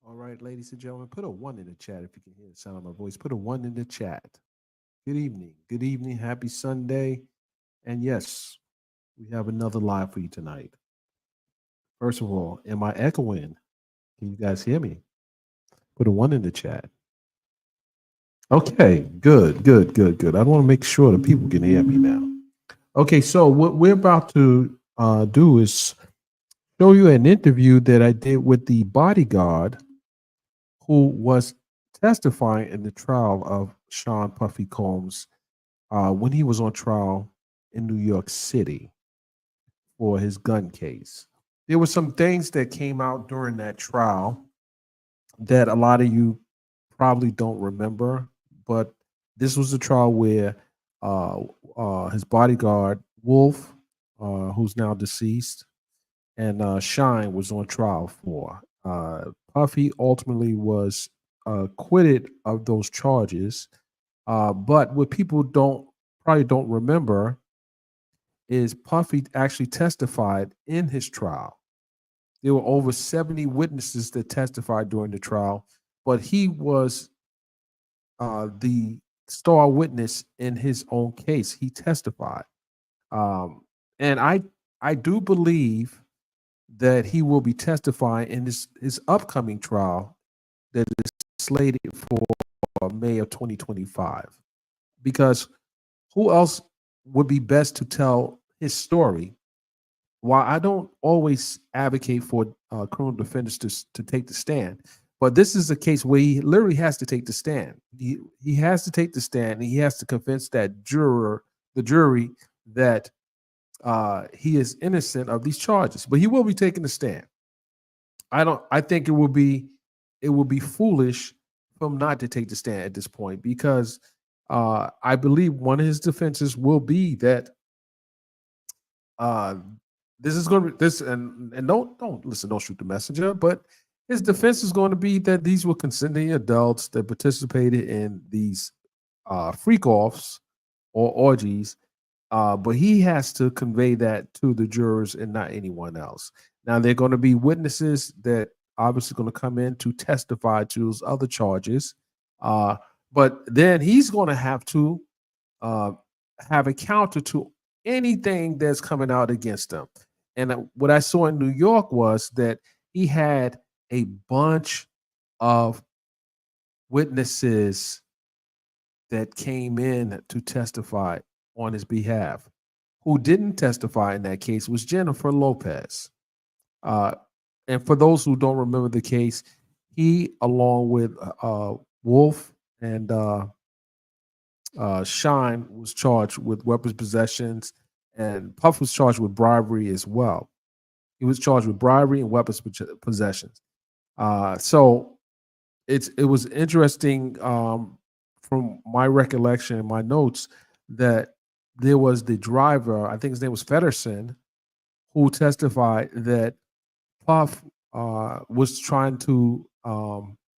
All right, ladies and gentlemen, put a one in the chat if you can hear the sound of my voice. Put a one in the chat. Good evening. Good evening. Happy Sunday. And yes, we have another live for you tonight. First of all, am I echoing? Can you guys hear me? Put a one in the chat. Okay, good, good, good, good. I want to make sure that people can hear me now. Okay, so what we're about to do is show you an interview that I did with the bodyguard who was testifying in the trial of Sean Puffy Combs when he was on trial in New York City for his gun case. There were some things that came out during that trial that a lot of you probably don't remember, but this was a trial where uh, his bodyguard, Wolf, who's now deceased, and Shine was on trial for. Puffy ultimately was acquitted of those charges, but what people don't probably don't remember is Puffy actually testified in his trial. There were over 70 witnesses that testified during the trial, but he was the star witness in his own case. He testified, and I do believe that he will be testifying in his upcoming trial that is slated for May of 2025. Because who else would be best to tell his story? While I don't always advocate for criminal defendants to take the stand, but this is a case where he literally has to take the stand. He has to take the stand, and he has to convince the jury, that he is innocent of these charges. But he will be taking the stand. I think it will be foolish for him not to take the stand at this point, because I believe one of his defenses will be that uh, this is going to be this, and don't listen, don't shoot the messenger. But his defense is going to be that these were consenting adults that participated in these freak offs or orgies, but he has to convey that to the jurors and not anyone else. Now, there are going to be witnesses that obviously going to come in to testify to those other charges, uh, but then he's going to uh, have a counter to anything that's coming out against him. And what I saw in New York was that he had a bunch of witnesses that came in to testify on his behalf. Who didn't testify in that case was Jennifer Lopez. Uh, and for those who don't remember the case, he, along with Wolf and Shine, was charged with weapons possessions, and Puff was charged with bribery as well. He was charged with bribery and weapons possessions. So it was interesting, from my recollection and my notes, that there was the driver, I think his name was Feddersen, who testified that Puff was trying to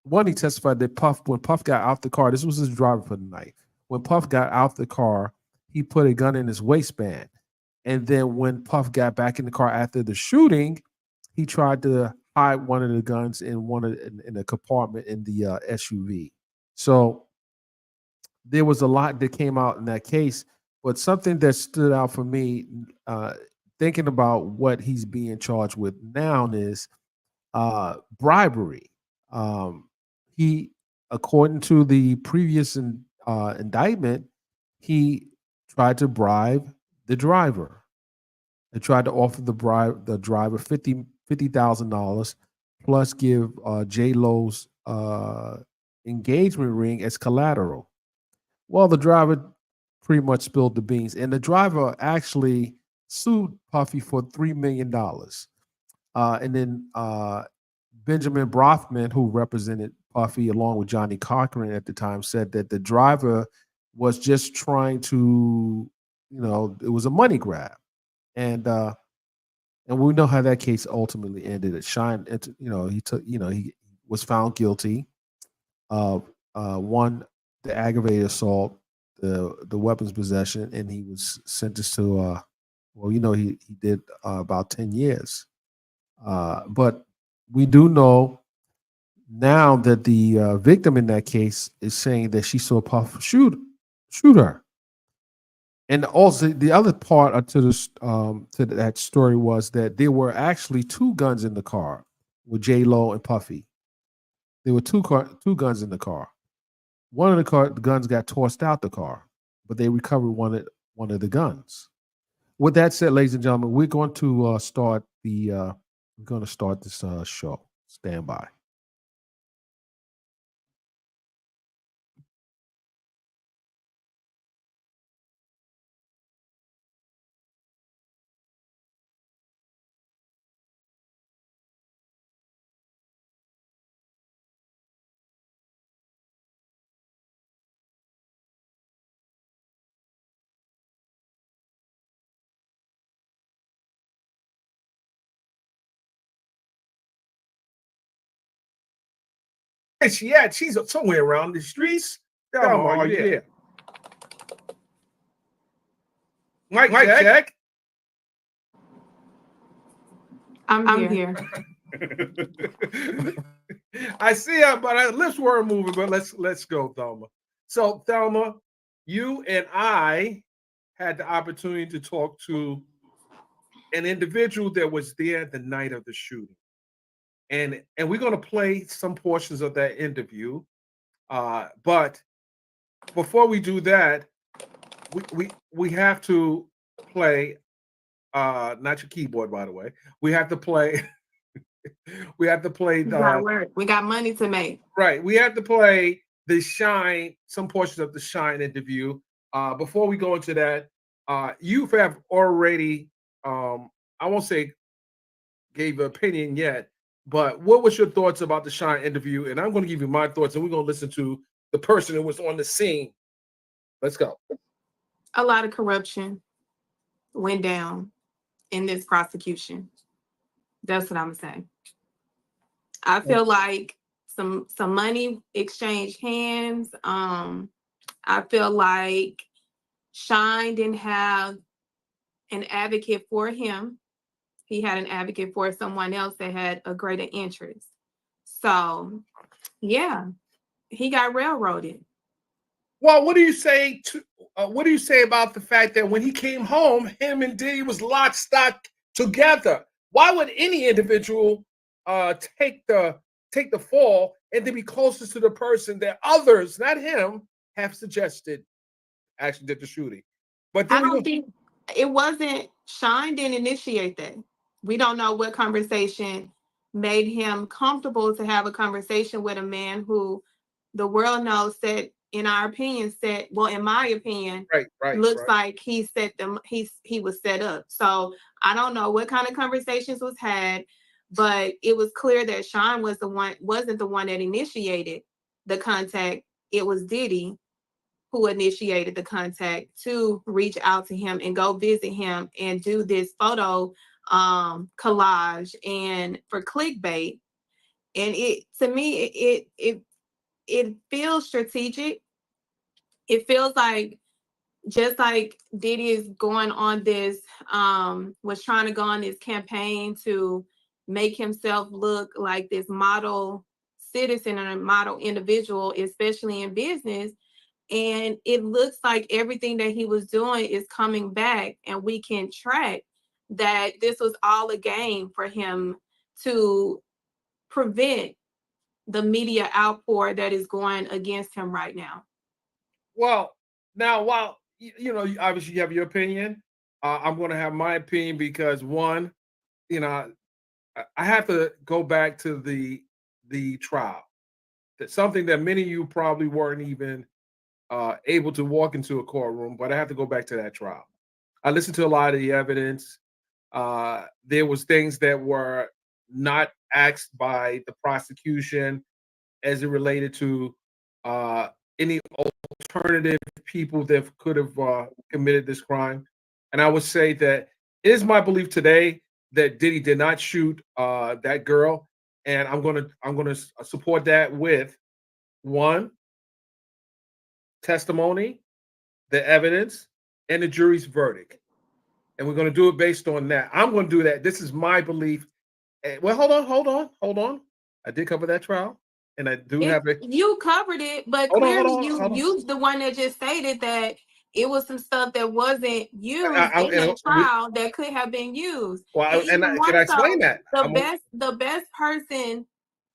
one, he testified that when Puff got out the car, this was his driver for the night. When Puff got out the car, he put a gun in his waistband. And then when Puff got back in the car after the shooting, he tried to hide one of the guns in a compartment in the SUV. So there was a lot that came out in that case, but something that stood out for me, thinking about what he's being charged with now, is bribery. He, according to the previous indictment, he tried to bribe the driver. They tried to offer the driver $50,000 plus give J Lo's engagement ring as collateral. Well, the driver pretty much spilled the beans, and the driver actually sued Puffy for $3 million. And then Benjamin Brothman, who represented Puffy along with Johnny Cochran at the time, said that the driver was just trying to, it was a money grab, and we know how that case ultimately ended. It shined, he was found guilty of one, the aggravated assault, the weapons possession, and he was sentenced to he did about 10 years. But we do know now that the victim in that case is saying that she saw Puff shoot her. And also, the other part to this to that story was that there were actually two guns in the car with J Lo and Puffy. There were two guns in the car. One of the guns got tossed out the car, but they recovered one of the guns. With that said, ladies and gentlemen, we're going to start this show. Stand by. Where's she at? She's somewhere around the streets. Thelma, are you there? Mike check. I'm here. I see her, but her lips weren't moving. But let's go, Thelma. So, Thelma, you and I had the opportunity to talk to an individual that was there the night of the shooting, and we're going to play some portions of that interview. But before we do that, we have to play. Not your keyboard, by the way. We have to play. We have to play We got money to make. Right. We have to play the Shine, some portions of the Shine interview. Before we go into that, you have already, I won't say gave an opinion yet, but what was your thoughts about the Shine interview? And I'm going to give you my thoughts, and we're going to listen to the person who was on the scene. Let's go. A lot of corruption went down in this prosecution. That's what I'm saying. I feel like some money exchanged hands. I feel like Shine didn't have an advocate for him. He had an advocate for someone else that had a greater interest. So, yeah, he got railroaded. Well, what do you say about the fact that when he came home, him and Diddy was lock stock together? Why would any individual take the fall and to be closest to the person that others, not him, have suggested actually did the shooting? But I don't think it wasn't. Shine didn't initiate that. We don't know what conversation made him comfortable to have a conversation with a man who the world knows that, in our opinion, in my opinion, looks like he set them. He was set up. So I don't know what kind of conversations was had, but it was clear that Shine wasn't the one that initiated the contact. It was Diddy who initiated the contact to reach out to him and go visit him and do this photo collage and for clickbait. And it feels strategic. It feels like, just like Diddy is going on this, was trying to go on this campaign to make himself look like this model citizen and a model individual, especially in business. And it looks like everything that he was doing is coming back, and we can track that this was all a game for him to prevent the media outpour that is going against him right now. Well, now, while obviously you have your opinion, I'm going to have my opinion because one, I have to go back to the trial. That's something that many of you probably weren't even able to walk into a courtroom, but I have to go back to that trial. I listened to a lot of the evidence. There was things that were not asked by the prosecution as it related to any alternative people that could have committed this crime. And I would say that it is my belief today that Diddy did not shoot that girl, and I'm gonna support that with one, testimony, the evidence, and the jury's verdict. And we're going to do it based on that. I'm going to do that. This is my belief. Well, hold on. I did cover that trial. and I do have it. You covered it, but Hold on, clearly hold on. you the one that just stated that it was some stuff that wasn't used I- in the we- trial that could have been used. Well, And even more can I explain that? the best person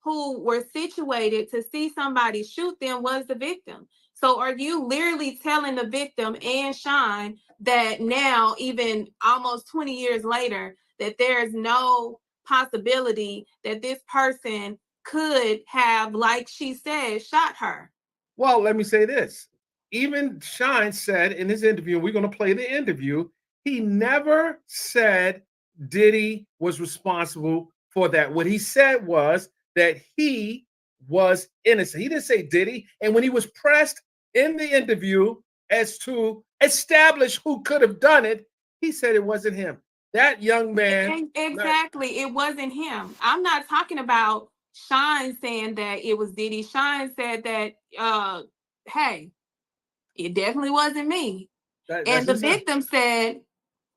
who were situated to see somebody shoot them was the victim. So are you literally telling the victim and Shine that now, even almost 20 years later, that there's no possibility that this person could have, like she said, shot her? Well, let me say this. Even Shine said in his interview, we're going to play the interview, he never said Diddy was responsible for that. What he said was that he was innocent. He didn't say Diddy. And when he was pressed in the interview as to establish who could have done it, he said it wasn't him. That young man. Exactly. It wasn't him. I'm not talking about Shine saying that it was Diddy. Shine said that, hey, it definitely wasn't me. And the victim said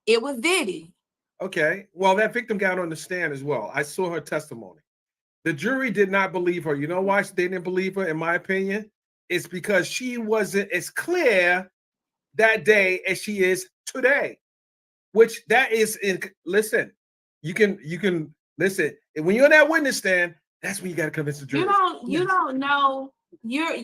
it was Diddy. Okay. Well, that victim got on the stand as well. I saw her testimony. The jury did not believe her. You know why they didn't believe her, in my opinion? It's because she wasn't as clear that day as she is today. Which that is listen, you can listen. When you're in that witness stand, that's when you got to convince the jury. You don't know.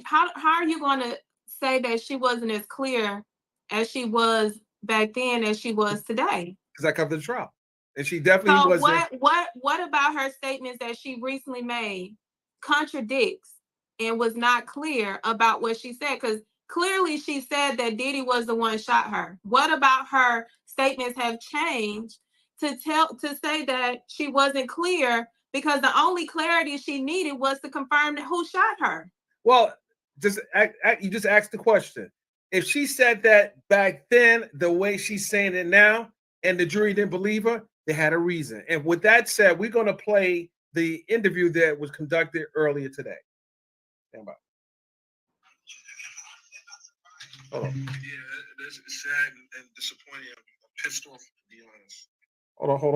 How are you going to say that she wasn't as clear as she was back then as she was today? Because I covered the trial, and she definitely wasn't. What about her statements that she recently made contradicts and was not clear about what she said? Because clearly she said that Diddy was the one shot her. What about her statements have changed to say that she wasn't clear, because the only clarity she needed was to confirm who shot her? Well, you just asked the question. If she said that back then, the way she's saying it now, and the jury didn't believe her, they had a reason. And with that said, we're going to play the interview that was conducted earlier today. Stand by. Hold on. Yeah, it's sad and disappointing. I'm pissed off, to be honest. Hold on. Hold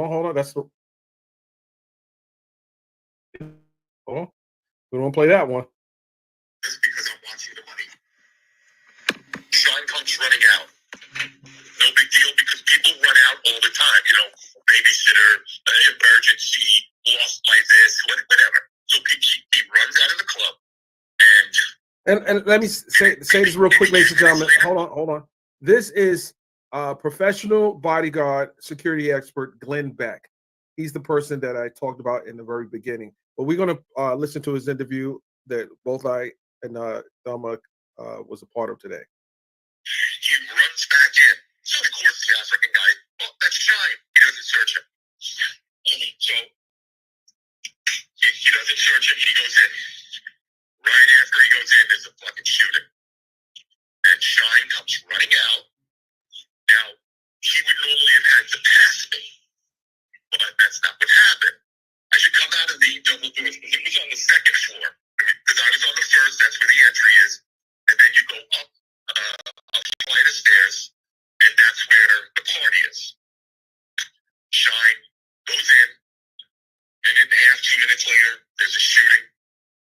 on. We don't play that one. Just because I'm watching the money. Shine comes running out. No big deal, because people run out all the time. You know, babysitter, emergency, lost my this, whatever. So he runs out of the club, and let me say this real quick, ladies and gentlemen. Hold on. This is professional bodyguard security expert Glenn Beck. He's the person that I talked about in the very beginning. But we're going to listen to his interview that both I and Thelma was a part of today. He runs back in. So, of course, the African guy, well, that's Shine. He doesn't search him. So, he doesn't search him. He goes in. Right after he goes in, there's a fucking shooting. Then Shine comes running out. Now, he would normally have had to pass me, but that's not what happened. As you come out of the double doors, because it was on the second floor, because I was on the first, that's where the entry is, and then you go up a flight of stairs, and that's where the party is. Shine goes in, minute and a half, 2 minutes later, there's a shooting.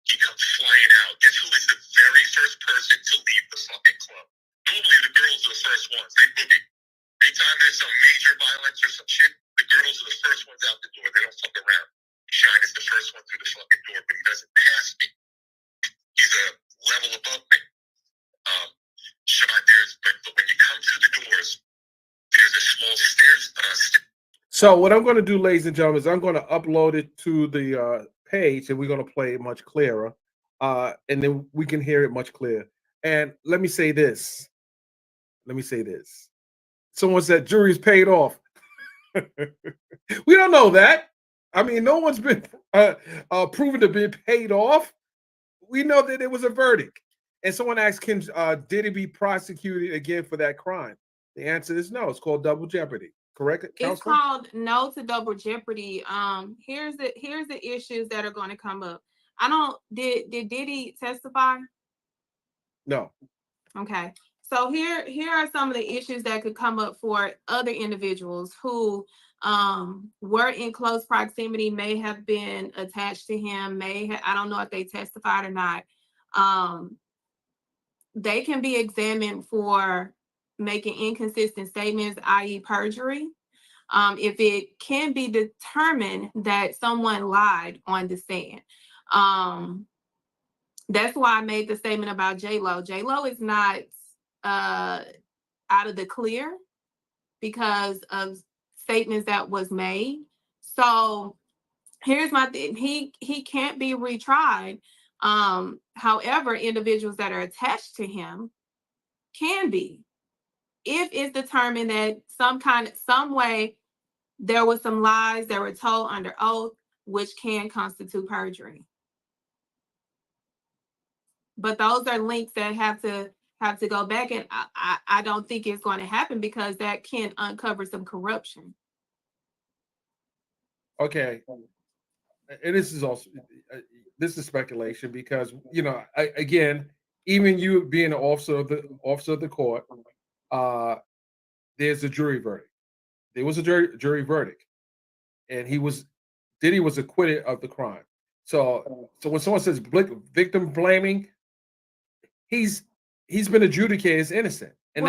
He comes flying out. Guess who is the very first person to leave the fucking club? Normally, the girls are the first ones. They boogie. Anytime there's some major violence or some shit, the girls are the first ones out the door. They don't fuck around. Shine is the first one through the fucking door, but he doesn't pass me. He's a level above me. But when you come through the doors, there's a small stairs. So what I'm going to do, ladies and gentlemen, is I'm going to upload it to the page, and we're going to play it much clearer, and then we can hear it much clearer. And let me say this. Someone said jury's paid off. We don't know that. I mean, no one's been proven to be paid off. We know that it was a verdict. And someone asked him, did he be prosecuted again for that crime? The answer is no. It's called double jeopardy. Correct? It's Counselor? called no to double jeopardy. Here's the issues that are going to come up. Did Diddy testify? No. Okay. So here are some of the issues that could come up for other individuals who were in close proximity, may have been attached to him, I don't know if they testified or not. They can be examined for making inconsistent statements, i.e. perjury. If it can be determined that someone lied on the stand. That's why I made the statement about J-Lo. J-Lo is not out of the clear because of statements that was made. So here's my thing. He can't be retried. However, individuals that are attached to him can be, if it's determined that some way there was some lies that were told under oath, which can constitute perjury. But those are links that have to go back, and I don't think it's going to happen because that can uncover some corruption. Okay, and this is also speculation because again, even you being an officer of the court, there's a jury verdict. There was a jury verdict, and Diddy was acquitted of the crime. So when someone says victim blaming, he's been adjudicated as innocent, and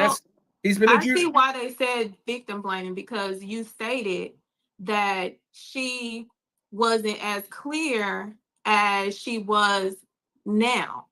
he's been adjudicated. I see why they said victim blaming, because you stated that she wasn't as clear as she was now.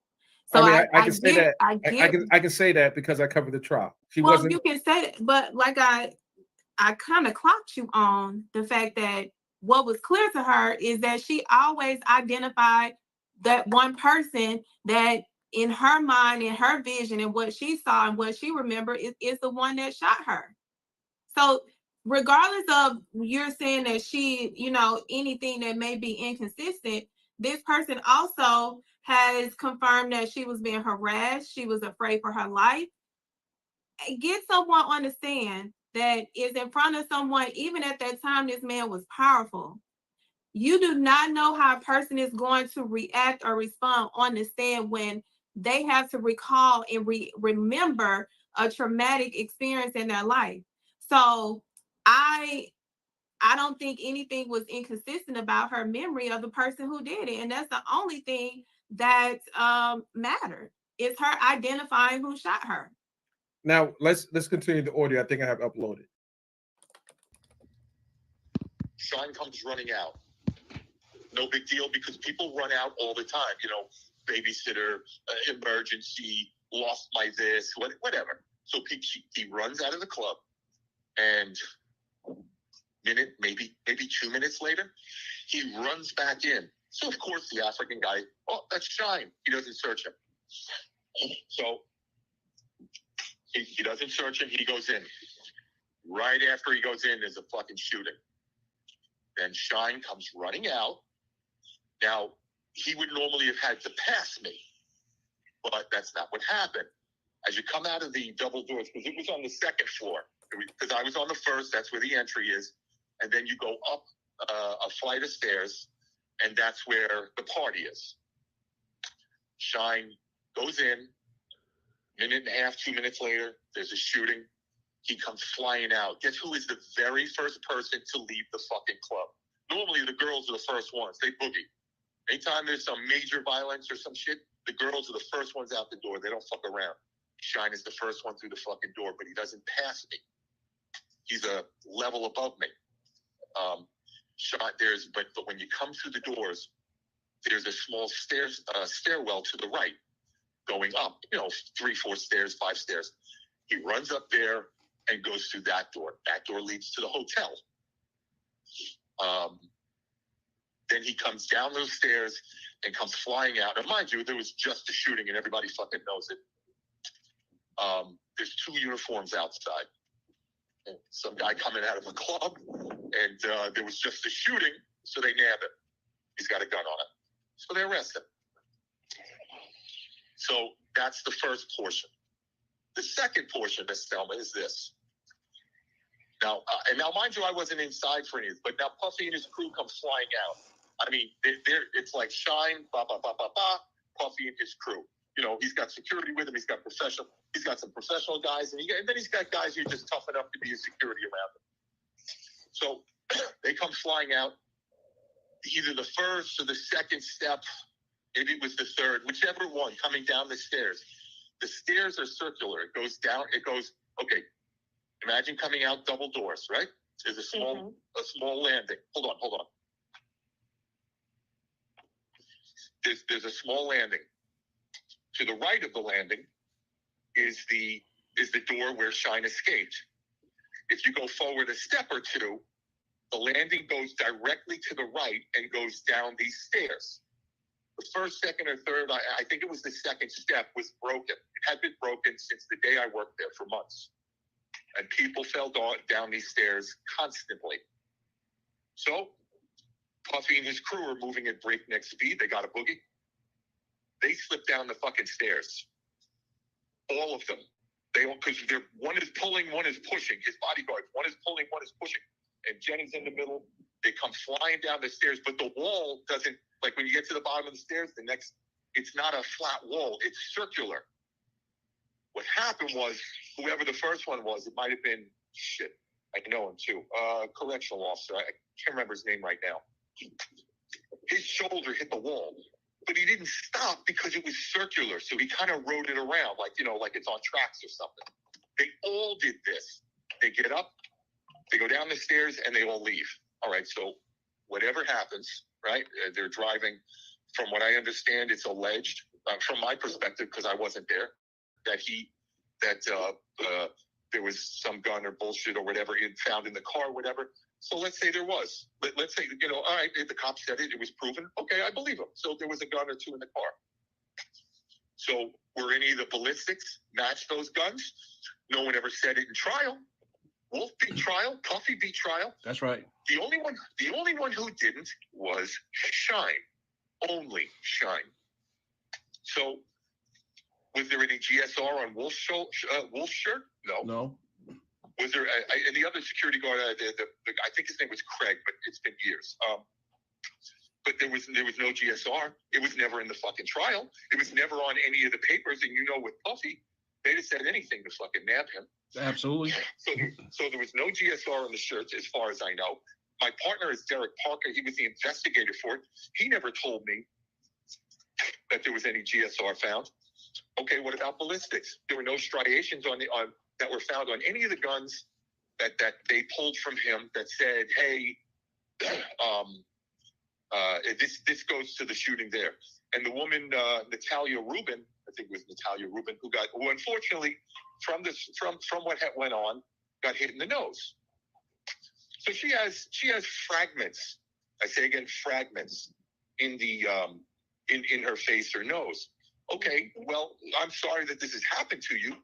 So I can say that. I can say that because I covered the trial. She wasn't. You can say that, but like I kind of clocked you on the fact that what was clear to her is that she always identified that one person that in her mind, in her vision, and what she saw and what she remembered is the one that shot her. So regardless of you're saying that she, anything that may be inconsistent, this person also has confirmed that she was being harassed. She was afraid for her life. Get someone on the stand that is in front of someone. Even at that time, this man was powerful. You do not know how a person is going to react or respond on the stand when they have to recall and remember a traumatic experience in their life. So I don't think anything was inconsistent about her memory of the person who did it. And that's the only thing that mattered, is her identifying who shot her. Now let's continue the audio. I think I have uploaded. Shine comes running out. No big deal, because people run out all the time. Babysitter, emergency, lost my this, whatever. So he runs out of the club, and minute, maybe 2 minutes later, he runs back in. So of course the African guy, oh, that's Shine. He doesn't search him. So he doesn't search him. He goes in. Right after he goes in, there's a fucking shooting. Then Shine comes running out. Now, he would normally have had to pass me, but that's not what happened. As you come out of the double doors, because it was on the second floor, because I was on the first, that's where the entry is, and then you go up a flight of stairs, and that's where the party is. Shine goes in. Minute and a half, 2 minutes later, there's a shooting. He comes flying out. Guess who is the very first person to leave the fucking club? Normally, the girls are the first ones. They boogie. Anytime there's some major violence or some shit, the girls are the first ones out the door. They don't fuck around. Shine is the first one through the fucking door, but he doesn't pass me. He's a level above me. But when you come through the doors, there's a small stairwell to the right, going up, 3, 4 stairs, 5 stairs. He runs up there and goes through that door. That door leads to the hotel. Then he comes down those stairs and comes flying out. And mind you, there was just a shooting and everybody fucking knows it. There's 2 uniforms outside. And some guy coming out of a club, and there was just a shooting, so they nab him. He's got a gun on him. So they arrest him. So that's the first portion. The second portion, Miss Thelma, is this. Now, mind you, I wasn't inside for any of this, but now Puffy and his crew come flying out. I mean, it's like Shine, Puffy and his crew. He's got security with him. He's got some professional guys, and then he's got guys who are just tough enough to be a security around him. So they come flying out, either the first or the second step, maybe it was the third, whichever one, coming down the stairs. The stairs are circular. It goes down, it goes, okay, imagine coming out double doors, right? There's a small landing. Hold on. There's a small landing. To the right of the landing is the door where Shine escaped. If you go forward a step or two, the landing goes directly to the right and goes down these stairs. The first, second, or third, I think it was the second step, was broken. It had been broken since the day I worked there for months. And people fell down these stairs constantly. So Puffy and his crew are moving at breakneck speed. They got a boogie. They slip down the fucking stairs. All of them. Because one is pulling, one is pushing. His bodyguards, one is pulling, one is pushing. And Jenny's in the middle. They come flying down the stairs, but the wall doesn't, like when you get to the bottom of the stairs, it's not a flat wall, it's circular. What happened was, whoever the first one was, it might have been, I know him too, correctional officer, I can't remember his name right now. His shoulder hit the wall, but he didn't stop because it was circular, so he kind of rode it around, like it's on tracks or something. They all did this. They get up, they go down the stairs, and they all leave. All right, so whatever happens, right? They're driving. From what I understand, it's alleged, from my perspective, because I wasn't there, that there was some gun or bullshit or whatever found in the car, whatever. So let's say there was. Let's say, all right, the cops said it was proven. Okay, I believe them. So there was a gun or two in the car. So were any of the ballistics match those guns? No one ever said it in trial. Wolf beat trial, Puffy beat trial. That's right. The only one who didn't was Shine. Only Shine. So was there any GSR on Wolf's shirt? No. Was there? And the other security guard, I think his name was Craig, but it's been years. But there was no GSR. It was never in the fucking trial. It was never on any of the papers. And with Puffy, they'd have said anything to fucking nab him. Absolutely. So there was no GSR on the shirts, as far as I know. My partner is Derek Parker. He was the investigator for it. He never told me that there was any GSR found. Okay, what about ballistics? There were no striations that were found on any of the guns that they pulled from him that said, "Hey, this goes to the shooting there." And the woman, Natana Rubin, I think it was Natana Rubin, who unfortunately, from what went on, got hit in the nose. So she has fragments. I say again, fragments in the in her face or nose. Okay, well, I'm sorry that this has happened to you,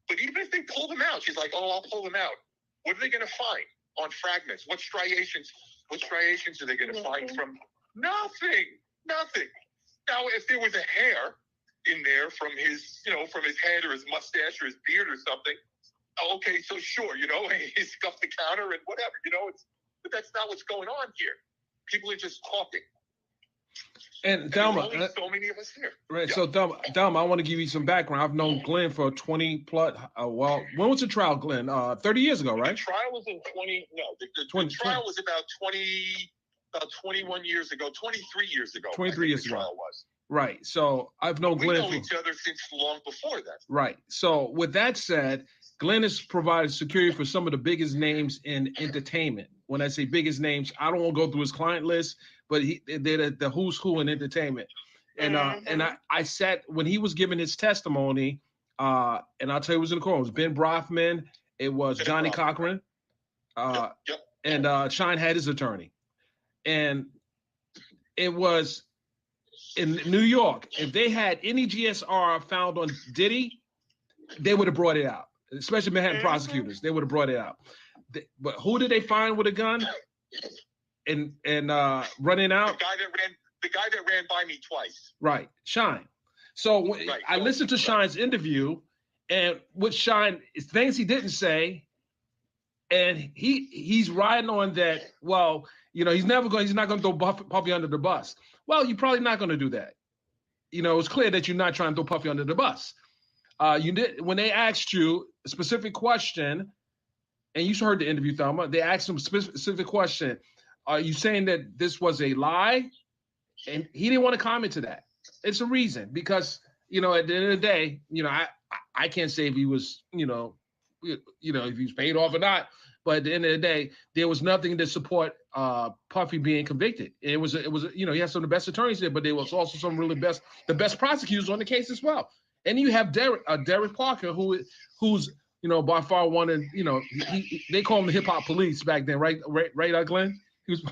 but even if they pull them out, she's like, "Oh, I'll pull them out." What are they going to find on fragments? What striations are they going to find from? Nothing. Now, if there was a hair in there from his head or his mustache or his beard or something, okay, so sure, he scuffed the counter and whatever, but that's not what's going on here. People are just talking. And Thelma, there's only so many of us here. Right. Yeah. So Thelma, I want to give you some background. I've known Glenn for 20 plus. When was the trial, Glenn? 30 years ago, right? The trial was in the trial was about 21 years ago, 23 years ago. 23 years ago. The trial was. Right. So I've known Glenn for each other since long before that. Right. So with that said, Glenn has provided security for some of the biggest names in entertainment. When I say biggest names, I don't want to go through his client list, but they're the who's who in entertainment. And I sat when he was giving his testimony, and I'll tell you who was in the court. It was Ben Brofman, it was Johnny Cochran, and Shine had his attorney. And it was in New York. If they had any GSR found on Diddy, they would have brought it out. Especially Manhattan prosecutors, they would have brought it out. But who did they find with a gun and running out? The guy that ran by me twice. Right, Shine. So I listened to Shine's interview, and with Shine, things he didn't say, and he's riding on that. Well, he's not going to throw Puffy under the bus. Well, you're probably not going to do that. It's clear that you're not trying to throw Puffy under the bus. You did when they asked you a specific question. and you heard the interview, Thelma. They asked him a specific question. Are you saying that this was a lie? And he didn't want to comment to that. It's a reason because at the end of the day, I can't say if he was if he was paid off or not. But at the end of the day, there was nothing to support Puffy being convicted. It was he had some of the best attorneys there, but there was also some really the best prosecutors on the case as well. And you have Derek Parker, who's by far one of they call him the hip hop police back then, right, Glenn? He was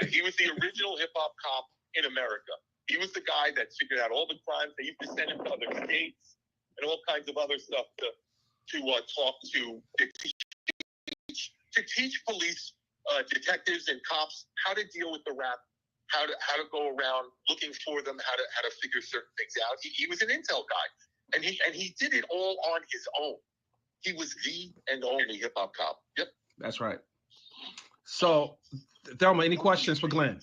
he was the original hip hop cop in America. He was the guy that figured out all the crimes. They used to send him to other states and all kinds of other stuff to talk to teach police, detectives, and cops how to deal with the rap, how to go around looking for them, how to figure certain things out. He was an intel guy, and he did it all on his own. He was the and only hip hop cop. Yep, that's right. So, Thelma, any questions for Glenn?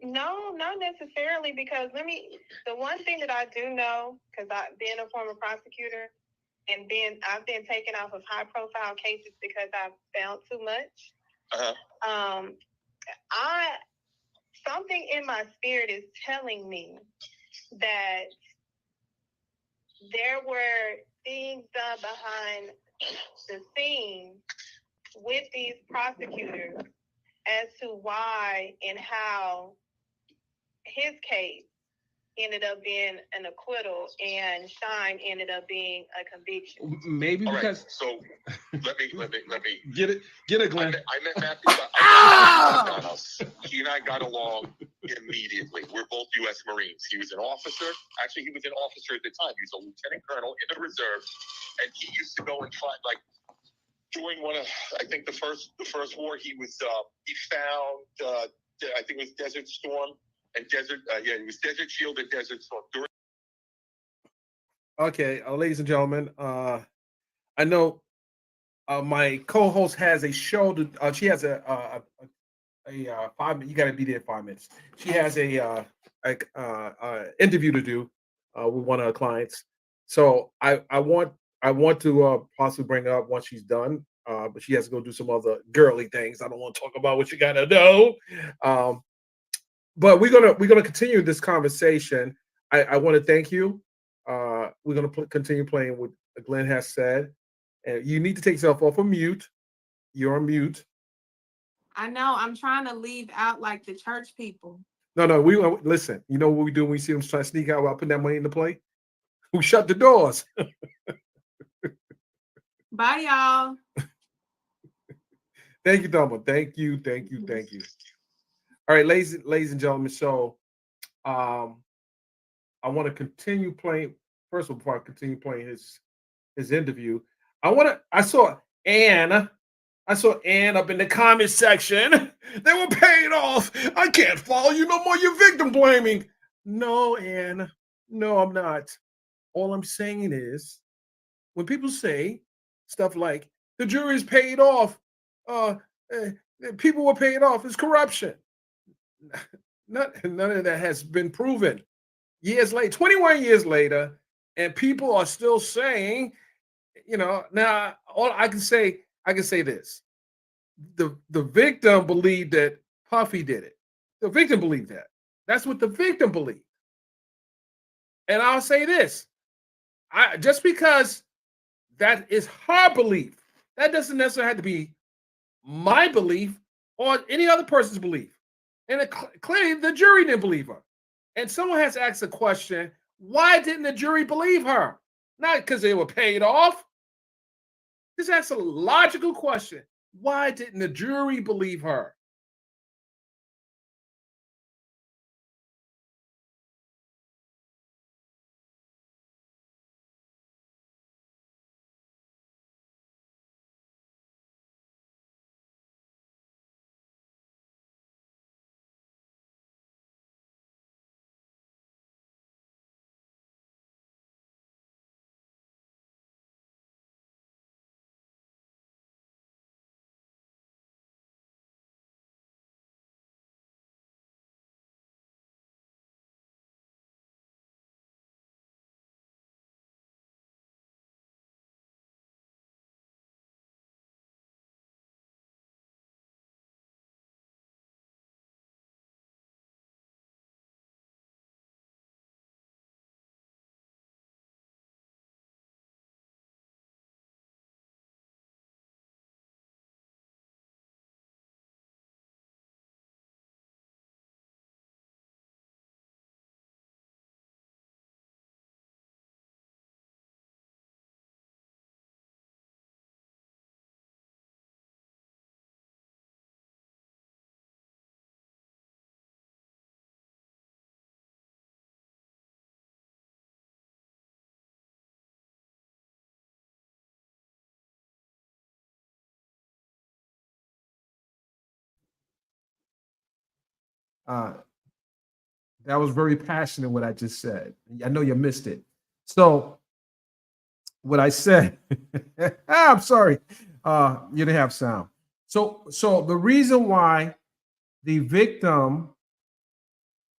No, not necessarily, because the one thing that I do know, because I've been a former prosecutor and I've been taken off of high profile cases because I've found too much. Something in my spirit is telling me that there were things done behind the scenes with these prosecutors as to why and how his case ended up being an acquittal and Shine ended up being a conviction. Maybe because. Right, so let me get it, Glenn. I met Matthew. He and I got along immediately. We're both U.S. Marines. He was an officer. Actually, he was an officer at the time. He was a lieutenant colonel in the reserve, and he used to go and fight during one of I think the first war. He found I think it was Desert Storm. And it was Desert Shield and Desert Storm. Okay, ladies and gentlemen, I know my co-host has a show. She has a 5 minutes. You got to be there 5 minutes. She has a interview to do with one of her clients. So I want to possibly bring her up once she's done. But she has to go do some other girly things. I don't want to talk about what you got to do. But we're gonna continue this conversation. I want to thank you. We're gonna continue playing what Glenn has said, and you need to take yourself off of mute. You're on mute. I know. I'm trying to leave out like the church people. No. We listen. You know what we do when we see them trying to sneak out while putting that money in the plate? We shut the doors. Bye, y'all. Thank you, Dama. Thank you. All right, ladies and gentlemen. So, I want to continue playing. First of all, before I continue playing his interview, I saw Ann up in the comment section. They were paid off. I can't follow you no more. You're victim blaming. No, Ann. No, I'm not. All I'm saying is, when people say stuff like the jury's paid off, people were paid off, it's corruption. None of that has been proven. Years later, 21 years later, and people are still saying, now all I can say this. The victim believed that Puffy did it. The victim believed that. That's what the victim believed. And I'll say this. Just because that is her belief, that doesn't necessarily have to be my belief or any other person's belief. And clearly the jury didn't believe her. And someone has asked a question, why didn't the jury believe her? Not because they were paid off. Just ask a logical question. Why didn't the jury believe her? That was very passionate what I just said. I know you missed it. So what I said, I'm sorry, you didn't have sound. So the reason why the victim,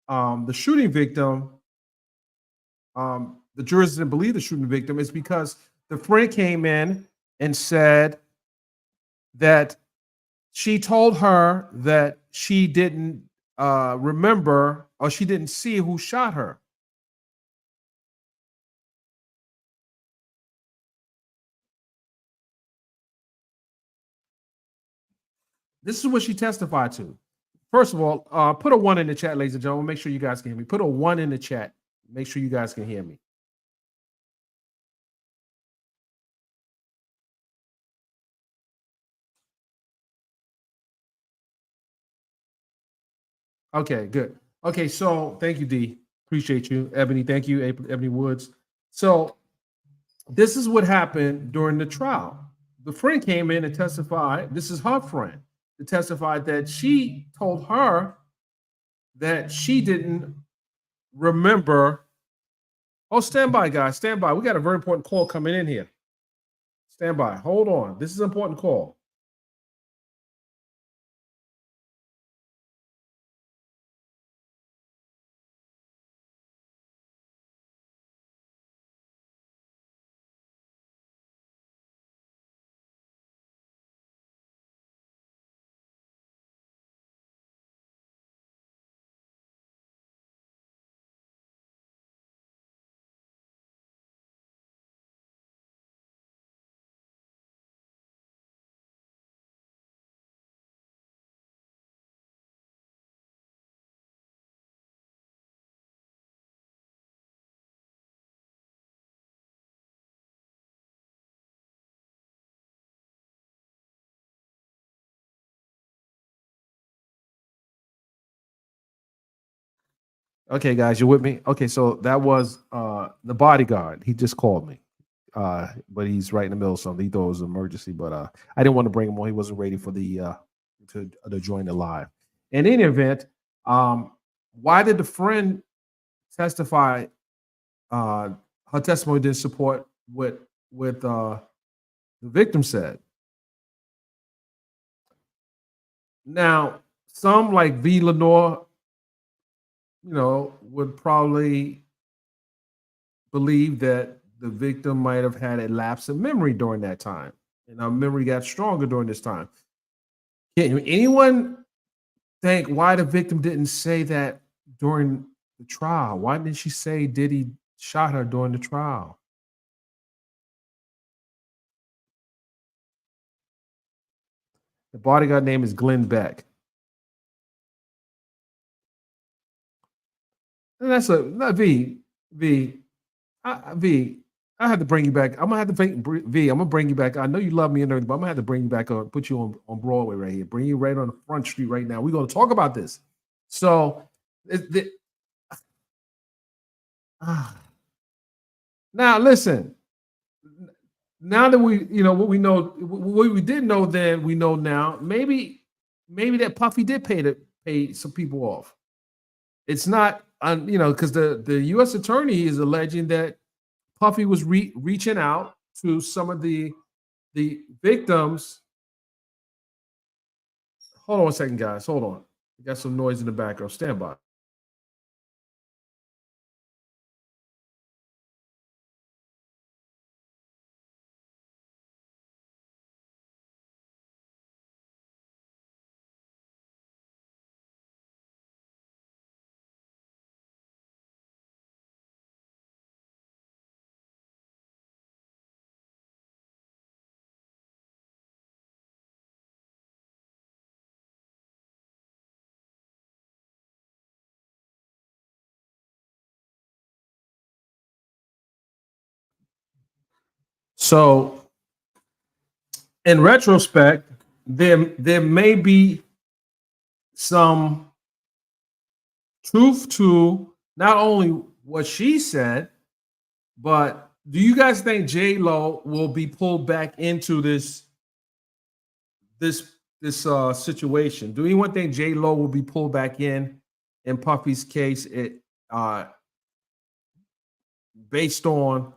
the shooting victim, the jurors didn't believe the shooting victim is because the friend came in and said that she told her that she didn't remember or she didn't see who shot her. This is what she testified to. First of all, put a 1 in the chat, ladies and gentlemen. Make sure you guys can hear me. Put a 1 in the chat. Make sure you guys can hear me. Okay, good. Okay, so thank you, D. Appreciate you. Ebony, thank you, Ebony Woods. So this is what happened during the trial. The friend came in and testified. This is her friend to testify that she told her that she didn't remember. Oh, stand by, guys. Stand by. We got a very important call coming in here. Stand by. Hold on. This is an important call. Okay, guys, you with me? Okay, so that was the bodyguard. He just called me. But he's right in the middle of something. He thought it was an emergency, but I didn't want to bring him on. He wasn't ready for the to join the live. In any event, why did the friend testify? Her testimony didn't support what the victim said. Now, some like V. Lenore, would probably believe that the victim might have had a lapse of memory during that time, and our memory got stronger during this time. Can anyone think why the victim didn't say that during the trial? Why didn't she say Diddy shot her during the trial? The bodyguard name is Glenn Beck. And that's not V. V. I have to bring you back. I'm gonna have to V. I'm gonna bring you back. I know you love me and everything, but I'm gonna have to bring you back on, put you on Broadway right here. Bring you right on the front street right now. We're gonna talk about this. So now listen. Now that we, what we know, what we didn't know then, we know now. Maybe that Puffy did pay some people off. It's not, because the U.S. attorney is alleging that Puffy was reaching out to some of the victims. Hold on 1 second, guys. Hold on. We got some noise in the background. Stand by. So, in retrospect, there may be some truth to not only what she said, but do you guys think J-Lo will be pulled back into this situation? Do anyone think J-Lo will be pulled back in in Puffy's case, based on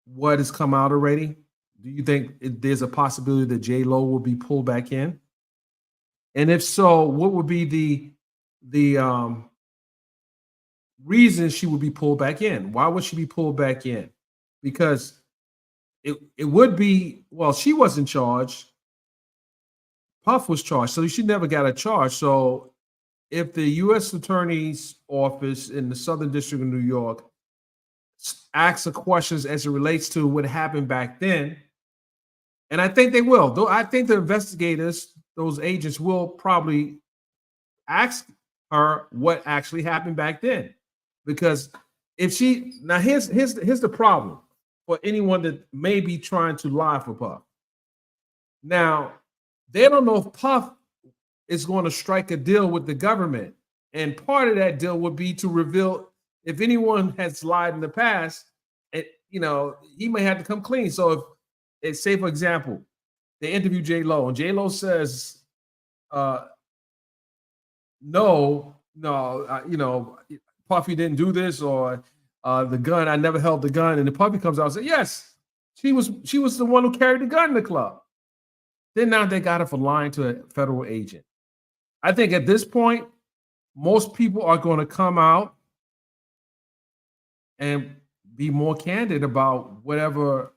what has come out already? Do you think there's a possibility that J-Lo will be pulled back in? And if so, what would be the reason she would be pulled back in? Why would she be pulled back in? Because it would be, well, she wasn't charged. Puff was charged, so she never got a charge. So if the U.S. Attorney's Office in the Southern District of New York asks the questions as it relates to what happened back then, and I think they will, though I think the investigators, those agents, will probably ask her what actually happened back then. Because if she, now here's the problem for anyone that may be trying to lie for Puff. Now, they don't know if Puff is going to strike a deal with the government. And part of that deal would be to reveal if anyone has lied in the past, he may have to come clean. So if, say, for example, they interview J-Lo and J-Lo says, no, Puffy didn't do this, or the gun, I never held the gun. And the Puffy comes out and says, yes, she was the one who carried the gun in the club. Then now they got her for lying to a federal agent. I think at this point, most people are going to come out and be more candid about whatever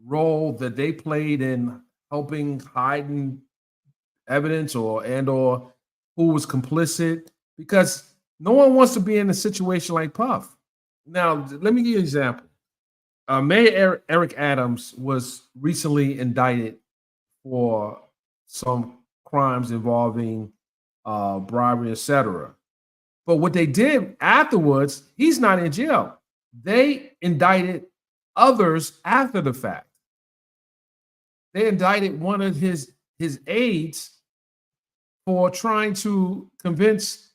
role that they played in helping hiding evidence or who was complicit, because no one wants to be in a situation like Puff. Now, let me give you an example. Mayor Eric Adams was recently indicted for some crimes involving bribery, etc. But what they did afterwards, he's not in jail. They indicted others after the fact. They indicted one of his aides for trying to convince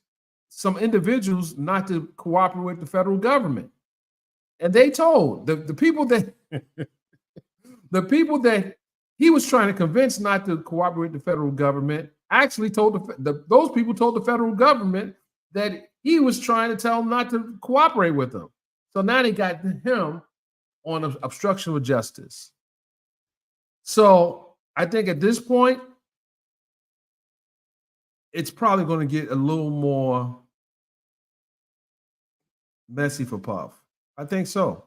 some individuals not to cooperate with the federal government. And they told the people that he was trying to convince not to cooperate with the federal government actually told those people told the federal government that he was trying to tell them not to cooperate with them. So now they got him on obstruction of justice. So I think at this point, it's probably going to get a little more messy for Puff. I think so.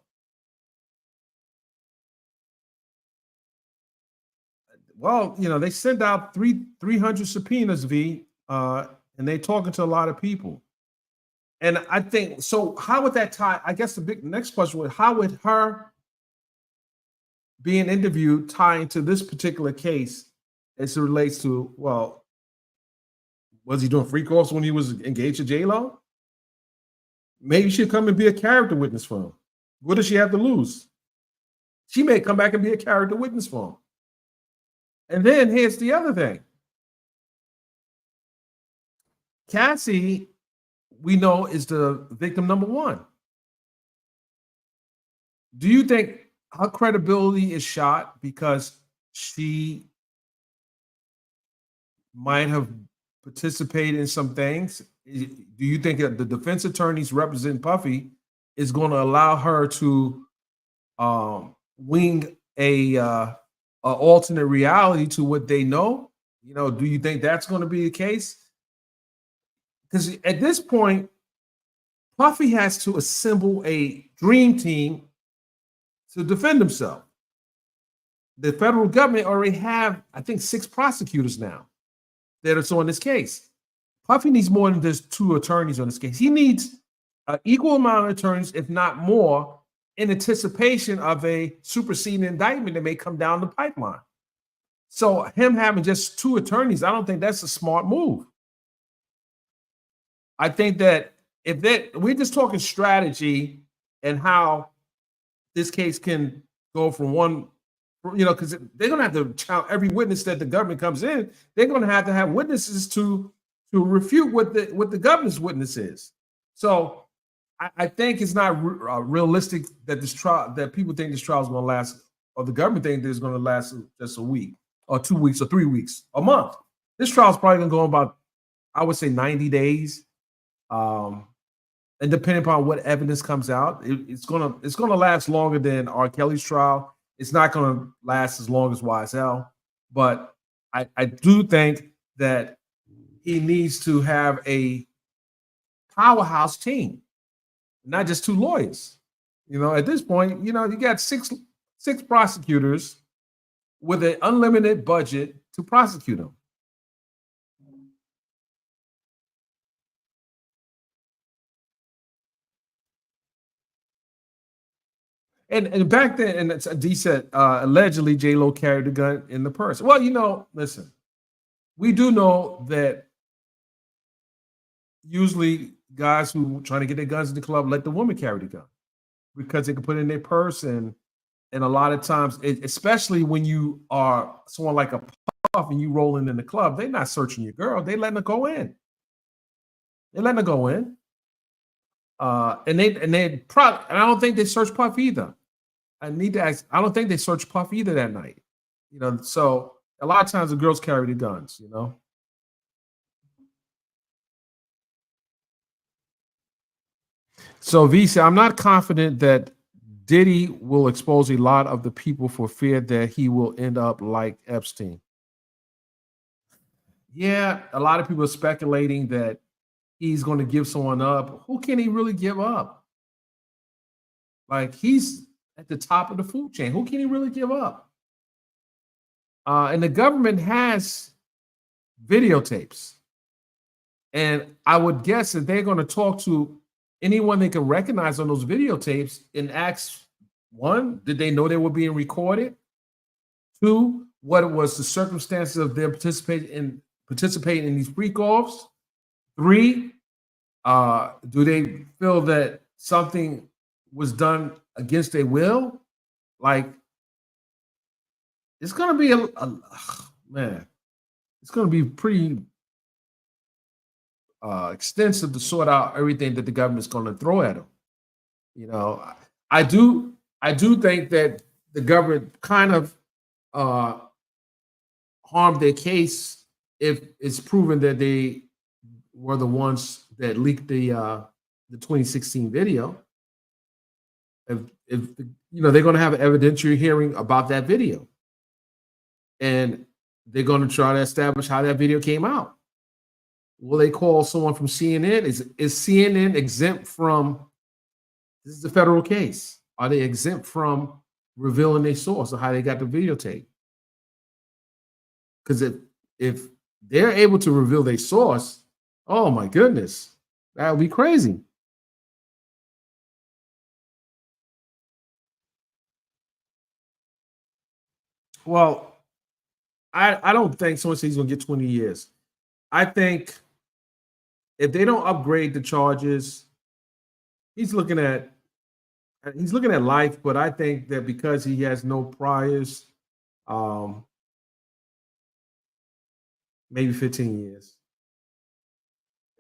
Well, they sent out 300 subpoenas, and they're talking to a lot of people. And I think, so how would that tie? I guess the next question was, how would her being interviewed tie into this particular case as it relates to, well, was he doing free calls when he was engaged to J-Lo? Maybe she'll come and be a character witness for him. What does she have to lose? She may come back and be a character witness for him. And then here's the other thing. Cassie, we know, is the victim number one. Do you think her credibility is shot because she might have participated in some things? Do you think that the defense attorneys representing Puffy is going to allow her to wing a alternate reality to what they know? Do you think that's going to be the case? Because at this point, Puffy has to assemble a dream team to defend himself. The federal government already have, I think, 6 prosecutors now that are on this case. Puffy needs more than just 2 attorneys on this case. He needs an equal amount of attorneys, if not more, in anticipation of a superseding indictment that may come down the pipeline. So him having just 2 attorneys, I don't think that's a smart move. I think that we're just talking strategy and how this case can go from one, because they're going to have to challenge every witness that the government comes in. They're going to have witnesses to refute what the government's witness is. So I think it's not realistic that this trial, that people think this trial is going to last, or the government think that it's going to last just a week or 2 weeks or 3 weeks, a month. This trial is probably going to go about, I would say, 90 days. And depending upon what evidence comes out, it's gonna last longer than R. Kelly's trial. It's not gonna last as long as YSL, but I do think that he needs to have a powerhouse team, not just two lawyers. At this point, you got six prosecutors with an unlimited budget to prosecute them. And back then, and D said allegedly J-Lo carried the gun in the purse. Well, listen, we do know that usually guys who trying to get their guns in the club let the woman carry the gun because they can put it in their purse, and a lot of times, especially when you are someone like a Puff and you rolling in the club, they're not searching your girl. They letting her go in. They letting her go in. And I don't think they search Puff either. I need to ask. I don't think they searched Puff either that night. So a lot of times the girls carry the guns. So V said, I'm not confident that Diddy will expose a lot of the people for fear that he will end up like Epstein. Yeah, a lot of people are speculating that he's going to give someone up. Who can he really give up? Like, he's at the top of the food chain. Who can he really give up? And the government has videotapes. And I would guess that they're going to talk to anyone they can recognize on those videotapes and ask, one, did they know they were being recorded? Two, what was the circumstances of their participating in these freak-offs? Three, do they feel that something was done against their will? Like, it's going to be it's going to be pretty extensive to sort out everything that the government's going to throw at them. I do think that the government kind of harmed their case if it's proven that they were the ones that leaked the 2016 video. If they're going to have an evidentiary hearing about that video, and they're going to try to establish how that video came out. Will they call someone from CNN? Is CNN exempt from? This is a federal case. Are they exempt from revealing their source or how they got the videotape? Because if they're able to reveal their source, oh my goodness, that would be crazy. Well, I don't think someone says he's going to get 20 years. I think if they don't upgrade the charges, he's looking at life. But I think that because he has no priors, maybe 15 years.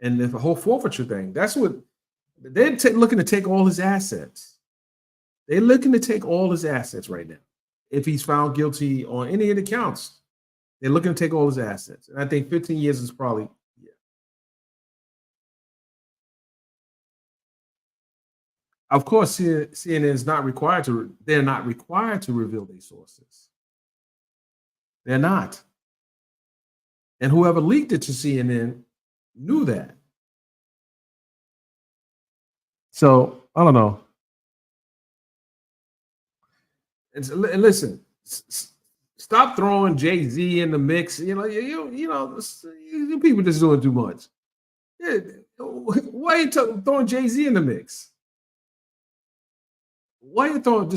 And the whole forfeiture thing, that's what they're looking to take all his assets. They're looking to take all his assets right now. If he's found guilty on any of the counts, they're looking to take all his assets. And I think 15 years is probably, yeah. Of course, CNN is not required to, they're not required to reveal their sources. They're not. And whoever leaked it to CNN knew that. So, I don't know. And listen, stop throwing Jay-Z in the mix. You people just doing too much. Yeah, why are you throwing Jay-Z in the mix? Why are you throwing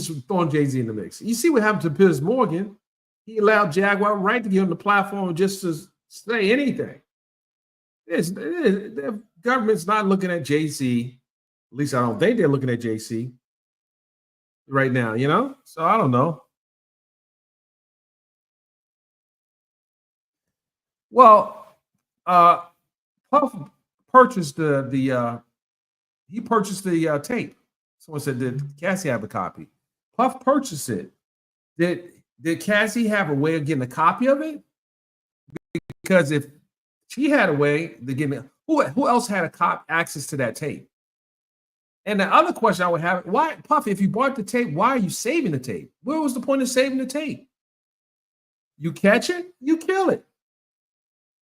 Jay-Z in the mix? You see what happened to Piers Morgan. He allowed Jaguar right to get on the platform just to say anything. The government's not looking at Jay-Z. At least I don't think they're looking at Jay-Z right now, So I don't know. Well, Puff purchased the tape. Someone said, did Cassie have a copy? Puff purchased it. Did Cassie have a way of getting a copy of it? Because if she had a way to get it, Who else had a cop access to that tape? And the other question I would have, why, Puffy, if you bought the tape, why are you saving the tape? Where was the point of saving the tape? You catch it, you kill it.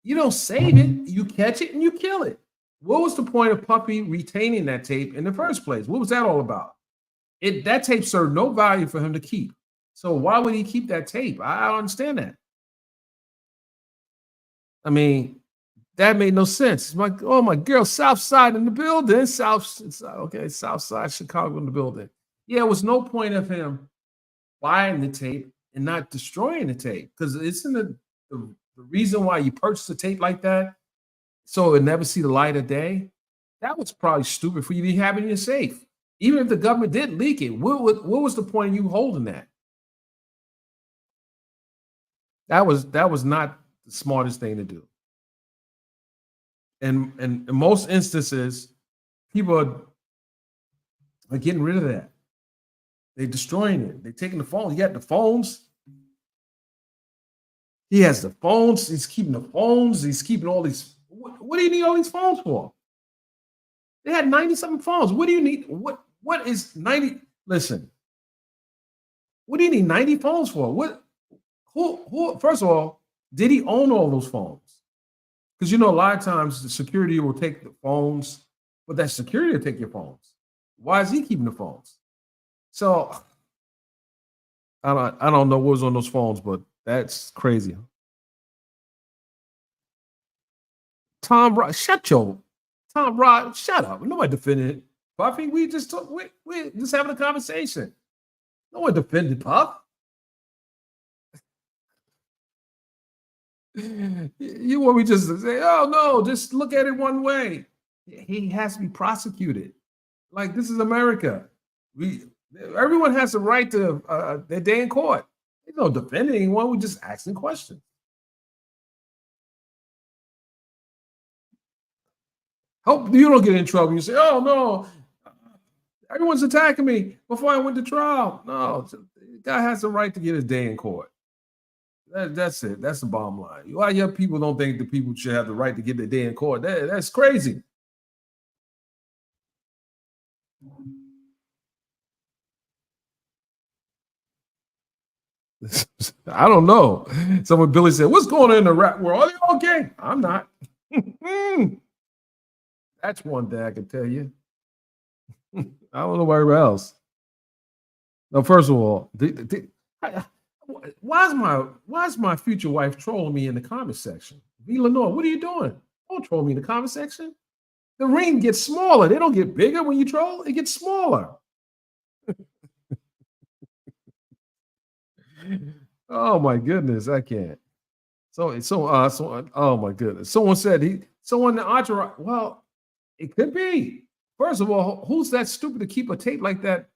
You don't save it, you catch it and you kill it. What was the point of Puffy retaining that tape in the first place? What was that all about? That tape served no value for him to keep. So why would he keep that tape? I don't understand that. I mean, that made no sense. It's like, oh my girl, South Side in the building. South Side, Chicago in the building. Yeah, it was no point of him buying the tape and not destroying the tape, because it's in the reason why you purchased a tape like that, so it never see the light of day. That was probably stupid for you to have it in your safe. Even if the government did leak it, what was the point of you holding that? That was not the smartest thing to do. And in most instances, people are getting rid of that. They're destroying it. They're taking the phone. You got the phones. He has the phones. He's keeping the phones. He's keeping all these. What do you need all these phones for? They had 90-something phones. What do you need? What is 90? Listen, what do you need 90 phones for? Who? First of all, did he own all those phones? Because a lot of times the security will take the phones, but that security will take your phones. Why is he keeping the phones? So I don't know what was on those phones, but that's crazy. Tom Rod, shut up. Nobody defended it. Puffy, we just having a conversation. No one defended Puff. You want me just to say, oh no, just look at it one way. He has to be prosecuted. Like, this is America. Everyone has the right to their day in court. There's no defending anyone. We're just asking questions. Hope you don't get in trouble. You say, oh no, everyone's attacking me before I went to trial. No, the guy has the right to get his day in court. That's it. That's the bottom line. Why your people don't think the people should have the right to get their day in court? That's crazy. I don't know. Someone Billy said, "What's going on in the rap world? Are they okay?" I'm not. That's one thing I can tell you. I don't know everywhere else. Now, first of all, why is my future wife trolling me in the comment section? V. Lenore, what are you doing? Don't troll me in the comment section. The ring gets smaller. They don't get bigger when you troll. It gets smaller. Oh my goodness, I can't. So oh my goodness. Someone said someone in the entourage. Well, it could be. First of all, who's that stupid to keep a tape like that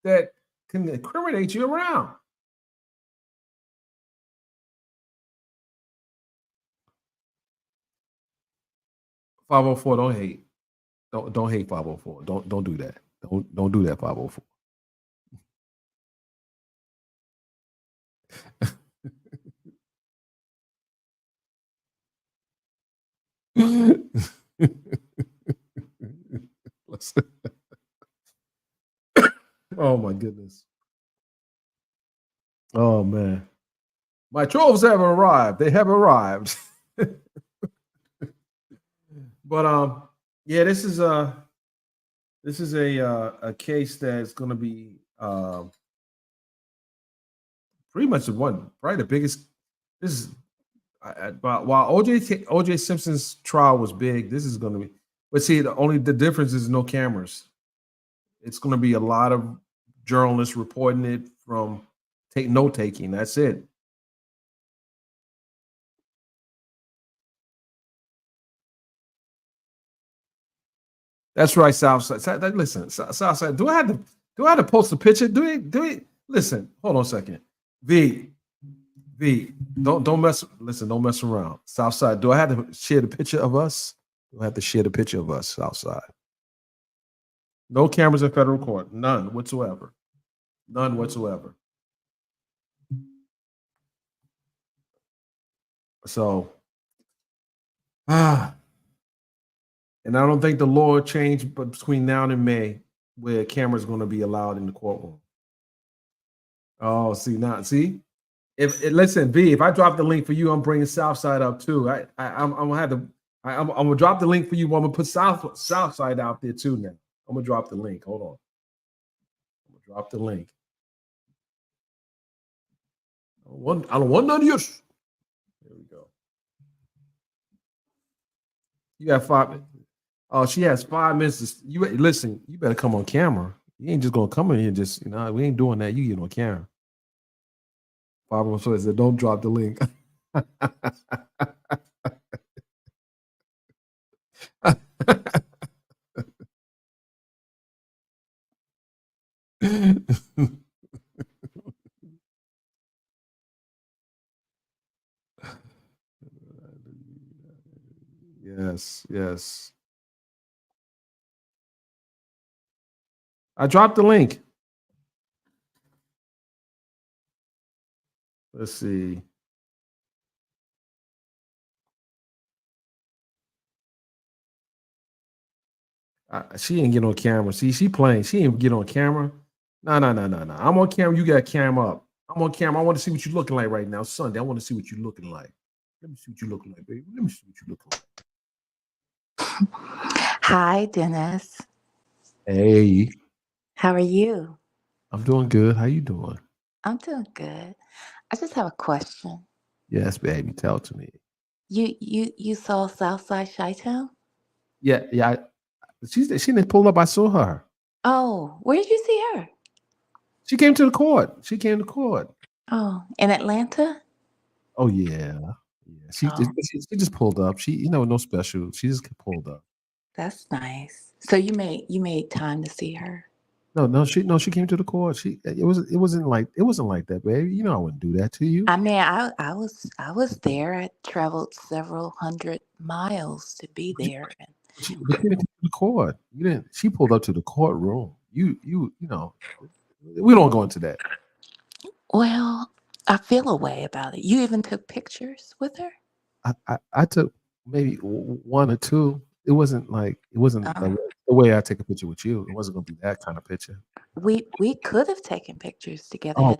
can incriminate you around? .504, don't hate. Don't hate 504. Don't do that. Don't do that, 504. Oh my goodness. Oh man. My trolls have arrived. They have arrived. But yeah, this is a case that's going to be pretty much probably the biggest. This is while OJ Simpson's trial was big, this is going to be. But see, the difference is no cameras. It's going to be a lot of journalists reporting it from note taking. That's it. That's right, Southside. Listen, Southside. Do I have to post a picture? Do it? Listen, hold on a second. V, don't mess. Listen, don't mess around. Southside. Do I have to share the picture of us? Do I have to share the picture of us, Southside? No cameras in federal court. None whatsoever. None whatsoever. So, And I don't think the law changed between now and May where cameras going to be allowed in the courtroom. Oh, see. If listen, V, if I drop the link for you, I'm bringing Southside up too. I'm gonna have to. I'm gonna drop the link for you. I'm gonna put Southside out there too now. I'm gonna drop the link. Hold on. I'm gonna drop the link. I don't want none of yours. There we go. You got 5 minutes. Oh, she has 5 minutes. You listen. You better come on camera. You ain't just gonna come in here and just we ain't doing that. You get on camera. Barbara said, "Don't drop the link." Yes. I dropped the link. Let's see. She ain't get on camera. See, she playing. She ain't get on camera. No. I'm on camera. You got camera up. I'm on camera. I want to see what you're looking like right now. Sunday. I want to see what you're looking like. Let me see what you're looking like, baby. Let me see what you're looking like. Hi, Dennis. Hey. How are you? I'm doing good. How you doing? I'm doing good. I just have a question. Yes, baby. Tell it to me. You saw Southside Chi-Town? Yeah. She didn't pull up. I saw her. Oh, where did you see her? She came to the court. She came to court. Oh, in Atlanta? Oh yeah. She just pulled up. She no special. She just pulled up. That's nice. So you made time to see her. No, she came to the court. It wasn't like that, baby. I wouldn't do that to you. I mean, I was there. I traveled several hundred miles to be there. She came to the court. You didn't. She pulled up to the courtroom. We don't go into that. Well, I feel a way about it. You even took pictures with her? I took maybe one or two. It wasn't the way I take a picture with you. It wasn't gonna be that kind of picture. We could have taken pictures together, Oh, had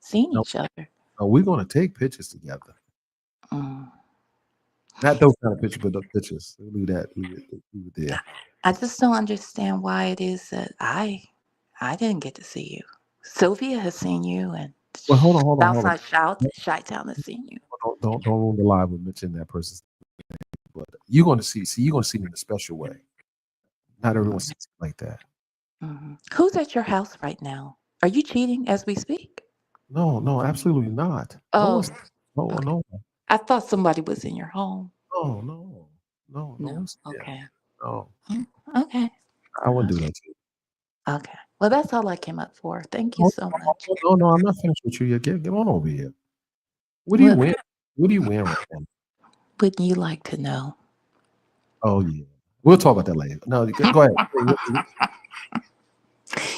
seen no. each other. No, we're gonna take pictures together. Mm. Not those kind of pictures, but the pictures. Leave it there. I just don't understand why it is that I didn't get to see you. Sylvia has seen you, and Well, hold on. Southside Chi-Town has seen you. Don't ruin the live with mentioning that person's name. But you're gonna see me in a special way. Not everyone sees it like that. Mm-hmm. Who's at your house right now? Are you cheating as we speak? No, absolutely not. Oh, No, okay. no. I thought somebody was in your home. No. No. Okay. No. Okay. I wouldn't do that to you. Okay. Well, that's all I came up for. Thank you so much. No, I'm not finished with you yet. Get on over here. What are you wearing? What are you wearing right now? Wouldn't you like to know? Oh yeah. We'll talk about that later. No, go ahead.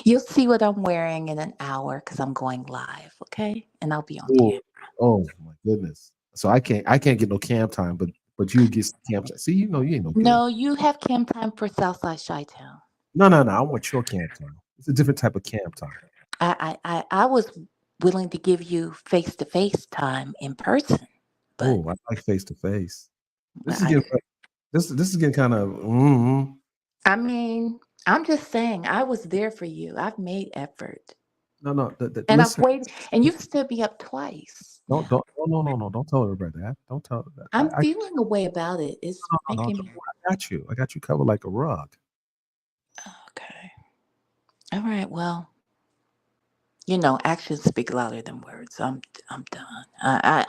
You'll see what I'm wearing in an hour because I'm going live, okay? And I'll be on camera. Oh my goodness. So I can't get no cam time, but you get some cam time. See, you ain't no good. No, you have cam time for Southside Chi-Town. No. I want your cam time. It's a different type of cam time. I was willing to give you face-to-face time in person. But Oh, I like face to face. This is getting kind of. I mean, I'm just saying, I was there for you. I've made effort. No. And Listen. I've waited, and you've stood me up twice. No. Don't tell her about that. Don't tell her that. I'm feeling a way about it. It's making me. I got you covered like a rug. Okay. All right. Well, actions speak louder than words. I'm done. I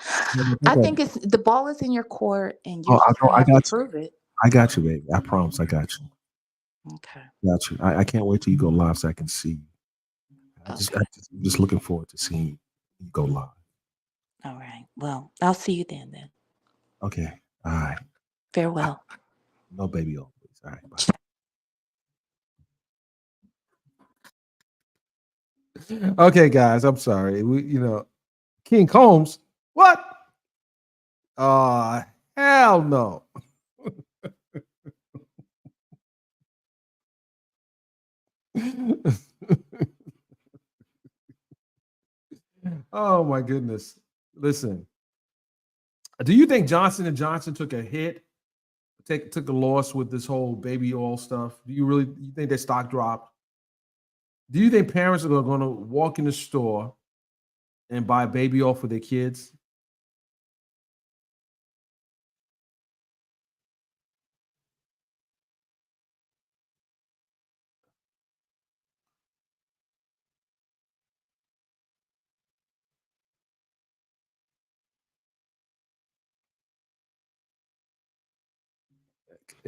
think it's the ball is in your court, and you have to prove it. I got you, baby. I promise. I got you. Okay. Got you. I can't wait till you go live so I can see you. I'm just looking forward to seeing you go live. All right. Well, I'll see you then. Okay. All right. Farewell. No baby always. All right. Bye. Okay, guys. I'm sorry. King Combs. What? Hell no. Oh my goodness. Listen, do you think Johnson and Johnson took a hit, took a loss with this whole baby oil stuff? Do you think their stock dropped? Do you think parents are going to walk in the store and buy baby oil for their kids?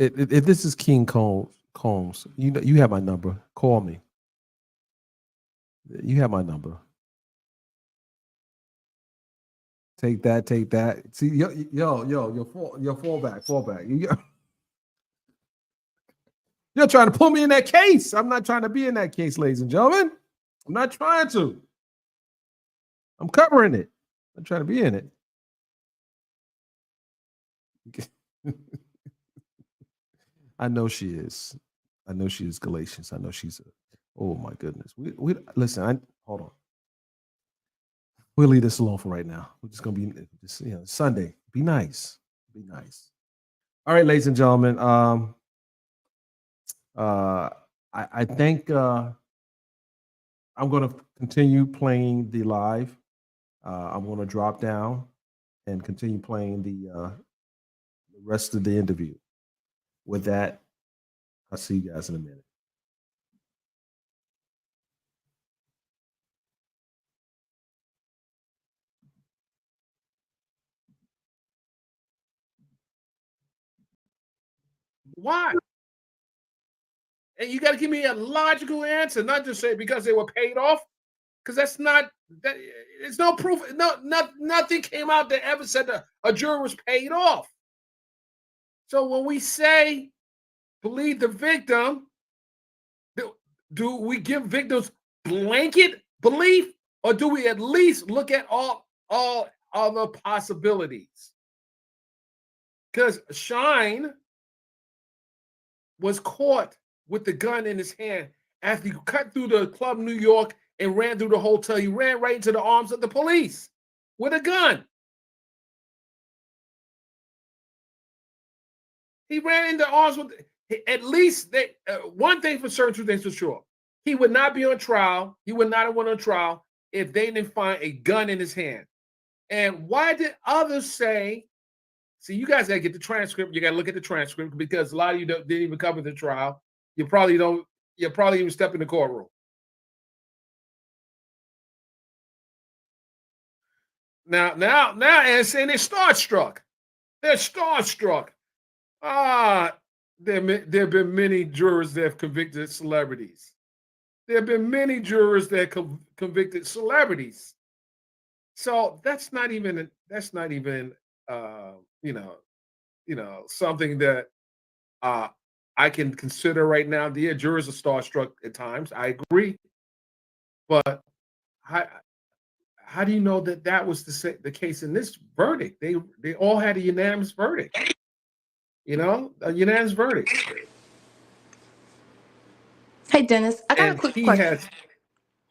If this is King Combs, you have my number. Call me. You have my number. Take that. See, fall back. You're trying to pull me in that case. I'm not trying to be in that case, ladies and gentlemen. I'm not trying to. I'm covering it. I'm trying to be in it. I know she is. I know she is Galatians. I know she's oh my goodness. We listen, hold on. We'll leave this alone for right now. We're just gonna be Sunday. Be nice. Be nice. All right, ladies and gentlemen. I think I'm gonna continue playing the live. I'm gonna drop down and continue playing the rest of the interview. With that, I'll see you guys in a minute. Why? And you got to give me a logical answer, not just say because they were paid off, because that's not that. It's no proof. Nothing came out that ever said that a juror was paid off. So when we say believe the victim, do we give victims blanket belief, or do we at least look at all other possibilities? Because Shine was caught with the gun in his hand after he cut through the Club New York and ran through the hotel. He ran right into the arms of the police with a gun. He ran into arms with, at least one thing for certain, two things for sure. He would not be on trial. He would not have went on trial if they didn't find a gun in his hand. And why did others say, see, you guys got to get the transcript. You got to look at the transcript because a lot of you didn't even cover the trial. You probably even step in the courtroom. Now, and saying they're starstruck. They're starstruck. There have been many jurors that have convicted celebrities. There have been many jurors that convicted celebrities. So that's not even something that I can consider right now. The jurors are starstruck at times. I agree, but how do you know that was the case in this verdict? They all had a unanimous verdict. A unanimous verdict. Hey, Dennis, I got a quick question.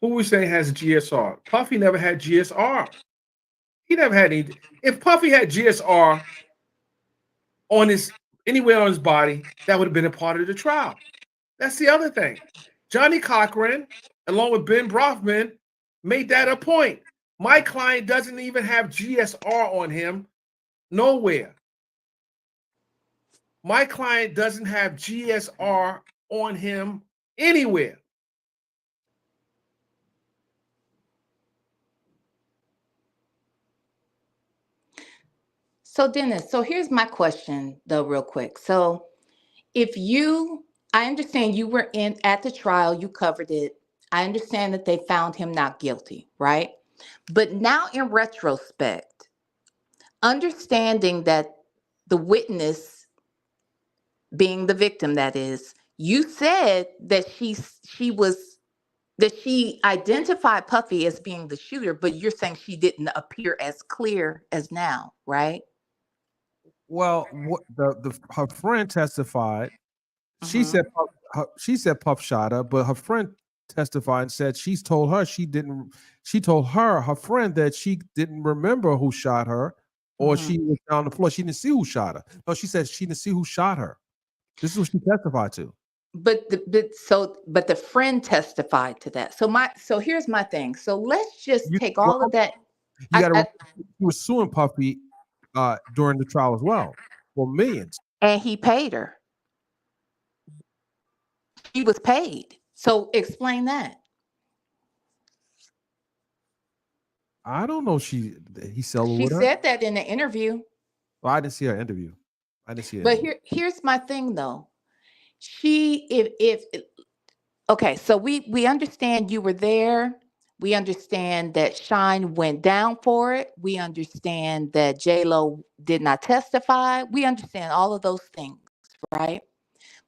Who we saying has GSR? Puffy never had GSR. He never had any. If Puffy had GSR anywhere on his body, that would have been a part of the trial. That's the other thing. Johnny Cochran, along with Ben Brofman, made that a point. My client doesn't even have GSR on him nowhere. My client doesn't have GSR on him anywhere. So, Dennis, here's my question, though, real quick. So, I understand you were at the trial, you covered it. I understand that they found him not guilty, right? But now in retrospect, understanding that the witness being the victim, that is, you said that she identified Puffy as being the shooter, but you're saying she didn't appear as clear as now, right? Well, her friend testified. She said she said Puff shot her, but her friend testified and said she told her she didn't. She told her friend that she didn't remember who shot her, or she was down on the floor. She didn't see who shot her. No, she said she didn't see who shot her. This is what she testified to. But the friend testified to that. So here's my thing. So let's just take all of that. You got to. He was suing Puffy during the trial as well for millions, and he paid her. He was paid. So explain that. I don't know. He settled She with her. said that in the interview. Well, I didn't see her interview. I didn't see her. But here's my thing though. Okay, so we understand you were there. We understand that Shine went down for it. We understand that J-Lo did not testify. We understand all of those things, right?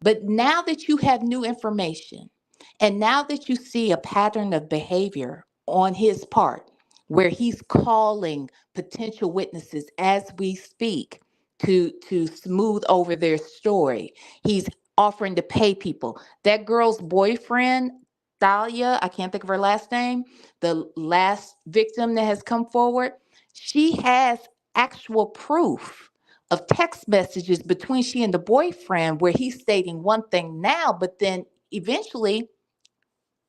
But now that you have new information, and now that you see a pattern of behavior on his part, where he's calling potential witnesses as we speak to smooth over their story, he's offering to pay people. That girl's boyfriend, Thalia, I can't think of her last name, the last victim that has come forward, she has actual proof of text messages between she and the boyfriend where he's stating one thing now, but then eventually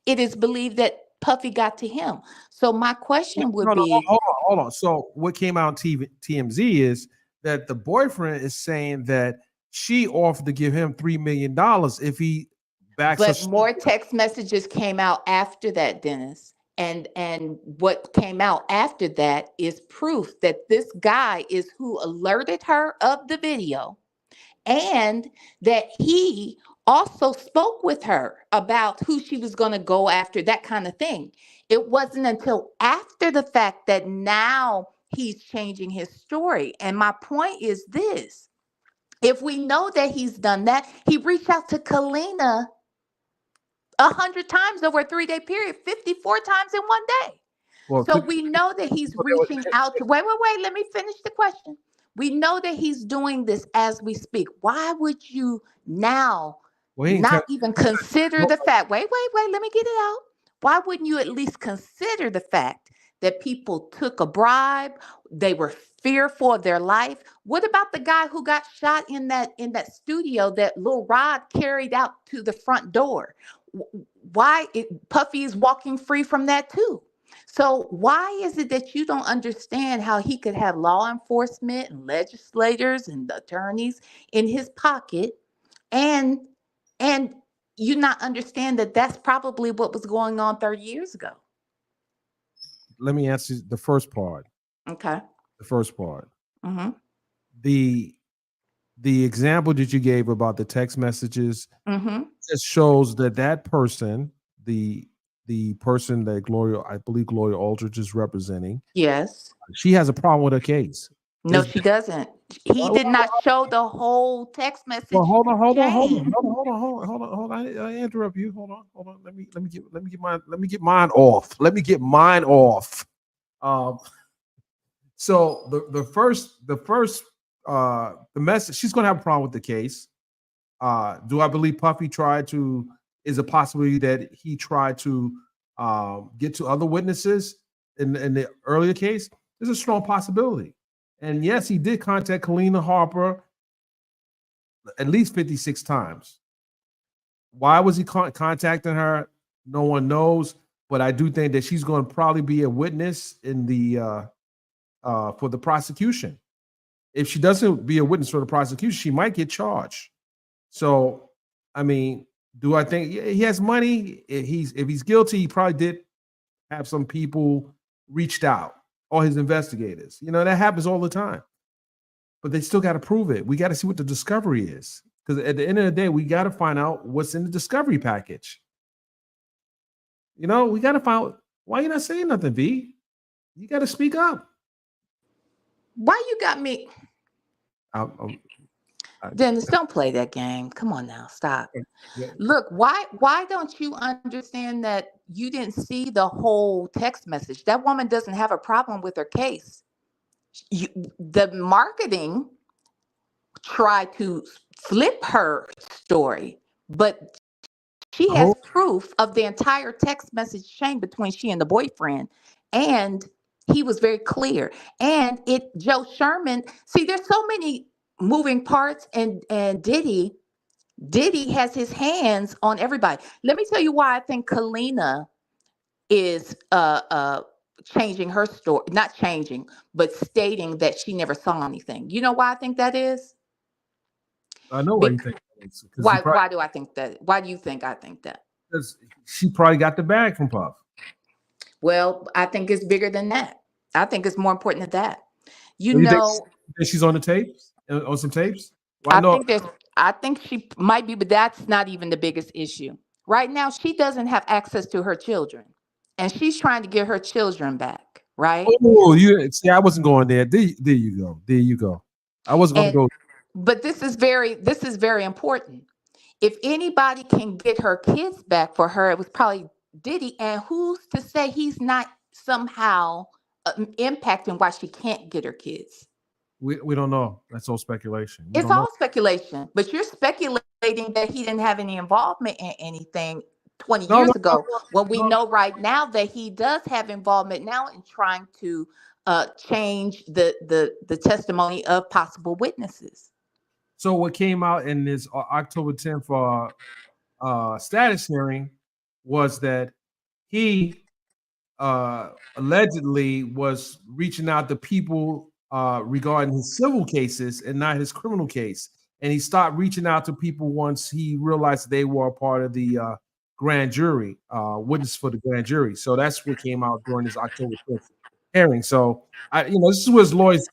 it is believed that Puffy got to him. So my question would be, hold on. So what came out on TMZ is that the boyfriend is saying that she offered to give him $3 million if he backs but her. more text messages came out after that, Dennis. And what came out after that is proof that this guy is who alerted her of the video, and that he also spoke with her about who she was going to go after, that kind of thing. It wasn't until after the fact that now he's changing his story. And my point is this: if we know that he's done that, he reached out to Kalina 100 times over a 3-day period, 54 times in one day. Well, So we know that he's reaching out to, wait, let me finish the question. We know that he's doing this as we speak. Why would you now not even consider the fact, wait, let me get it out. Why wouldn't you at least consider the fact that people took a bribe? They were fearful of their life. What about the guy who got shot in that studio that Lil Rod carried out to the front door? Why Puffy is walking free from that too? So why is it that you don't understand how he could have law enforcement and legislators and attorneys in his pocket, and you not understand that that's probably what was going on 30 years ago? Let me answer the first part. Okay. The first part. Mm-hmm. The example that you gave about the text messages just shows that person, the person that I believe Gloria Aldridge is representing. Yes. She has a problem with her case. No, she doesn't. He did not show the whole text message. Well, hold on. I interrupt you. Hold on. Let me get mine off. So the message, she's gonna have a problem with the case. Do I believe Puffy is a possibility that he tried to get to other witnesses in the earlier case? There's a strong possibility. And yes, he did contact Kalina Harper at least 56 times. Why was he contacting her? No one knows, but I do think that she's going to probably be a witness in the for the prosecution. If she doesn't be a witness for the prosecution, she might get charged. So, I mean, do I think he has money? If he's guilty, he probably did have some people reached out, or his investigators. You know, that happens all the time. But they still got to prove it. We got to see what the discovery is. Because at the end of the day, we got to find out what's in the discovery package. You know, we got to find out. Why you not saying nothing, V? You got to speak up. Why you got me? Dennis, don't play that game. Come on now, stop. Look, why don't you understand that you didn't see the whole text message? That woman doesn't have a problem with her case. The marketing tried to flip her story, but She has Oh, proof of the entire text message chain between she and the boyfriend. And he was very clear. And Joe Sherman, see, there's so many moving parts, and Diddy has his hands on everybody. Let me tell you why I think Kalina is changing her story, not changing, but stating that she never saw anything. You know why I think that is? I know why you think that is, because Why do I think that? Why do you think I think that? she probably got the bag from Puff. Well, I think it's bigger than that. I think it's more important than that. You So you know, think she's on the tapes, on some tapes? Well, I I know. think there's I think she might be, but that's not even the biggest issue. Right now, she doesn't have access to her children. And she's trying to get her children back, right? Oh, you see, I wasn't going there. There you go. There you go. I wasn't going to And go. but this is very important. If anybody can get her kids back for her, it was probably Diddy. And who's to say he's not somehow impacting why she can't get her kids? We don't know. That's all speculation. We It's don't know. all speculation, but you're speculating that he didn't have any involvement in anything 20 No, years ago when we no. know right now that he does have involvement now in trying to change the testimony of possible witnesses. So what came out in this October 10th status hearing was that he allegedly was reaching out to people regarding his civil cases and not his criminal case. And he stopped reaching out to people once he realized they were a part of the grand jury, witness for the grand jury. So that's what came out during this October 5th hearing. So this is what his lawyers,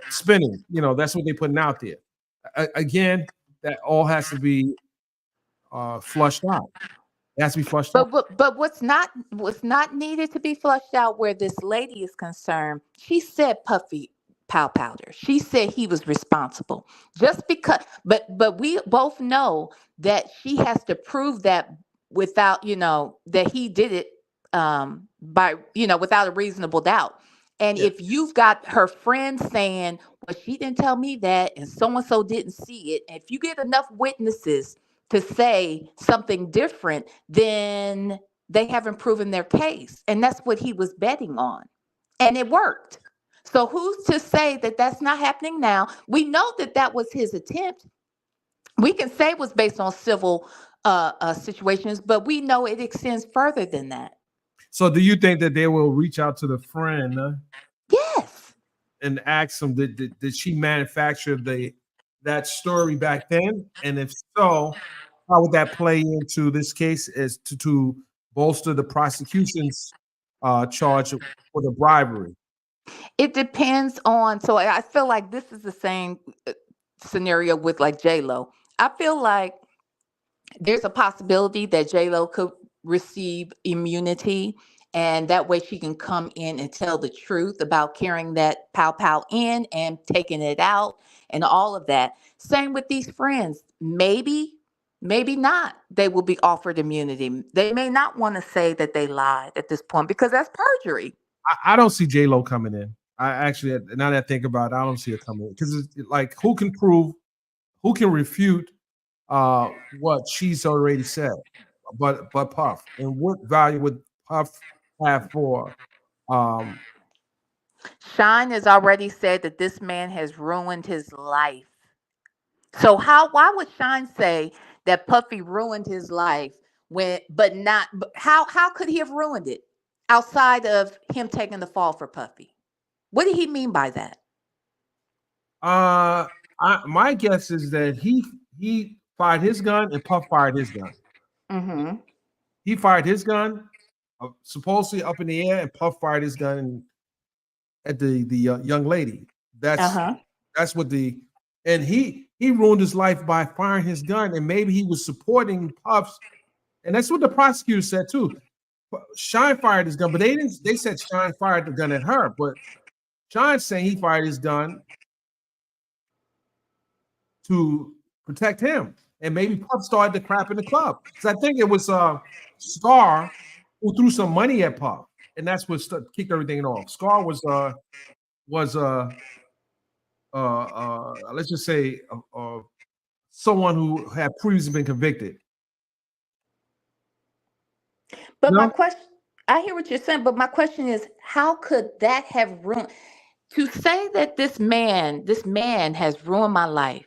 spinning. That's what they're putting out there. Again, that all has to be flushed out. It has to be flushed out. But what's not needed to be flushed out where this lady is concerned, she said Puffy Powder. She said he was responsible. Just because but we both know that she has to prove that without, that he did it by, without a reasonable doubt. And Yeah. if you've got her friend saying, well, she didn't tell me that, and so and so didn't see it, if you get enough witnesses to say something different, then they haven't proven their case. And that's what he was betting on. And it worked. So who's to say that that's not happening now? We know that that was his attempt. We can say it was based on civil situations, but we know it extends further than that. So do you think that they will reach out to the friend Yes. and ask them, did she manufacture that story back then? And if so, how would that play into this case as to bolster the prosecution's charge for the bribery? It depends on, so I feel like this is the same scenario with like J-Lo. I feel like there's a possibility that J-Lo could receive immunity, and that way she can come in and tell the truth about carrying that pow in and taking it out and all of that. Same with these friends. Maybe not. They will be offered immunity. They may not want to say that they lied at this point because that's perjury. I don't see J-Lo coming in. I actually, now that I think about it, I don't see her coming in because it's like, who can refute what she's already said, but Puff, and what value would Puff have for Shine has already said that this man has ruined his life. So why would Shine say that Puffy ruined his life how could he have ruined it outside of him taking the fall for Puffy? What did he mean by that? my guess is that he fired his gun and Puff fired his gun. Mm-hmm. He fired his gun supposedly up in the air, and Puff fired his gun at the young lady. That's what and he ruined his life by firing his gun, and maybe he was supporting Puff's, and that's what the prosecutor said too. Shine fired his gun, but they said Shine fired the gun at her, but Shine's saying he fired his gun to protect him. And maybe Puff started the crap in the club. So I think it was Scar who threw some money at Puff, and that's what kicked everything off. Scar was let's just say someone who had previously been convicted. But my No, question, I hear what you're saying, but my question is, how could that have ruined? To say that this man has ruined my life,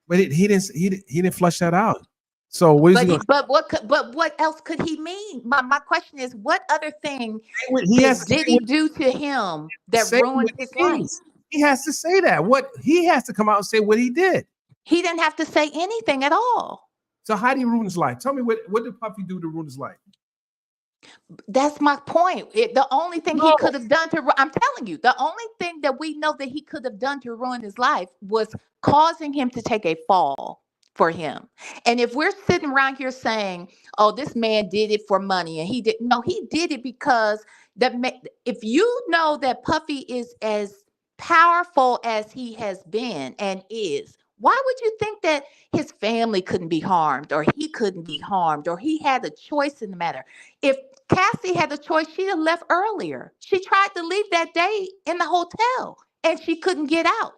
but he didn't flush that out. So what is he going to but what else could he mean? My question is, what other thing say? He has did to say Diddy do to him that ruined what his he life? means. He has to say that. What he has to come out and say what he did. He didn't have to say anything at all. So how did he ruin his life? Tell me what did Puffy do to ruin his life? That's my point. The only thing he No. could have done I'm telling you, the only thing that we know that he could have done to ruin his life was causing him to take a fall for him. And if we're sitting around here saying, oh, this man did it for money and he didn't, no, he did it because if you know that Puffy is as powerful as he has been and is, why would you think that his family couldn't be harmed or he couldn't be harmed or he had a choice in the matter? If Cassie had a choice, she'd have left earlier. She tried to leave that day in the hotel and she couldn't get out.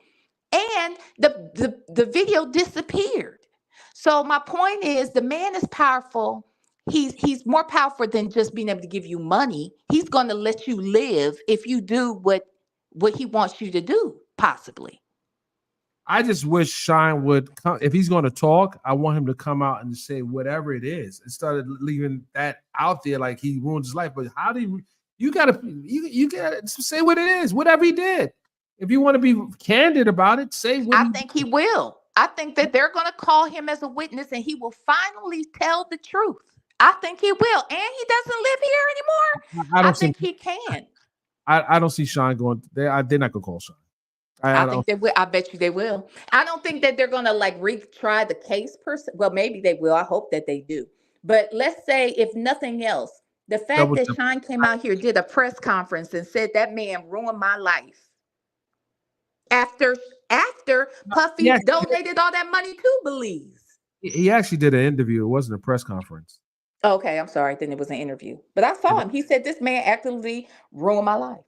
And the video disappeared. So my point is the man is powerful. He's more powerful than just being able to give you money. He's going to let you live if you do what he wants you to do, possibly. I just wish Shine would come. If he's going to talk, I want him to come out and say whatever it is instead of leaving that out there like he ruined his life. But how do you gotta say what it is, whatever he did. If you want to be candid about it, say what I think he will. I think that they're going to call him as a witness and he will finally tell the truth. I think he will. And he doesn't live here anymore. I I don't think he can. I don't see Shine going there. They're not gonna call Shine. I think they will. I bet you they will. I don't think that they're going to like retry the case person. Well, maybe they will. I hope that they do. But let's say, if nothing else, the fact that Shine came out here, did a press conference and said that man ruined my life. After Puffy donated all that money to Belize. He actually did an interview. It wasn't a press conference. Okay, I'm sorry. Then it was an interview. But I saw him. He said this man actively ruined my life.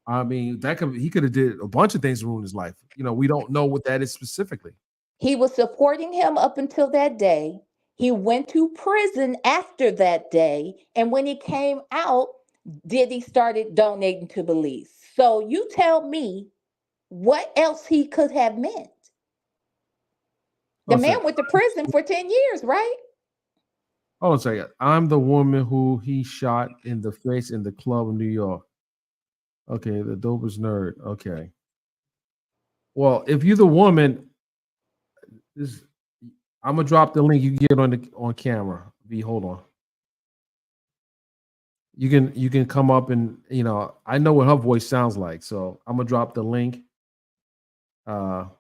I mean, he could have did a bunch of things to ruin his life. You know, we don't know what that is specifically. He was supporting him up until that day. He went to prison after that day. And when he came out, Diddy started donating to Belize. So you tell me what else he could have meant. The man went to prison for 10 years, right? Hold on a second. I'm the woman who he shot in the face in the club in New York. Okay, the dopest nerd. Okay. Well, if you're the woman, I'm gonna drop the link. You can get on camera. Hold on. You can come up and I know what her voice sounds like, so I'm gonna drop the link. You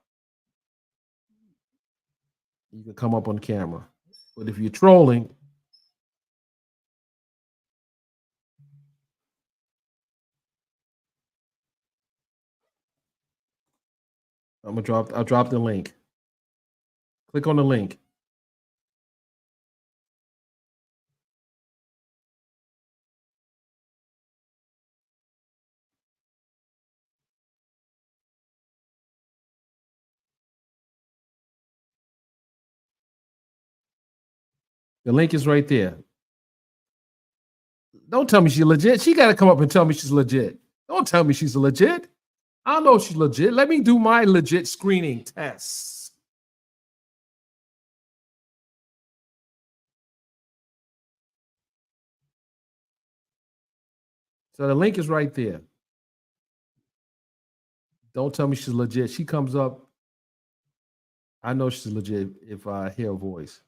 can come up on camera, but if you're trolling. I'll drop the link. Click on the link. The link is right there. Don't tell me she's legit. She got to come up and tell me she's legit. Don't tell me she's legit. I know she's legit. Let me do my legit screening tests. So the link is right there. Don't tell me she's legit. She comes up. I know she's legit if I hear her voice.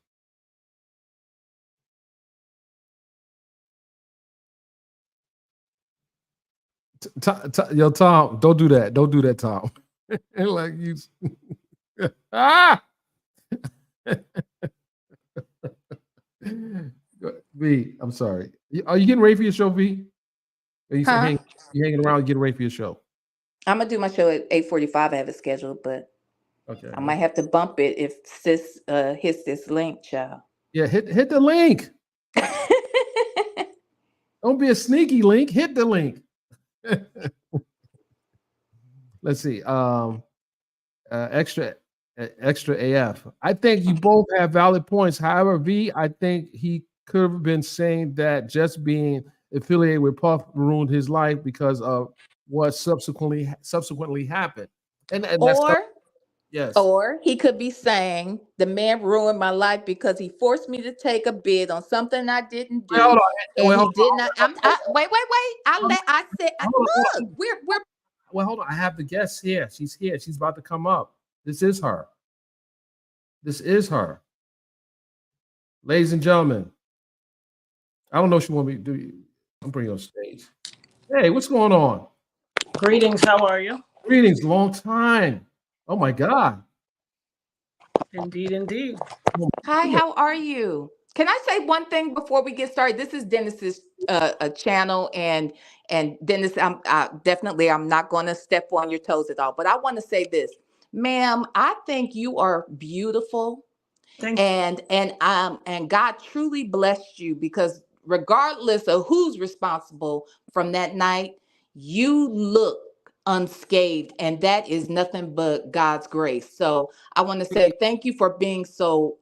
Yo, Tom, don't do that. Don't do that, Tom. Like you. V, I'm sorry. Are you getting ready for your show, V? Are you hanging around getting ready for your show? I'm gonna do my show at 8:45. I have it scheduled, but okay, I might have to bump it if sis hits this link, child. Yeah, hit the link. Don't be a sneaky link. Hit the link. Let's see. Extra AF. I think you both have valid points. However, V, I think he could have been saying that just being affiliated with Puff ruined his life because of what subsequently happened. And that's yes. Or he could be saying the man ruined my life because he forced me to take a bid on something I didn't Wait, hold do, on. and Wait, he hold did on. not. Wait. I said, Hold on. look, we're Well, hold on. I have the guest here. She's here. She's about to come up. This is her. This is her. Ladies and gentlemen, I don't know if she want me to do. I'm bringing you on stage. Hey, what's going on? Greetings, how are you? Greetings, long time. Oh my God. Indeed, indeed. Hi, how are you? Can I say one thing before we get started? This is Dennis's channel, and Dennis, I'm not going to step on your toes at all, but I want to say this, ma'am. I think you are beautiful, Thank you. and God truly blessed you, because regardless of who's responsible from that night, you look unscathed, and that is nothing but God's grace. So I want to say thank you for being so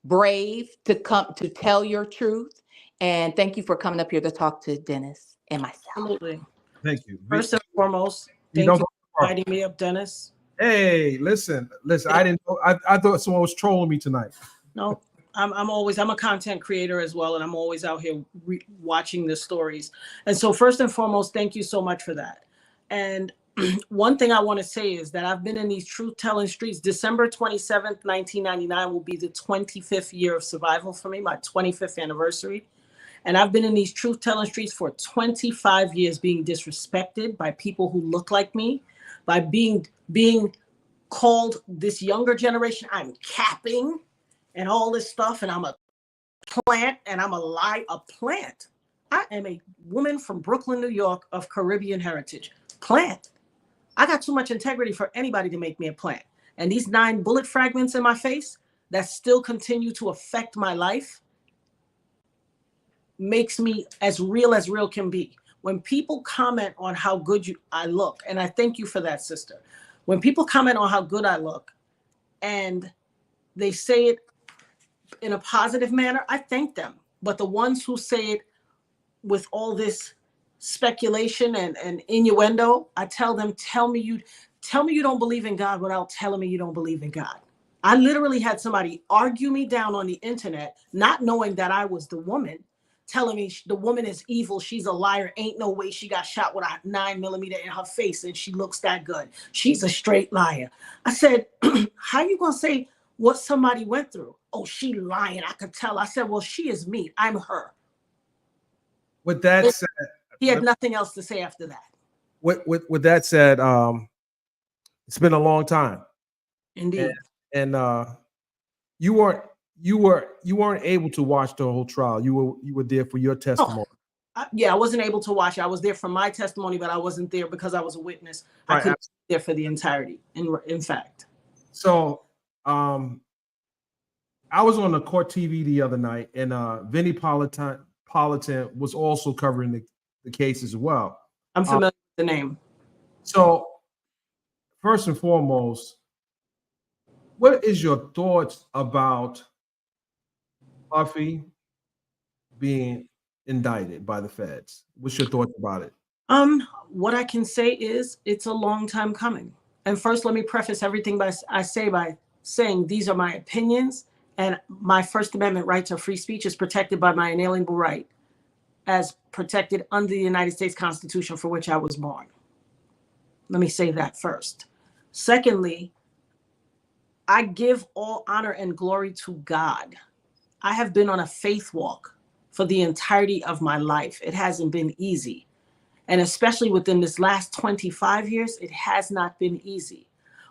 brave to come to tell your truth, and thank you for coming up here to talk to Dennis and myself. Absolutely. Thank you. First and foremost, You thank don't you go for far. inviting me up, Dennis. Hey, listen. I didn't know. I thought someone was trolling me tonight. No, I'm a content creator as well, and I'm always out here watching the stories. And so first and foremost, thank you so much for that. And one thing I want to say is that I've been in these truth-telling streets. December 27th, 1999 will be the 25th year of survival for me, my 25th anniversary. And I've been in these truth-telling streets for 25 years, being disrespected by people who look like me, by being called, this younger generation, I'm capping and all this stuff, and I'm a plant, and I'm a plant. I am a woman from Brooklyn, New York, of Caribbean heritage. Plant. I got too much integrity for anybody to make me a plant. And these 9 bullet fragments in my face that still continue to affect my life makes me as real can be. When people comment on how good I look, and I thank you for that, sister. When people comment on how good I look and they say it in a positive manner, I thank them. But the ones who say it with all this speculation and innuendo, I tell them, tell me you don't believe in God without telling me you don't believe in God. I literally had somebody argue me down on the internet, not knowing that I was the woman, telling me the woman is evil, she's a liar, ain't no way she got shot with a 9mm in her face and she looks that good. She's a straight liar. I said, how you gonna say what somebody went through? Oh, she lying, I could tell. I said, well, she is me, I'm her. With that said, he had nothing else to say after that. With that said, it's been a long time. Indeed. And you weren't able to watch the whole trial. You were there for your testimony. I wasn't able to watch. I was there for my testimony, but I wasn't there because I was a witness. Right, I couldn't be there for the entirety. In fact. So I was on the court TV the other night, and Vinnie Politan was also covering the case as well. I'm familiar with the name. So first and foremost, what is your thoughts about Puffy being indicted by the feds? What's your thoughts about it? What I can say is it's a long time coming. And first, let me preface everything by saying these are my opinions, and my First Amendment right to free speech is protected by my inalienable right, as protected under the United States Constitution for which I was born. Let me say that first. Secondly, I give all honor and glory to God. I have been on a faith walk for the entirety of my life. It hasn't been easy. And especially within this last 25 years, it has not been easy.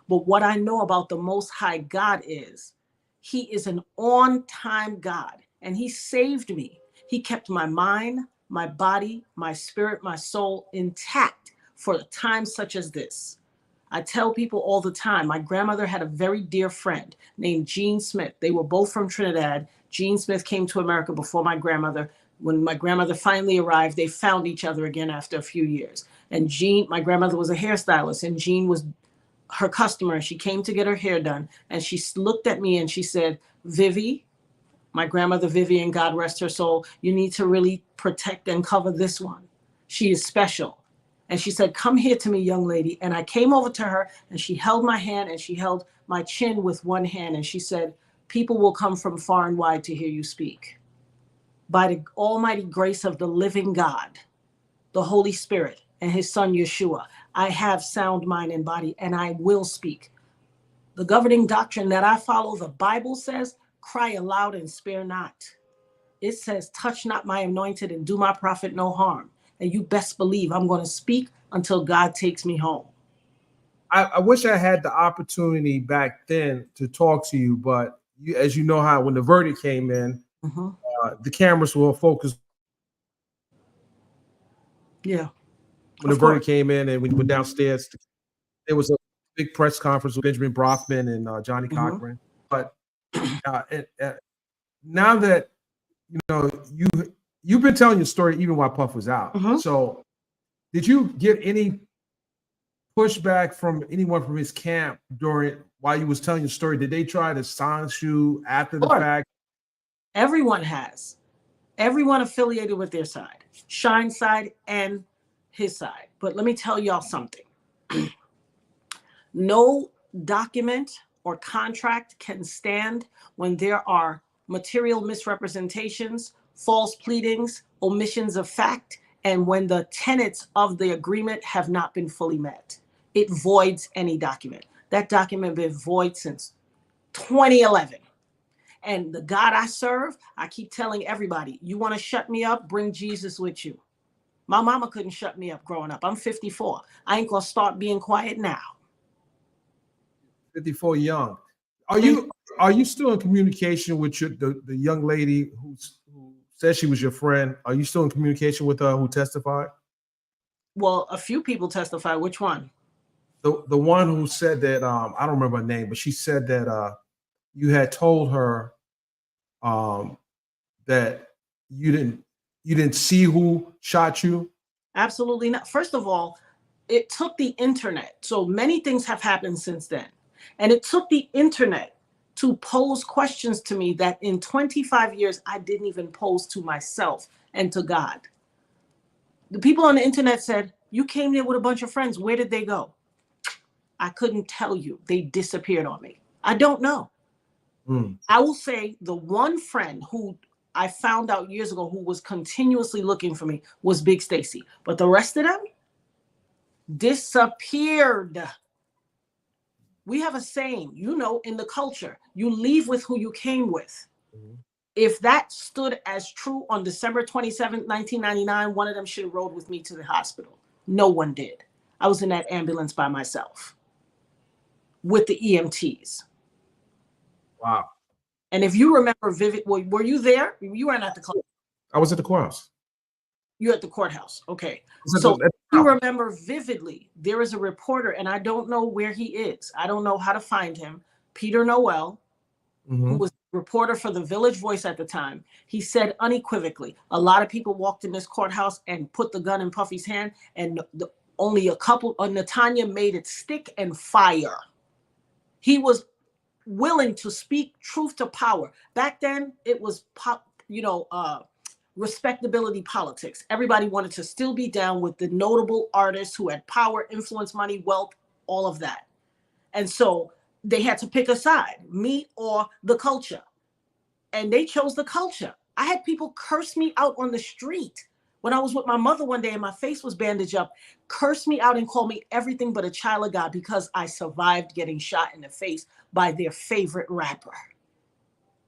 But what I know about the Most High God is he is an on-time God, and he saved me. He kept my mind, my body, my spirit, my soul intact for a time such as this. I tell people all the time, my grandmother had a very dear friend named Jean Smith. They were both from Trinidad. Jean Smith came to America before my grandmother. When my grandmother finally arrived, they found each other again after a few years. And Jean, my grandmother was a hairstylist, and Jean was her customer. She came to get her hair done, and she looked at me and she said, Vivi, My grandmother Vivian, God rest her soul, you need to really protect and cover this one. She is special. And she said, come here to me, young lady. And I came over to her and she held my hand and she held my chin with one hand. And she said, people will come from far and wide to hear you speak. By the almighty grace of the living God, the Holy Spirit, and his son Yeshua, I have sound mind and body, and I will speak. The governing doctrine that I follow, the Bible says, cry aloud and spare not. It says, touch not my anointed and do my prophet no harm. And you best believe I'm going to speak until God takes me home. I wish I had the opportunity back then to talk to you, but you, as you know how when the verdict came in, the cameras were focused. Yeah. When the verdict came in and we went downstairs, there was a big press conference with Benjamin Brofman and Johnny Cochran. But now that you know you've been telling your story even while Puff was out. So did you get any pushback from anyone from his camp while you was telling your story? Did they try to silence you after the fact? Everyone has. Everyone affiliated with their side, Shine's side and his side. But let me tell y'all something. No document or contract can stand when there are material misrepresentations, false pleadings, omissions of fact, and when the tenets of the agreement have not been fully met. It voids any document. That document has been void since 2011. And the God I serve, I keep telling everybody, you want to shut me up, bring Jesus with you. My mama couldn't shut me up growing up. I'm 54. I ain't going to start being quiet now. 54 young. Are you still in communication with the young lady who said she was your friend? Are you still in communication with her who testified? Well, a few people testified. Which one? The one who said that I don't remember her name, but she said that you had told her that you didn't see who shot you. Absolutely not. First of all, it took the internet. So many things have happened since then. And it took the internet to pose questions to me that in 25 years, I didn't even pose to myself and to God. The people on the internet said, you came there with a bunch of friends. Where did they go? I couldn't tell you. They disappeared on me. I don't know. I will say the one friend who I found out years ago who was continuously looking for me was Big Stacy. But the rest of them disappeared. We have a saying, you know, in the culture, you leave with who you came with. If that stood as true on December 27th, 1999, one of them should have rode with me to the hospital. No one did. I was in that ambulance by myself with the EMTs. Wow. And if you remember vivid, were you there? You weren't at the club. I was at the courthouse. You're at the courthouse. Okay. So you remember vividly, there is a reporter, and I don't know where he is. I don't know how to find him. Peter Noel, who was a reporter for the Village Voice at the time, he said unequivocally, a lot of people walked in this courthouse and put the gun in Puffy's hand, and only a couple, Natanya made it stick and fire. He was willing to speak truth to power. Back then, it was respectability politics. Everybody wanted to still be down with the notable artists who had power, influence, money, wealth, all of that. And so they had to pick a side, me or the culture. And they chose the culture. I had people curse me out on the street. When I was with my mother one day and my face was bandaged up, curse me out and call me everything but a child of God because I survived getting shot in the face by their favorite rapper.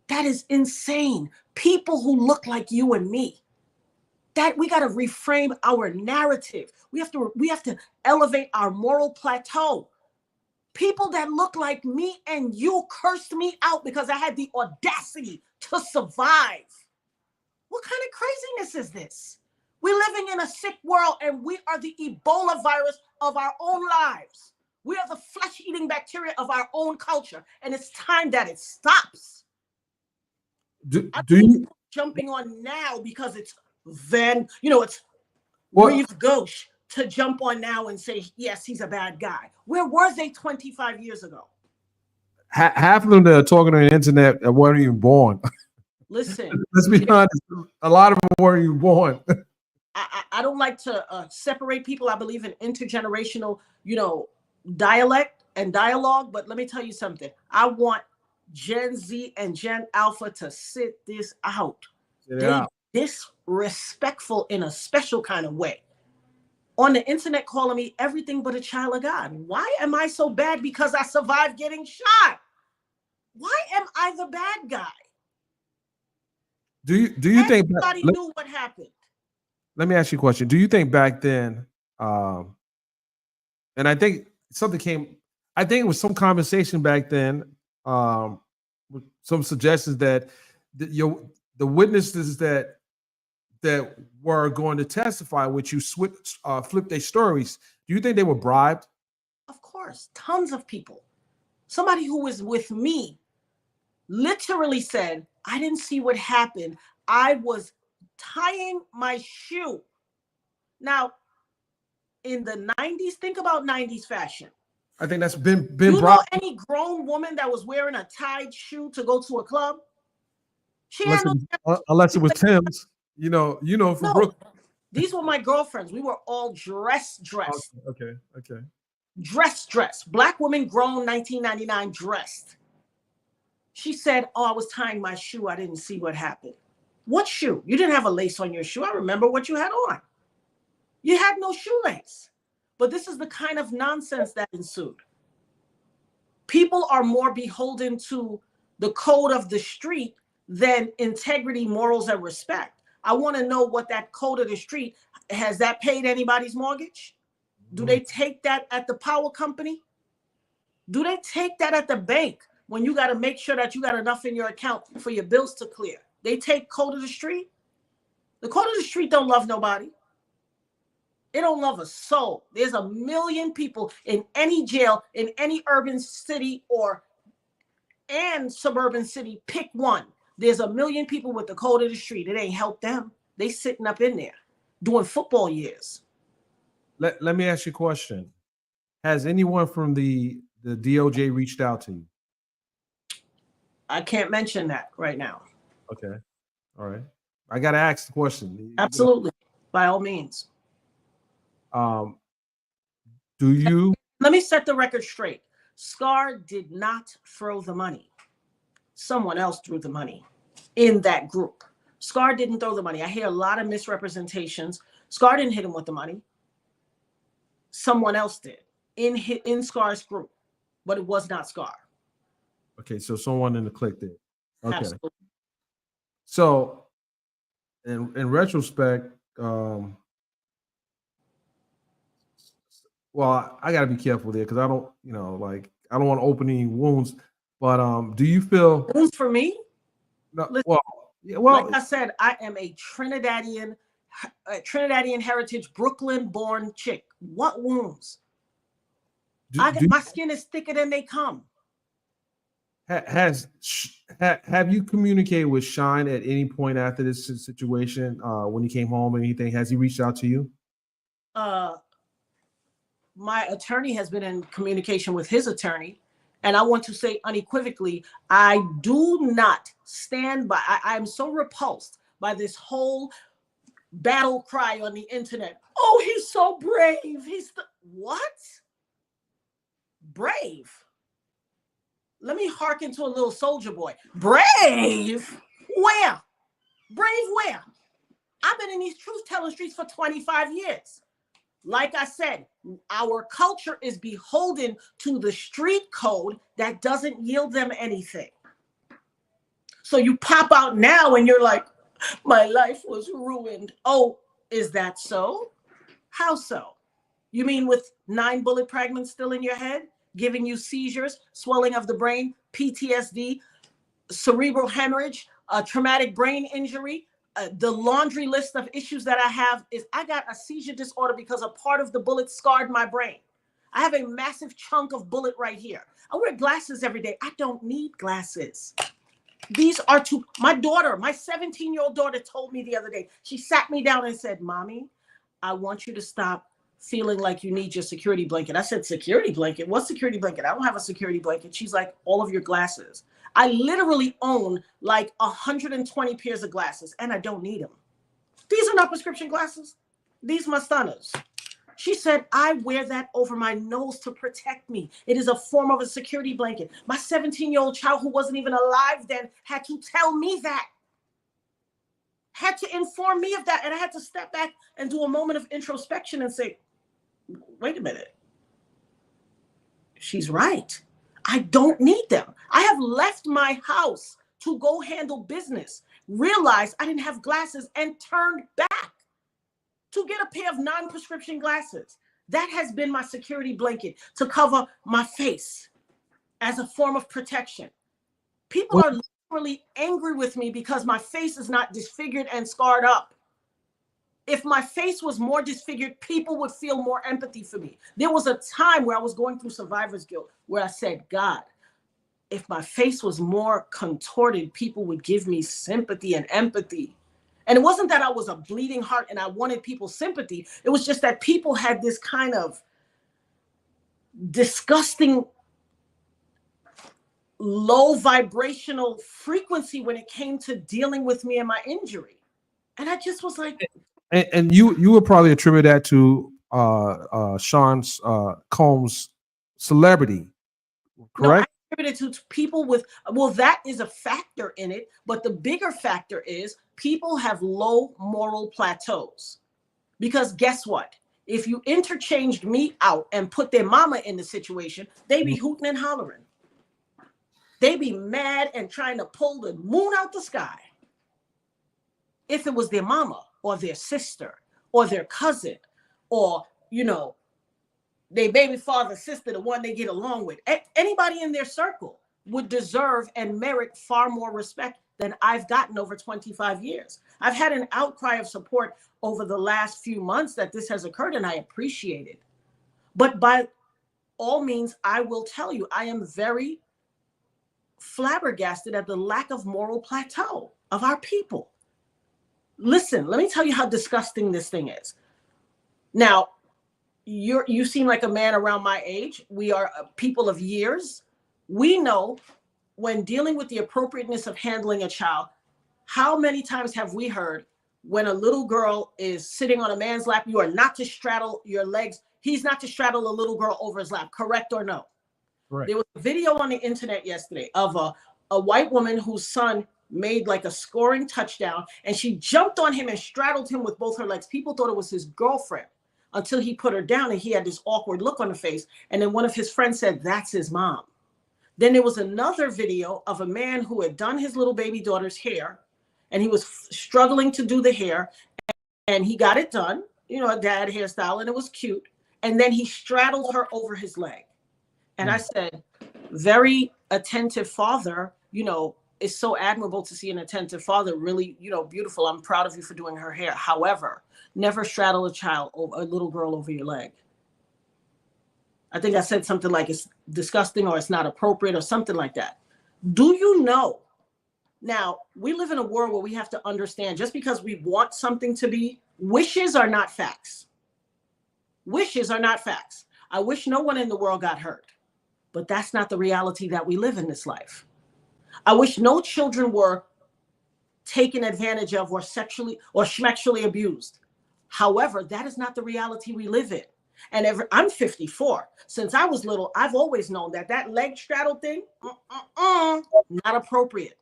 That is insane. People who look like you and me. That we got to reframe our narrative. We have to elevate our moral plateau. People that look like me and you cursed me out because I had the audacity to survive. What kind of craziness is this? We're living in a sick world and we are the Ebola virus of our own lives. We are the flesh-eating bacteria of our own culture. And it's time that it stops. Do you jumping on now because it's it's Reeves Ghosh to jump on now and say, yes, he's a bad guy. Where were they 25 years ago? Half of them that are talking on the internet weren't even born. Listen, Let's be honest. A lot of them weren't even born. I don't like to separate people. I believe in intergenerational, dialect and dialogue. But let me tell you something. I want Gen Z and Gen Alpha to sit this out. They disrespectful in a special kind of way. On the internet calling me everything but a child of God. Why am I so bad because I survived getting shot? Why am I the bad guy? Do you think everybody knew what happened? Let me ask you a question. Do you think back then, and I think I think it was some conversation back then, with some suggestions that the witnesses that were going to testify, which you flipped their stories, do you think they were bribed? Of course, tons of people. Somebody who was with me literally said, I didn't see what happened. I was tying my shoe. Now, in the 90s, think about 90s fashion. I think that's been you brought. know any grown woman that was wearing a tied shoe to go to a club? She Unless it was Tim's, from Brooklyn. These were my girlfriends. We were all dressed. Okay. Dressed. Black women grown 1999 dressed. She said, I was tying my shoe. I didn't see what happened. What shoe? You didn't have a lace on your shoe. I remember what you had on. You had no shoelace. But this is the kind of nonsense that ensued. People are more beholden to the code of the street than integrity, morals, and respect. I want to know what that code of the street, has that paid anybody's mortgage? Do they take that at the power company? Do they take that at the bank when you got to make sure that you got enough in your account for your bills to clear? They take code of the street? The code of the street don't love nobody. It don't love a soul. There's 1 million people in any jail, in any urban city and suburban city. Pick one. There's 1 million people with the code of the street. It ain't helped them. They sitting up in there doing football years. Let me ask you a question. Has anyone from the DOJ reached out to you? I can't mention that right now. Okay. All right. I got to ask the question. Absolutely. By all means. Do you? Let me set the record straight. Scar did not throw the money. Someone else threw the money in that group. Scar didn't throw the money. I hear a lot of misrepresentations. Scar didn't hit him with the money. Someone else did in Scar's group, but it was not Scar. Okay, so someone in the clique did. Okay. Absolutely. So, in retrospect, well, I got to be careful there because I don't, I don't want to open any wounds. But do you feel wounds for me? No, Listen, well, like I said, I am a Trinidadian heritage, Brooklyn-born chick. What wounds? My skin is thicker than they come. Have you communicated with Shine at any point after this situation when he came home or anything? Has he reached out to you? My attorney has been in communication with his attorney, and I want to say unequivocally, I do not stand by. I am so repulsed by this whole battle cry on the internet. Oh, he's so brave. What? Brave? Let me hearken to a little soldier boy. Brave? Where? Brave where? I've been in these truth-telling streets for 25 years. Like I said, our culture is beholden to the street code that doesn't yield them anything. So you pop out now and you're like, my life was ruined. Oh, is that so? How so? You mean with 9 bullet fragments still in your head, giving you seizures, swelling of the brain, PTSD, cerebral hemorrhage, a traumatic brain injury? The laundry list of issues that I have is I got a seizure disorder because a part of the bullet scarred my brain. I have a massive chunk of bullet right here. I wear glasses every day. I don't need glasses. These are my daughter, my 17-year-old daughter told me the other day, she sat me down and said, Mommy, I want you to stop feeling like you need your security blanket. I said, security blanket? What security blanket? I don't have a security blanket. She's like, all of your glasses. I literally own like 120 pairs of glasses and I don't need them. These are not prescription glasses. These Mastanas. She said, I wear that over my nose to protect me. It is a form of a security blanket. My 17-year-old child who wasn't even alive then had to tell me that. Had to inform me of that. And I had to step back and do a moment of introspection and say, wait a minute. She's right. I don't need them. I have left my house to go handle business, realized I didn't have glasses and turned back to get a pair of non-prescription glasses. That has been my security blanket to cover my face as a form of protection. People are literally angry with me because my face is not disfigured and scarred up. If my face was more disfigured, people would feel more empathy for me. There was a time where I was going through survivor's guilt where I said, God, if my face was more contorted, people would give me sympathy and empathy. And it wasn't that I was a bleeding heart and I wanted people's sympathy. It was just that people had this kind of disgusting low vibrational frequency when it came to dealing with me and my injury. And I just was like, and you would probably attribute that to Sean Combs' celebrity, correct? No, I attribute it to people with, well, that is a factor in it, but the bigger factor is people have low moral plateaus. Because guess what? If you interchanged me out and put their mama in the situation, they be hooting and hollering. They be mad and trying to pull the moon out the sky. If it was their mama or their sister or their cousin or, you know, their baby father, sister, the one they get along with, anybody in their circle would deserve and merit far more respect than I've gotten over 25 years. I've had an outcry of support over the last few months that this has occurred, and I appreciate it. But by all means, I will tell you, I am very flabbergasted at the lack of moral plateau of our people. Listen, let me tell you how disgusting this thing is. Now, you seem like a man around my age. We are people of years. We know when dealing with the appropriateness of handling a child, how many times have we heard when a little girl is sitting on a man's lap, you are not to straddle your legs. He's not to straddle a little girl over his lap, correct or no? Right. There was a video on the internet yesterday of a white woman whose son made like a scoring touchdown, and she jumped on him and straddled him with both her legs. People thought it was his girlfriend until he put her down and he had this awkward look on the face. And then one of his friends said, that's his mom. Then there was another video of a man who had done his little baby daughter's hair, and he was struggling to do the hair, and he got it done, you know, a dad hairstyle, and it was cute. And then he straddled her over his leg. And I said, very attentive father, you know, it's so admirable to see an attentive father, really, you know, beautiful. I'm proud of you for doing her hair. However, never straddle a little girl over your leg. I think I said something like it's disgusting or it's not appropriate or something like that. Do you know? Now, we live in a world where we have to understand just because we want something to be, wishes are not facts. Wishes are not facts. I wish no one in the world got hurt, but that's not the reality that we live in this life. I wish no children were taken advantage of or sexually or schmexually abused. However, that is not the reality we live in. And I'm 54. Since I was little, I've always known that leg straddle thing, not appropriate.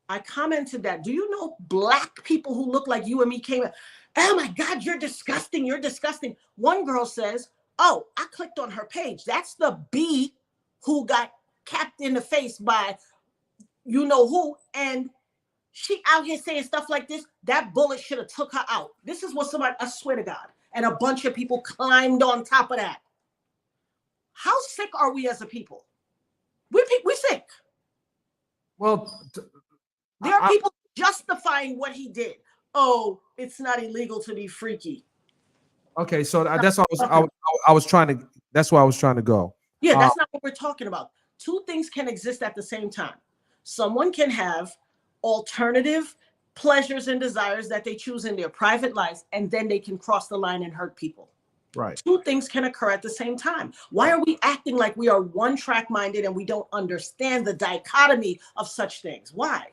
I commented that. Do you know Black people who look like you and me came in? Oh my God, you're disgusting. You're disgusting. One girl says, oh, I clicked on her page. That's the B who got capped in the face by you know who. And she out here saying stuff like this. That bullet should have took her out. This is what somebody, I swear to God. And a bunch of people climbed on top of that. How sick are we as a people? We're sick. Well, there are people justifying what he did. Oh, it's not illegal to be freaky. Okay, so that's what I was trying to. That's why I was trying to go. Yeah, that's not what we're talking about. Two things can exist at the same time. Someone can have alternative pleasures and desires that they choose in their private lives, and then they can cross the line and hurt people. Right. Two things can occur at the same time. Why are we acting like we are one track minded and we don't understand the dichotomy of such things? Why?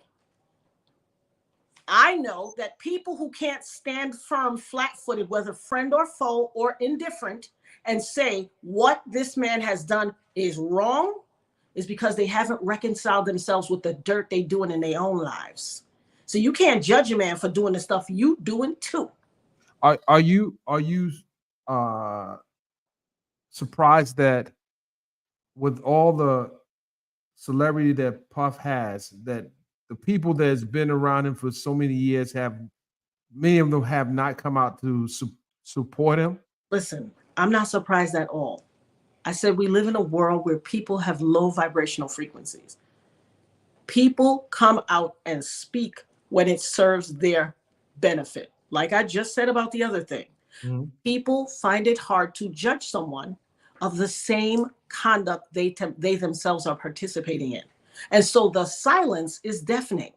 I know that people who can't stand firm, flat footed, whether friend or foe or indifferent, and say what this man has done is wrong, is because they haven't reconciled themselves with the dirt they doing in their own lives. So you can't judge a man for doing the stuff you doing too. Are you surprised that with all the celebrity that Puff has, that the people that's been around him for so many years have, many of them have not come out to support him? Listen, I'm not surprised at all. I said we live in a world where people have low vibrational frequencies. People come out and speak when it serves their benefit. Like I just said about the other thing. Mm-hmm. People find it hard to judge someone of the same conduct they themselves are participating in. And so the silence is deafening.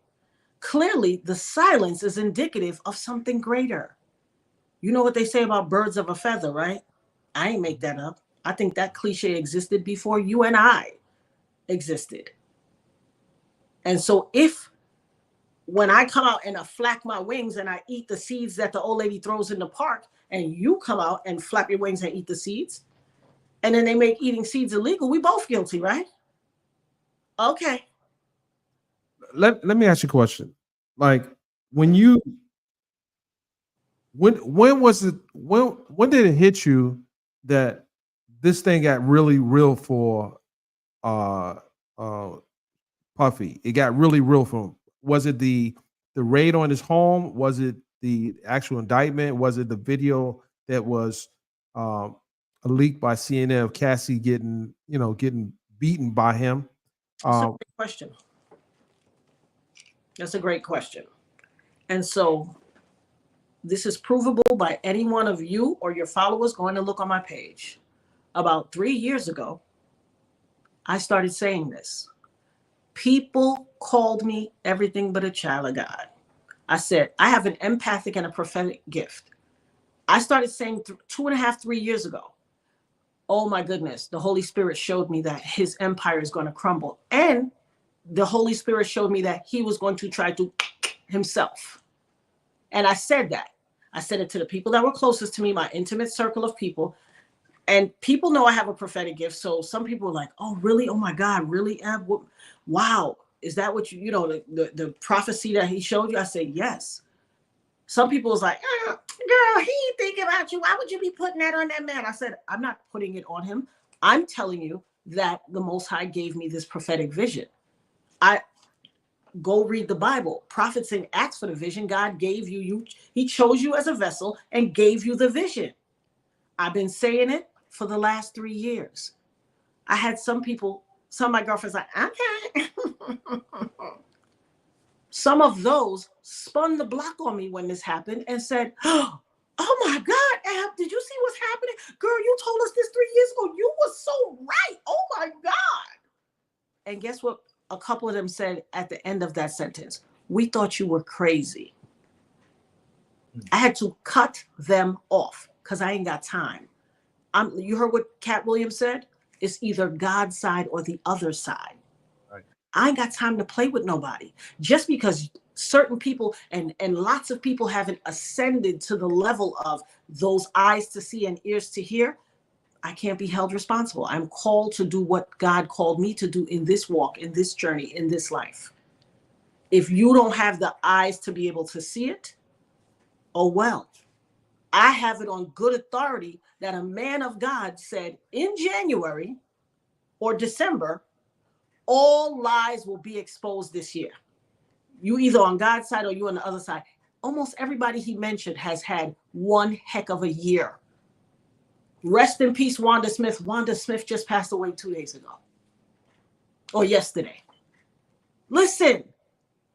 Clearly, the silence is indicative of something greater. You know what they say about birds of a feather, right? I ain't make that up. I think that cliche existed before you and I existed. And so if when I come out and I flap my wings and I eat the seeds that the old lady throws in the park, and you come out and flap your wings and eat the seeds, and then they make eating seeds illegal, we both guilty, right? Okay. Let me ask you a question. Like when was it, when did it hit you that this thing got really real for Puffy? It got really real for him. Was it the raid on his home? Was it the actual indictment? Was it the video that was leaked by CNN of Cassie getting beaten by him? That's a great question. That's a great question. And so this is provable by any one of you or your followers going to look on my page. About 3 years ago, I started saying this. People called me everything but a child of God. I said, I have an empathic and a prophetic gift. I started saying 2.5, 3 years ago, oh my goodness, the Holy Spirit showed me that his empire is going to crumble. And the Holy Spirit showed me that he was going to try to himself. And I said that. I said it to the people that were closest to me, my intimate circle of people. And people know I have a prophetic gift. So some people are like, oh, really? Oh my God, really? Wow. Is that what the prophecy that he showed you? I said, yes. Some people was like, girl, he ain't thinking about you. Why would you be putting that on that man? I said, I'm not putting it on him. I'm telling you that the Most High gave me this prophetic vision. I go read the Bible. Prophets didn't ask for the vision. God gave you. He chose you as a vessel and gave you the vision. I've been saying it for the last 3 years. I had some of my girlfriends like, okay. Some of those spun the block on me when this happened and said, oh my God, Ab, did you see what's happening? Girl, you told us this 3 years ago. You were so right. Oh my God. And guess what? A couple of them said at the end of that sentence, we thought you were crazy. I had to cut them off because I ain't got time. You heard what Cat Williams said? It's either God's side or the other side. Right. I ain't got time to play with nobody. Just because certain people and lots of people haven't ascended to the level of those eyes to see and ears to hear, I can't be held responsible. I'm called to do what God called me to do in this walk, in this journey, in this life. If you don't have the eyes to be able to see it, oh well. I have it on good authority that a man of God said in January or December, all lies will be exposed this year. You either on God's side or you on the other side. Almost everybody he mentioned has had one heck of a year. Rest in peace, Wanda Smith. Wanda Smith just passed away 2 days ago or yesterday. Listen,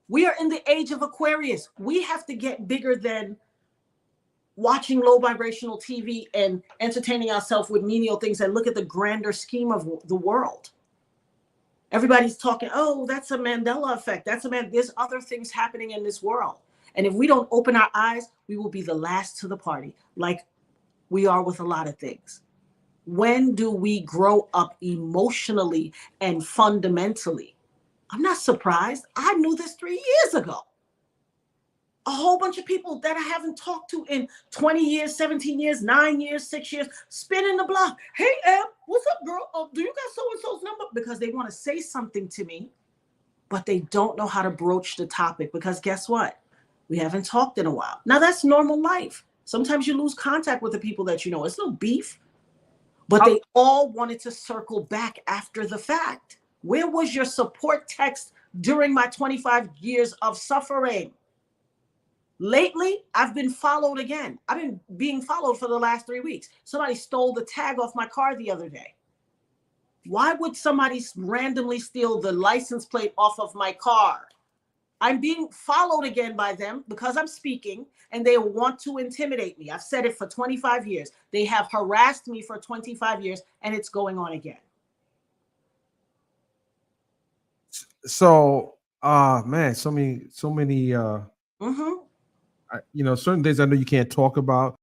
we are in the age of Aquarius. We have to get bigger than watching low vibrational TV and entertaining ourselves with menial things and look at the grander scheme of the world. Everybody's talking, oh, that's a Mandela effect. There's other things happening in this world. And if we don't open our eyes, we will be the last to the party. Like we are with a lot of things. When do we grow up emotionally and fundamentally? I'm not surprised. I knew this 3 years ago. A whole bunch of people that I haven't talked to in 20 years, 17 years, 9 years, 6 years, spinning the block. Hey, Em, what's up, girl? Oh, do you got so-and-so's number? Because they want to say something to me, but they don't know how to broach the topic, because guess what? We haven't talked in a while. Now, that's normal life. Sometimes you lose contact with the people that you know. It's no beef, but they all wanted to circle back after the fact. Where was your support text during my 25 years of suffering? Lately, I've been followed again. I've been being followed for the last 3 weeks. Somebody stole the tag off my car the other day. Why would somebody randomly steal the license plate off of my car? I'm being followed again by them because I'm speaking, and they want to intimidate me. I've said it for 25 years. They have harassed me for 25 years, and it's going on again. So, man, so many, certain things I know you can't talk about.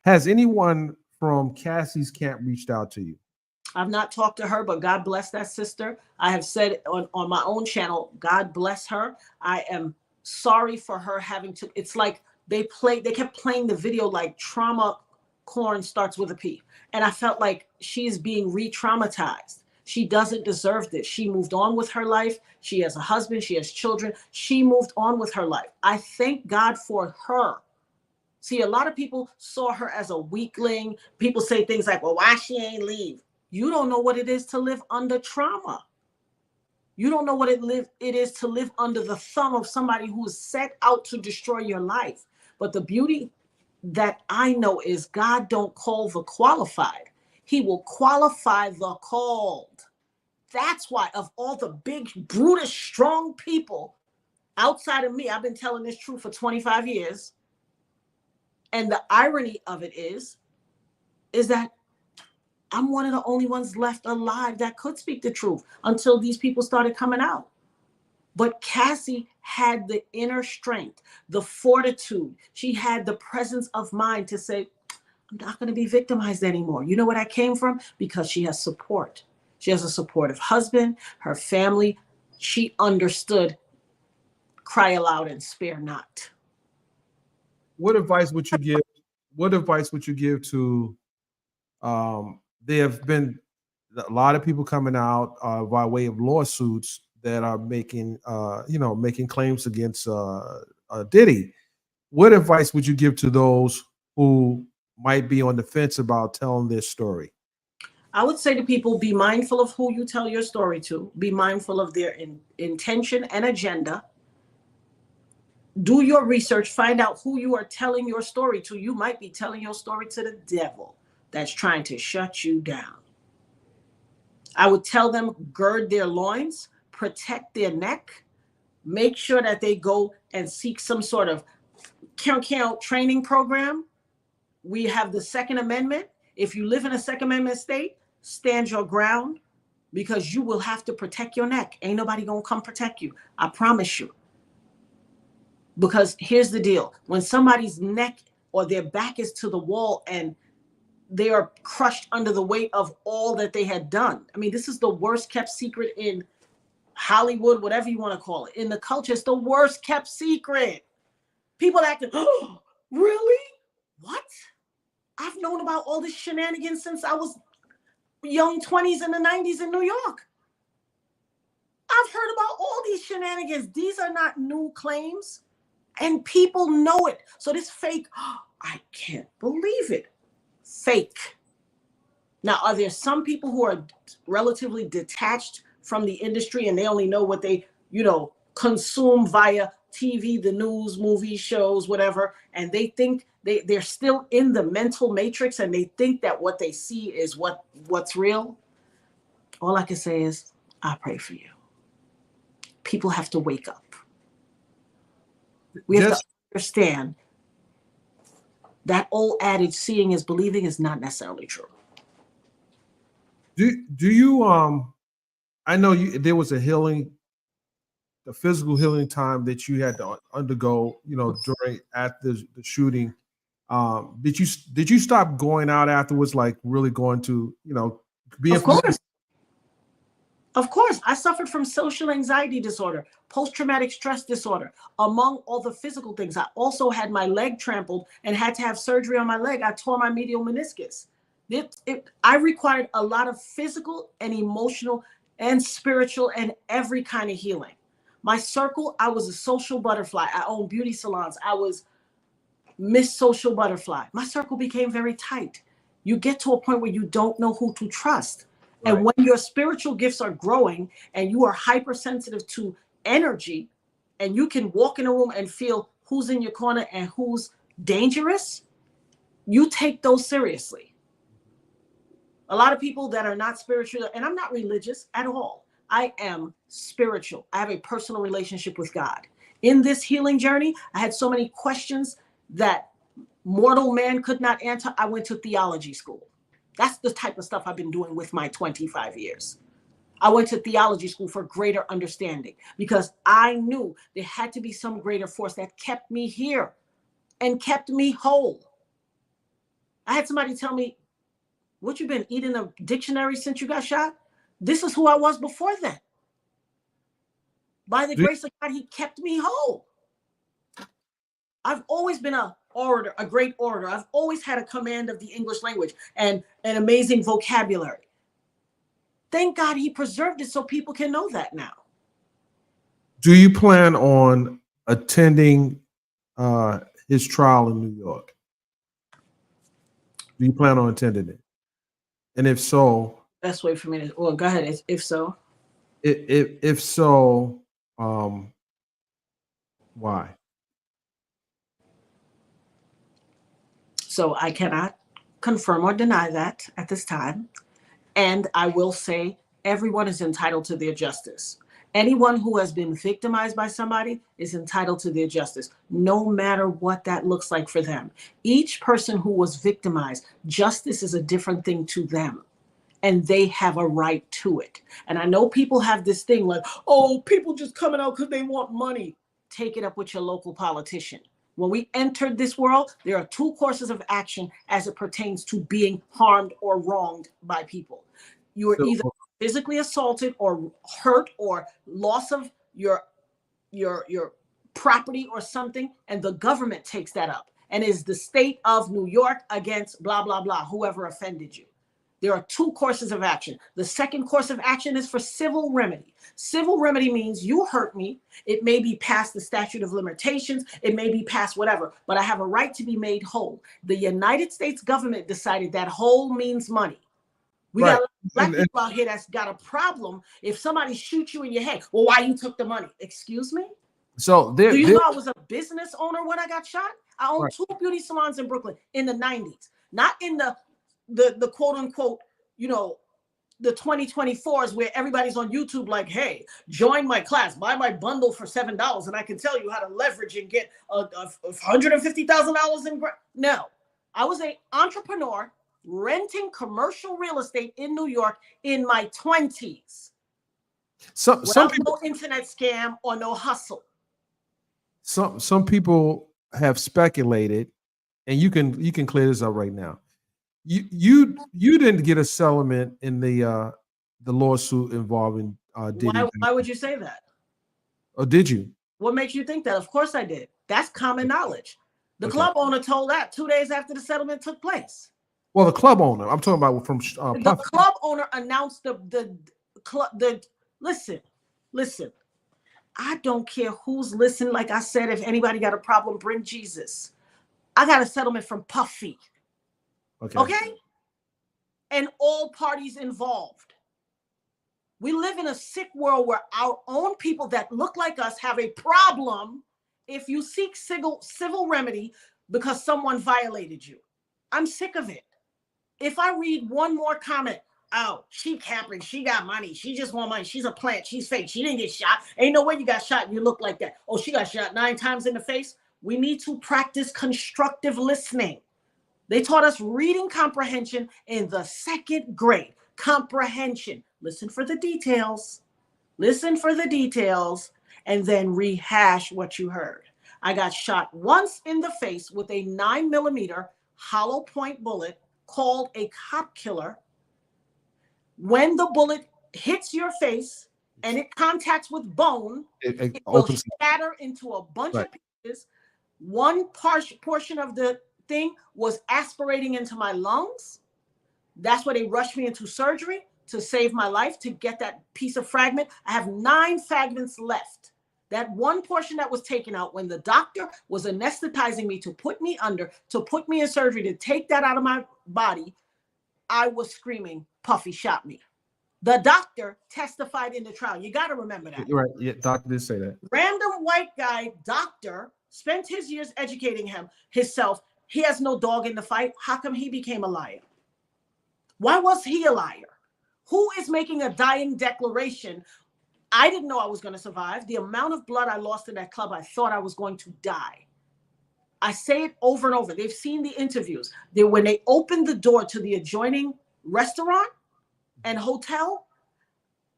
Has anyone from Cassie's camp reached out to you? I've not talked to her, but God bless that sister. I have said on my own channel, God bless her. I am sorry for her having to, it's like they kept playing the video like trauma corn starts with a P. And I felt like she's being re-traumatized. She doesn't deserve this. She moved on with her life. She has a husband. She has children. She moved on with her life. I thank God for her. See, a lot of people saw her as a weakling. People say things like, well, why she ain't leave? You don't know what it is to live under trauma. You don't know what it is to live under the thumb of somebody who is set out to destroy your life. But the beauty that I know is God don't call the qualified. He will qualify the called. That's why of all the big, brutish, strong people outside of me, I've been telling this truth for 25 years. And the irony of it is that I'm one of the only ones left alive that could speak the truth until these people started coming out. But Cassie had the inner strength, the fortitude. She had the presence of mind to say, I'm not going to be victimized anymore. You know what I came from? Because she has support. She has a supportive husband, her family. She understood, cry aloud and spare not. What advice would you give? What advice would you give to? There have been a lot of people coming out by way of lawsuits that are making, making claims against Diddy. What advice would you give to those who might be on the fence about telling their story? I would say to people, be mindful of who you tell your story to. Be mindful of their intention and agenda. Do your research. Find out who you are telling your story to. You might be telling your story to the devil that's trying to shut you down. I would tell them, gird their loins, protect their neck, make sure that they go and seek some sort of count training program. We have the Second Amendment. If you live in a Second Amendment state, stand your ground, because you will have to protect your neck. Ain't nobody gonna come protect you. I promise you. Because here's the deal. When somebody's neck or their back is to the wall and they are crushed under the weight of all that they had done. I mean, this is the worst kept secret in Hollywood, whatever you want to call it. In the culture, it's the worst kept secret. People acting, oh, really? What? I've known about all this shenanigans since I was young 20s in the 90s in New York. I've heard about all these shenanigans. These are not new claims, and people know it. So this fake, oh, I can't believe it. Fake. Now, are there some people who are relatively detached from the industry and they only know what they, consume via TV, the news, movies, shows, whatever, and they think they're still in the mental matrix and they think that what they see is what's real? All I can say is, I pray for you. People have to wake up. We have to understand that old adage, seeing is believing, is not necessarily true. Do you I know there was a physical healing time that you had to undergo, during after the shooting. Did you stop going out afterwards, like really going to, being Of course. Of course, I suffered from social anxiety disorder, post-traumatic stress disorder, among all the physical things. I also had my leg trampled and had to have surgery on my leg. I tore my medial meniscus. I required a lot of physical and emotional and spiritual and every kind of healing. My circle, I was a social butterfly. I owned beauty salons. I was Miss Social Butterfly. My circle became very tight. You get to a point where you don't know who to trust. Right. And when your spiritual gifts are growing and you are hypersensitive to energy, and you can walk in a room and feel who's in your corner and who's dangerous, you take those seriously. A lot of people that are not spiritual, and I'm not religious at all. I am spiritual. I have a personal relationship with God. In this healing journey, I had so many questions that mortal man could not answer. I went to theology school. That's the type of stuff I've been doing with my 25 years. I went to theology school for greater understanding because I knew there had to be some greater force that kept me here and kept me whole. I had somebody tell me, what, you been eating a dictionary since you got shot? This is who I was before then. By the grace of God, he kept me whole. I've always been a orator, a great orator. I've always had a command of the English language and an amazing vocabulary. Thank God he preserved it so people can know that now. Do you plan on attending his trial in New York? Do you plan on attending it? And if so, best way for me to, well, go ahead. If so, if so, why? So I cannot confirm or deny that at this time. And I will say everyone is entitled to their justice. Anyone who has been victimized by somebody is entitled to their justice, no matter what that looks like for them. Each person who was victimized, justice is a different thing to them. And they have a right to it. And I know people have this thing like, oh, people just coming out because they want money. Take it up with your local politician. When we entered this world, there are two courses of action as it pertains to being harmed or wronged by people. You are either physically assaulted or hurt or loss of your property or something, and the government takes that up. And is the state of New York against blah, blah, blah, whoever offended you. There are two courses of action. The second course of action is for civil remedy. Civil remedy means you hurt me. It may be past the statute of limitations. It may be past whatever, but I have a right to be made whole. The United States government decided that whole means money. We got a lot of black people out here that's got a problem. If somebody shoots you in your head, well, why you took the money? Excuse me? So do you know I was a business owner when I got shot? I owned two beauty salons in Brooklyn in the 90s, not in the quote unquote, the 2024s where everybody's on YouTube like, hey, join my class, buy my bundle for $7 and I can tell you how to leverage and get $150,000 in. No, I was an entrepreneur renting commercial real estate in New York in my 20s. Some people, no internet scam or no hustle. Some people have speculated, and you can clear this up right now. You didn't get a settlement in the lawsuit involving Diddy. Why would you say that? Or did you? What makes you think that? Of course I did. That's common knowledge. The club owner told that 2 days after the settlement took place. Well, the club owner, I'm talking about from the club owner announced listen. I don't care who's listening. Like I said, if anybody got a problem, bring Jesus. I got a settlement from Puffy. Okay? And all parties involved. We live in a sick world where our own people that look like us have a problem if you seek civil remedy because someone violated you. I'm sick of it. If I read one more comment, oh, she capping, she got money, she just want money, she's a plant, she's fake, she didn't get shot. Ain't no way you got shot and you look like that. Oh, she got shot 9 times in the face. We need to practice constructive listening. They taught us reading comprehension in the 2nd grade. Comprehension. Listen for the details. Listen for the details and then rehash what you heard. I got shot once in the face with a 9mm hollow point bullet called a cop killer. When the bullet hits your face and it contacts with bone, it will opens. shatter into a bunch Right. of pieces. One portion of the thing was aspirating into my lungs. That's why they rushed me into surgery to save my life, to get that piece of fragment. I have 9 fragments left. That one portion that was taken out when the doctor was anesthetizing me to put me under, to put me in surgery, to take that out of my body, I was screaming, Puffy shot me. The doctor testified in the trial. You got to remember that. Right. Yeah, doctor did say that. Random white guy, doctor, spent his years educating himself. He has no dog in the fight. How come he became a liar? Why was he a liar? Who is making a dying declaration? I didn't know I was going to survive. The amount of blood I lost in that club, I thought I was going to die. I say it over and over. They've seen the interviews. When they opened the door to the adjoining restaurant and hotel,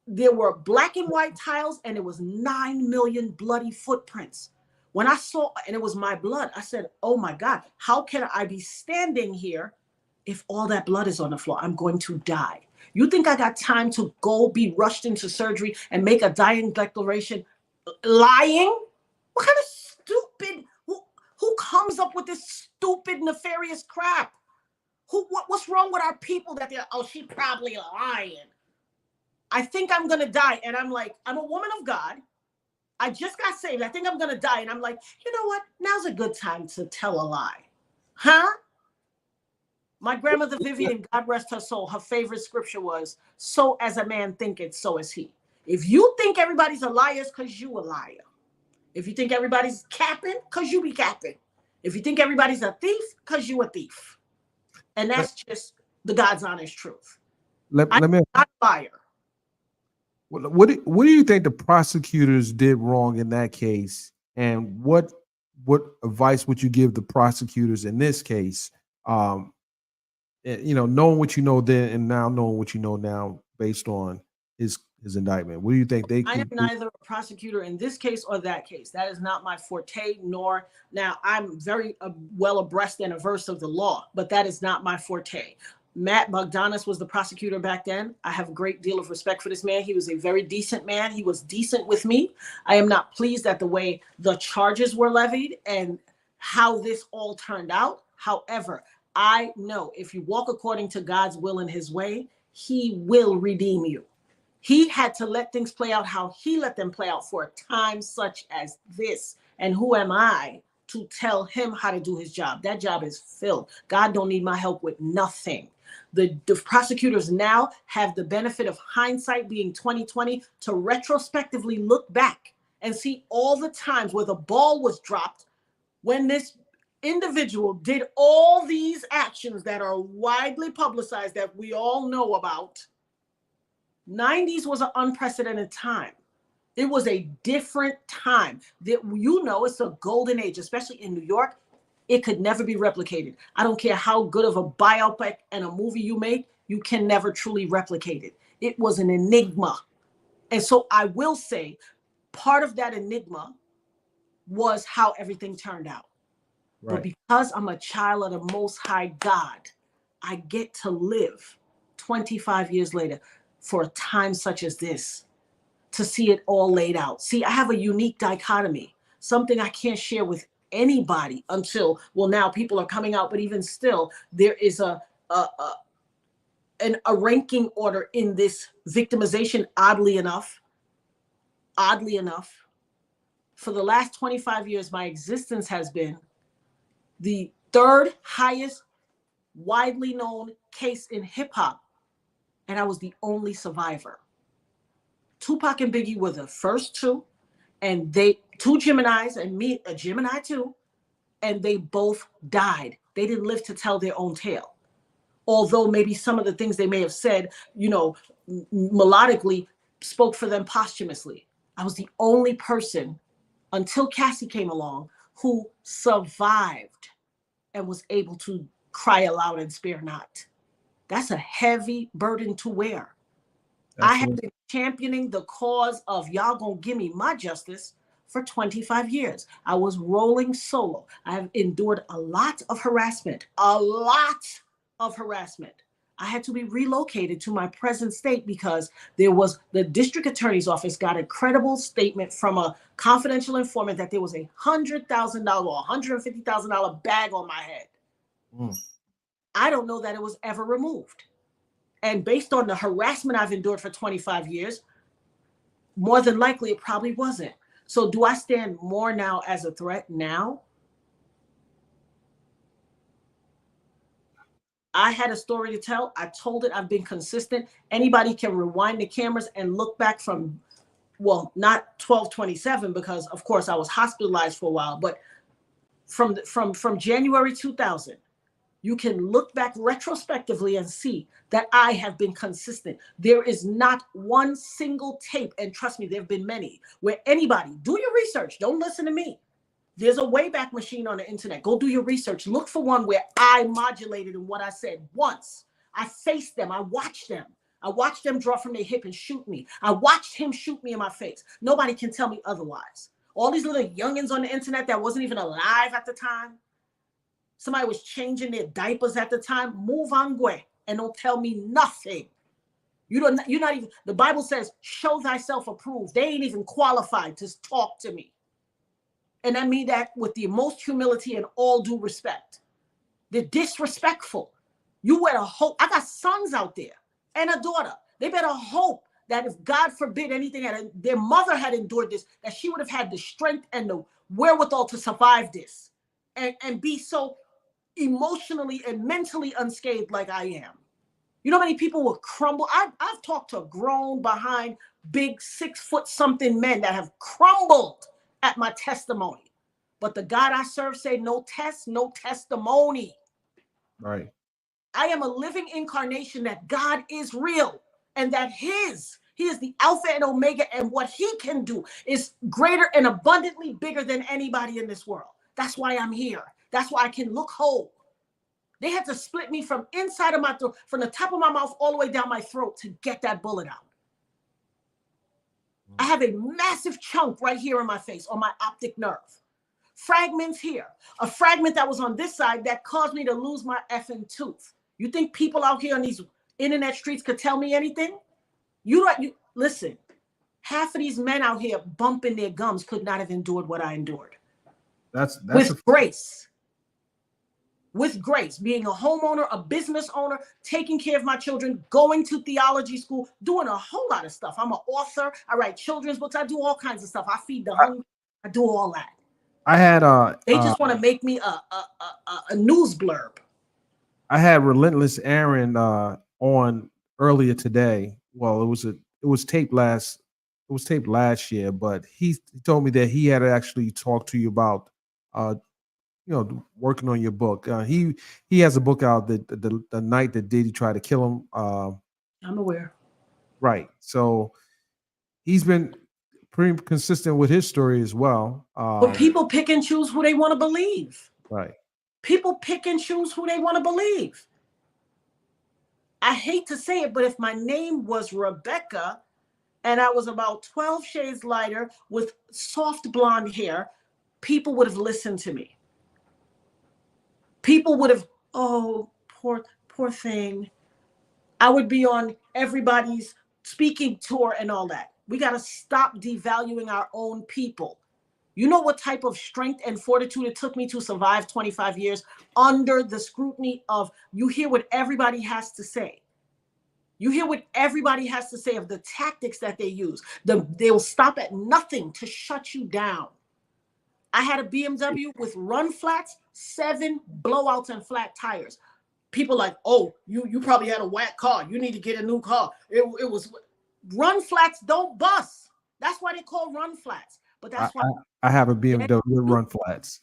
there were black and white tiles, and it was 9 million bloody footprints. When I saw, and it was my blood, I said, oh my God, how can I be standing here if all that blood is on the floor? I'm going to die. You think I got time to go be rushed into surgery and make a dying declaration lying? What kind of stupid, who comes up with this stupid, nefarious crap? What's wrong with our people that they're, oh, she probably lying. I think I'm going to die. And I'm like, I'm a woman of God. I just got saved. I think I'm going to die. And I'm like, you know what? Now's a good time to tell a lie. Huh? My grandmother Vivian, God rest her soul, her favorite scripture was, so as a man thinketh, so is he. If you think everybody's a liar, it's because you a liar. If you think everybody's capping, because you be capping. If you think everybody's a thief, because you a thief. And that's just the God's honest truth. Let me. I'm not a liar. What do you think the prosecutors did wrong in that case, and what advice would you give the prosecutors in this case? Knowing what you know then, and now knowing what you know now, based on his indictment, what do you think they? I am neither a prosecutor in this case or that case. That is not my forte. Nor now I'm very well abreast and averse of the law, but that is not my forte. Matt Bogdanis was the prosecutor back then. I have a great deal of respect for this man. He was a very decent man. He was decent with me. I am not pleased at the way the charges were levied and how this all turned out. However, I know if you walk according to God's will and his way, he will redeem you. He had to let things play out how he let them play out for a time such as this. And who am I to tell him how to do his job? That job is filled. God don't need my help with nothing. The prosecutors now have the benefit of hindsight being 2020 to retrospectively look back and see all the times where the ball was dropped when this individual did all these actions that are widely publicized that we all know about. 90s was an unprecedented time. It was a different time. It's a golden age, especially in New York. It could never be replicated. I don't care how good of a biopic and a movie you make, you can never truly replicate it. It was an enigma. And so I will say part of that enigma was how everything turned out. Right. But because I'm a child of the Most High God, I get to live 25 years later for a time such as this, to see it all laid out. See, I have a unique dichotomy, something I can't share with anybody until, well, now people are coming out, but even still, there is a ranking order in this victimization, oddly enough. For the last 25 years, my existence has been the third highest widely known case in hip hop, and I was the only survivor. Tupac and Biggie were the first two, and two Geminis and me, a Gemini too, and they both died. They didn't live to tell their own tale. Although maybe some of the things they may have said, melodically spoke for them posthumously. I was the only person until Cassie came along who survived and was able to cry aloud and spare not. That's a heavy burden to wear. Absolutely. I have been championing the cause of y'all gonna give me my justice for 25 years. I was rolling solo. I have endured a lot of harassment, I had to be relocated to my present state because there was the district attorney's office got a credible statement from a confidential informant that there was $100,000 or $150,000 bag on my head. I don't know that it was ever removed. And based on the harassment I've endured for 25 years, more than likely it probably wasn't. So do I stand more now as a threat now? I had a story to tell. I told it. I've been consistent. Anybody can rewind the cameras and look back from, well, not 12/27 because of course I was hospitalized for a while, but from January 2000, you can look back retrospectively and see that I have been consistent. There is not one single tape, and trust me, there have been many, where anybody, do your research, don't listen to me. There's a Wayback Machine on the internet. Go do your research. Look for one where I modulated in what I said once. I faced them. I watched them. I watched them draw from their hip and shoot me. I watched him shoot me in my face. Nobody can tell me otherwise. All these little youngins on the internet that wasn't even alive at the time. Somebody was changing their diapers at the time. Move on, Gwe, and don't tell me nothing. You're not even, the Bible says, show thyself approved. They ain't even qualified to talk to me. And I mean that with the most humility and all due respect. They're disrespectful. You better hope. I got sons out there and a daughter. They better hope that if God forbid anything, their mother had endured this, that she would have had the strength and the wherewithal to survive this and be so emotionally and mentally unscathed like I am. You know how many people will crumble? I've talked to grown behind big 6 foot something men that have crumbled at my testimony. But the God I serve say no test, no testimony. Right. I am a living incarnation that God is real and that he is the Alpha and Omega, and what he can do is greater and abundantly bigger than anybody in this world. That's why I'm here. That's why I can look whole. They had to split me from inside of my throat, from the top of my mouth all the way down my throat to get that bullet out. I have a massive chunk right here in my face on my optic nerve. Fragments here. A fragment that was on this side that caused me to lose my effing tooth. You think people out here on these internet streets could tell me anything? You listen. Half of these men out here bumping their gums could not have endured what I endured. That's with grace. With grace, being a homeowner, a business owner, taking care of my children, going to theology school, doing a whole lot of stuff. I'm an author. I write children's books. I do all kinds of stuff. I feed the hungry. I do all that. I had They just want to make me a news blurb. I had Relentless Aaron on earlier today. Well, it was taped last year, but he told me that he had actually talked to you about working on your book. He has a book out that the night that Diddy tried to kill him. I'm aware. Right. So he's been pretty consistent with his story as well. But people pick and choose who they want to believe. Right. People pick and choose who they want to believe. I hate to say it, but if my name was Rebecca and I was about 12 shades lighter with soft blonde hair, people would have listened to me. People would have, oh, poor thing. I would be on everybody's speaking tour and all that. We got to stop devaluing our own people. You know what type of strength and fortitude it took me to survive 25 years under the scrutiny of, you hear what everybody has to say. You hear what everybody has to say of the tactics that they use. They'll stop at nothing to shut you down. I had a BMW with run flats, 7 blowouts and flat tires. People like, oh, you probably had a whack car. You need to get a new car. It was run flats don't bust. That's why they call run flats. But that's why I have a BMW with run flats.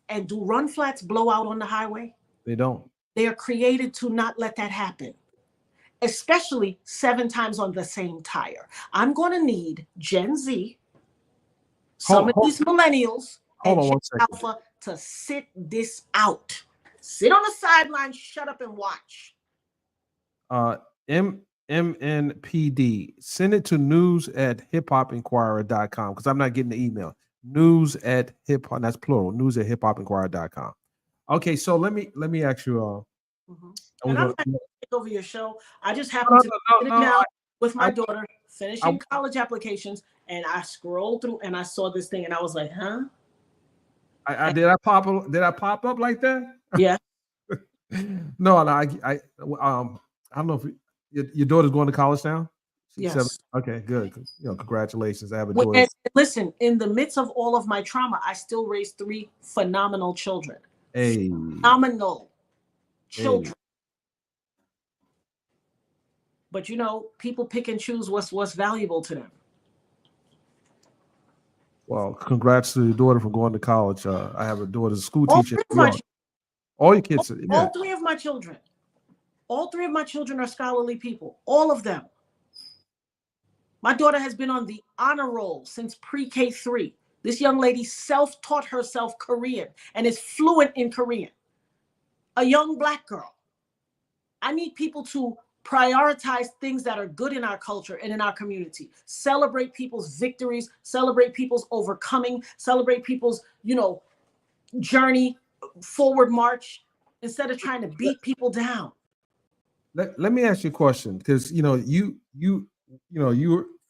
And do run flats blow out on the highway? They don't. They are created to not let that happen, especially 7 times on the same tire. I'm going to need Gen Z, some of these millennials, and Gen Alpha to sit this out. Sit on the sideline, shut up and watch. MNPD. Send it to news@hiphopinquirer.com because I'm not getting the email. News@hiphop, that's plural, news@hiphopinquirer.com. Okay, so let me ask you. And I'm not going to take over your show. I just happen to be sitting down with my daughter, finishing college applications, and I scrolled through and I saw this thing, and I was like, huh? Did I pop up like that? Yeah. No, I don't know if your daughter's going to college now. Yes. Okay, good. Congratulations. I have a daughter. And listen, in the midst of all of my trauma, I still raised 3 phenomenal children. Hey. Phenomenal children. Hey. But people pick and choose what's valuable to them. Well, congrats to your daughter for going to college. I have a daughter, a school teacher. All your kids. All 3 of my children. All 3 of my children are scholarly people. All of them. My daughter has been on the honor roll since pre-K 3. This young lady self-taught herself Korean and is fluent in Korean. A young Black girl. I need people to prioritize things that are good in our culture and in our community. Celebrate people's victories, celebrate people's overcoming, celebrate people's, journey, forward march, instead of trying to beat people down. Let me ask you a question, because you're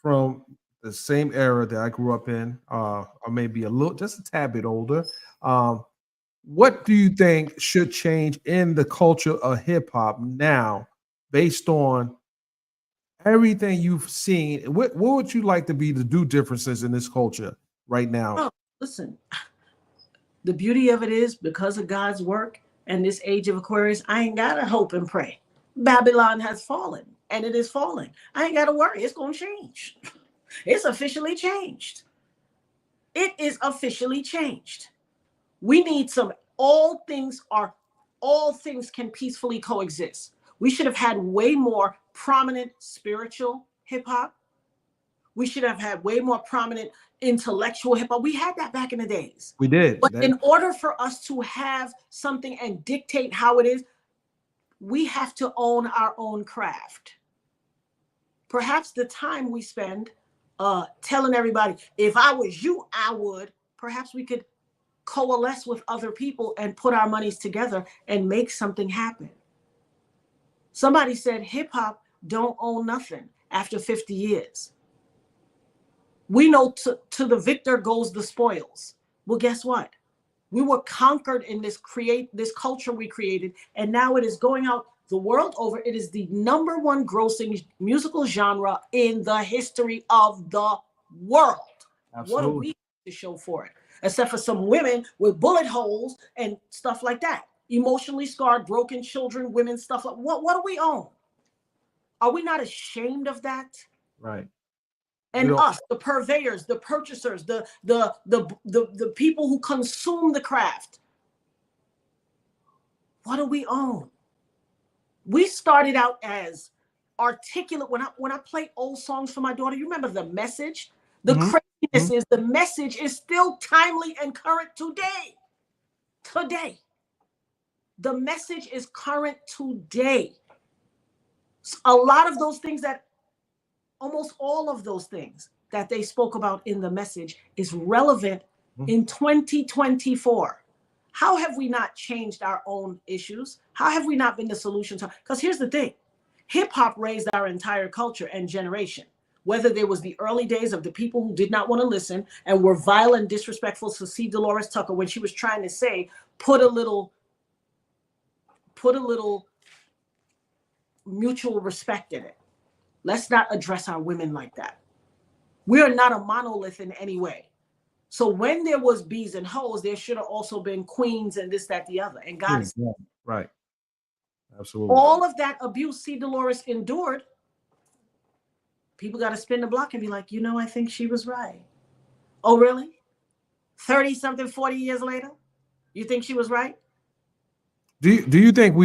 from the same era that I grew up in, or maybe just a tad bit older. What do you think should change in the culture of hip hop now, based on everything you've seen? What would you like to be the do differences in this culture right now? Oh, listen, the beauty of it is, because of God's work and this age of Aquarius, I ain't gotta hope and pray. Babylon has fallen, and it is falling. I ain't gotta worry. It's gonna change. It's officially changed. It is officially changed. We need all things can peacefully coexist. We should have had way more prominent spiritual hip hop. We should have had way more prominent intellectual hip hop. We had that back in the days. We did. But in order for us to have something and dictate how it is, we have to own our own craft. Perhaps the time we spend telling everybody, if I was you, I would, perhaps we could coalesce with other people and put our monies together and make something happen. Somebody said hip hop don't own nothing after 50 years. We know to the victor goes the spoils. Well, guess what? We were conquered in this culture we created, and now it is going out the world over. It is the #1 grossing musical genre in the history of the world. Absolutely. What do we have to show for it? Except for some women with bullet holes and stuff like that. Emotionally scarred, broken children, women, stuff like what do we own? Are we not ashamed of that? Right. And us, the purveyors, the purchasers, the people who consume the craft. What do we own? We started out as articulate. When I play old songs for my daughter, you remember the message? The craziness is the message is still timely and current today. Today. The message is current today. A lot of those things almost all of those things that they spoke about in the message is relevant in 2024. How have we not changed our own issues? How have we not been the solution to? Because here's the thing. Hip hop raised our entire culture and generation. Whether there was the early days of the people who did not want to listen and were vile and disrespectful to C. Dolores Tucker when she was trying to say, put a little mutual respect in it. Let's not address our women like that. We are not a monolith in any way. So when there was bees and hoes, there should have also been queens and this, that, the other. And God is right. Absolutely. All of that abuse C. Dolores endured. People got to spin the block and be like, I think she was right. Oh, really? 30-something, 40 years later, you think she was right? Do you think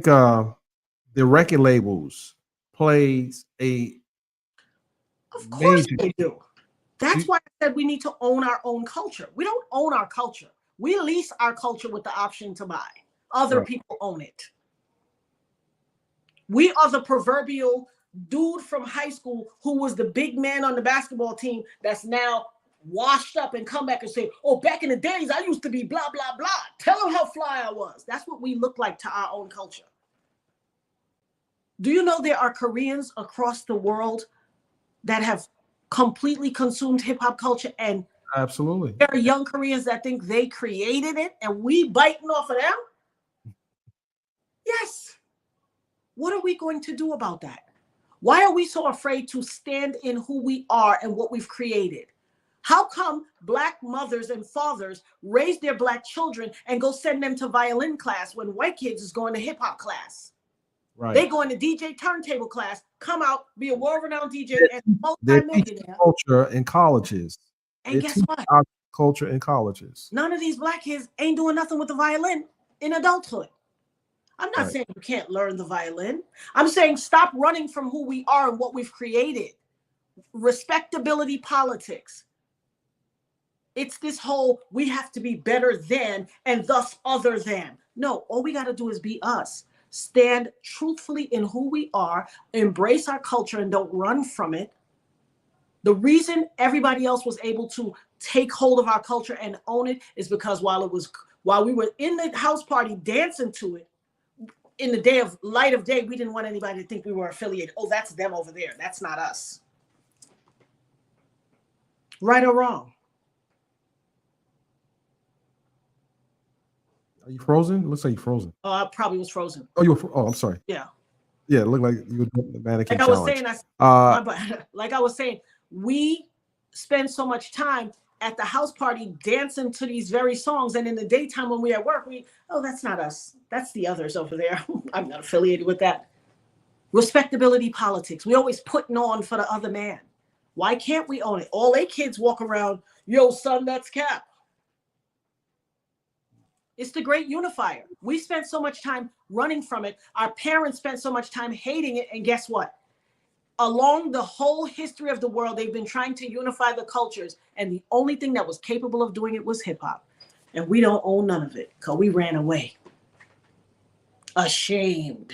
the record labels plays a Of course they do. That's why I said we need to own our own culture. We don't own our culture. We lease our culture with the option to buy. Other people own it. We are the proverbial dude from high school who was the big man on the basketball team that's now washed up and come back and say, oh, back in the days, I used to be blah, blah, blah. Tell them how fly I was. That's what we look like to our own culture. Do you know there are Koreans across the world that have completely consumed hip hop culture, and Absolutely. there are young Koreans that think they created it and we biting off of them? Yes. What are we going to do about that? Why are we so afraid to stand in who we are and what we've created? How come Black mothers and fathers raise their Black children and go send them to violin class when white kids is going to hip hop class? Right. They go into DJ turntable class, come out, be a world-renowned DJ and They're teaching multi-millionaire. culture in colleges. And guess what? Our culture in colleges. None of these Black kids ain't doing nothing with the violin in adulthood. I'm not Right. saying you can't learn the violin. I'm saying stop running from who we are and what we've created. Respectability politics. It's this whole, we have to be better than and thus other than. No, all we got to do is be us. Stand truthfully in who we are, embrace our culture and don't run from it. The reason everybody else was able to take hold of our culture and own it is because while we were in the house party dancing to it, in the light of day, we didn't want anybody to think we were affiliated. Oh, that's them over there. That's not us. Right or wrong? Are you frozen? Looks like you're frozen. Oh, I probably was frozen. Oh, oh, I'm sorry. Yeah. Yeah, it looked like you were doing the mannequin Like I was challenge. saying, like I was saying, we spend so much time at the house party dancing to these very songs, and in the daytime when we're at work, that's not us. That's the others over there. I'm not affiliated with that. Respectability politics. We always putting on for the other man. Why can't we own it? All they kids walk around, yo, son, that's Cap. It's the great unifier. We spent so much time running from it. Our parents spent so much time hating it. And guess what? Along the whole history of the world, they've been trying to unify the cultures. And the only thing that was capable of doing it was hip hop. And we don't own none of it because we ran away. Ashamed.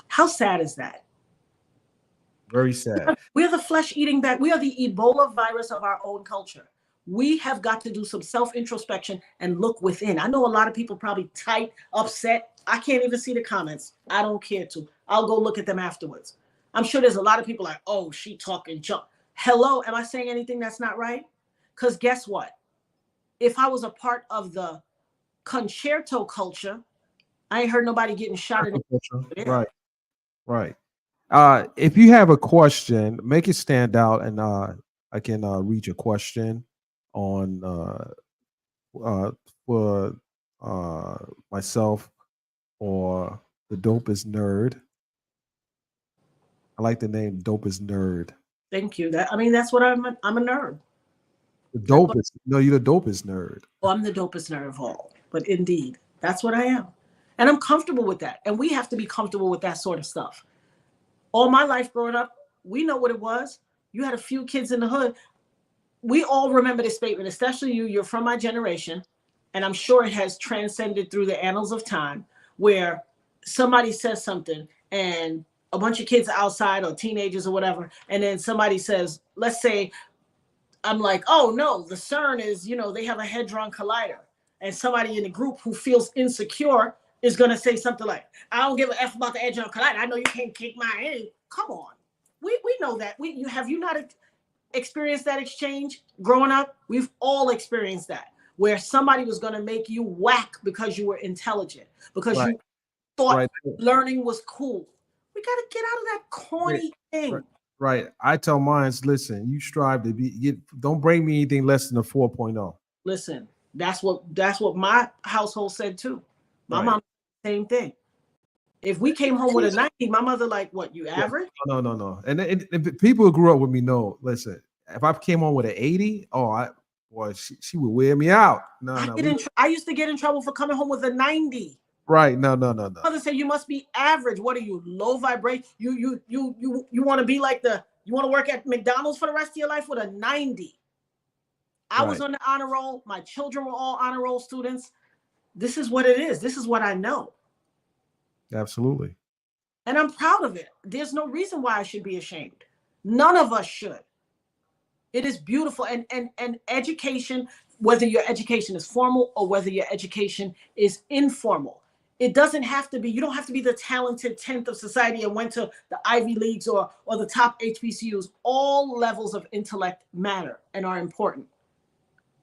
How sad is that? Very sad. We're the flesh-eating bag. We are the Ebola virus of our own culture. We have got to do some self-introspection and look within. I know a lot of people probably tight, upset. I can't even see the comments. I don't care to. I'll go look at them afterwards. I'm sure there's a lot of people like, oh, she talking junk. Hello, am I saying anything that's not right? Because guess what? If I was a part of the concerto culture, I ain't heard nobody getting shot in the Right. If you have a question, make it stand out, and I can read your question on for myself or the dopest nerd. I like the name dopest nerd. Thank you. That's what I'm a nerd. The dopest. No, you're the dopest nerd. Well, I'm the dopest nerd of all. But indeed, that's what I am. And I'm comfortable with that. And we have to be comfortable with that sort of stuff. All my life growing up, we know what it was. You had a few kids in the hood. We all remember this statement, especially you. You're from my generation. And I'm sure it has transcended through the annals of time, where somebody says something and a bunch of kids outside or teenagers or whatever. And then somebody says, let's say, I'm like, oh no, the CERN is, they have a Hadron Collider. And somebody in the group who feels insecure is going to say something like, I don't give a F about the Hadron Collider. I know you can't kick my head. Come on. We know that. Have you not experienced that exchange growing up? We've all experienced that, where somebody was going to make you whack because you were intelligent, because you thought learning was cool. We got to get out of that corny thing. Right. I tell mine, listen, you strive to don't bring me anything less than a 4.0. Listen, that's what my household said too. My mom, same thing. If we came home with a 90, my mother like, what, you average? No. And people who grew up with me know, listen, if I came home with an 80, she would wear me out. I used to get in trouble for coming home with a 90. Right. No. Mother said, you must be average. What are you, low vibration? You want to be like you want to work at McDonald's for the rest of your life with a 90. I was on the honor roll. My children were all honor roll students. This is what it is. This is what I know. Absolutely. And I'm proud of it. There's no reason why I should be ashamed. None of us should. It is beautiful. And education, whether your education is formal or whether your education is informal, it doesn't have to be, you don't have to be the talented 10th of society and went to the Ivy Leagues or the top HBCUs. All levels of intellect matter and are important.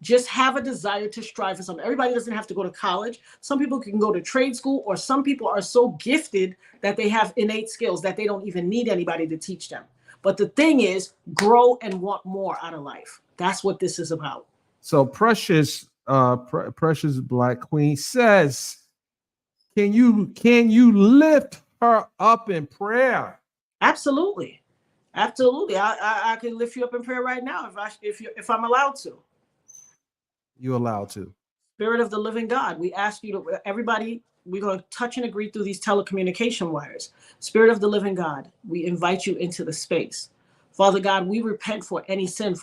Just have a desire to strive for something. Everybody doesn't have to go to college. Some people can go to trade school, or some people are so gifted that they have innate skills that they don't even need anybody to teach them. But the thing is, grow and want more out of life. That's what this is about. So Precious, Precious Black Queen says, can you lift her up in prayer? Absolutely. Absolutely. I can lift you up in prayer right now if I'm allowed to. You're allowed to. Spirit of the living God, we ask you to, everybody, we're going to touch and agree through these telecommunication wires. Spirit of the living God, we invite you into the space. Father God, we repent for any sin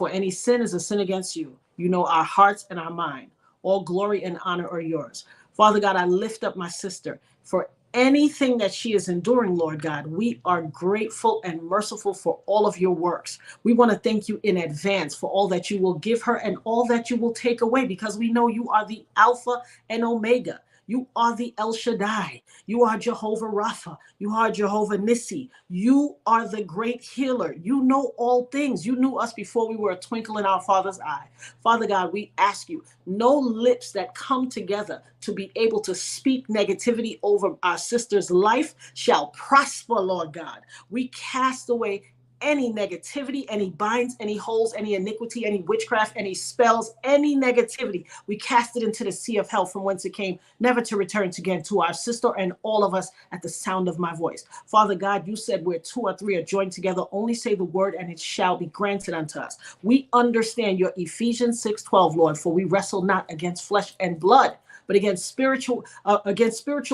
is a sin against you. You know our hearts and our mind. All glory and honor are yours. Father God, I lift up my sister for anything that she is enduring, Lord God. We are grateful and merciful for all of your works. We want to thank you in advance for all that you will give her and all that you will take away, because we know you are the Alpha and Omega. You are the El Shaddai. You are Jehovah Rapha. You are Jehovah Nissi. You are the great healer. You know all things. You knew us before we were a twinkle in our Father's eye. Father God, we ask you, no lips that come together to be able to speak negativity over our sister's life shall prosper, Lord God. We cast away any negativity, any binds, any holes, any iniquity, any witchcraft, any spells, any negativity. We cast it into the sea of hell from whence it came, never to return again, to our sister and all of us at the sound of my voice. Father God, you said where 2 or 3 are joined together, only say the word and it shall be granted unto us. We understand your Ephesians 6:12, Lord, for we wrestle not against flesh and blood, but against spiritual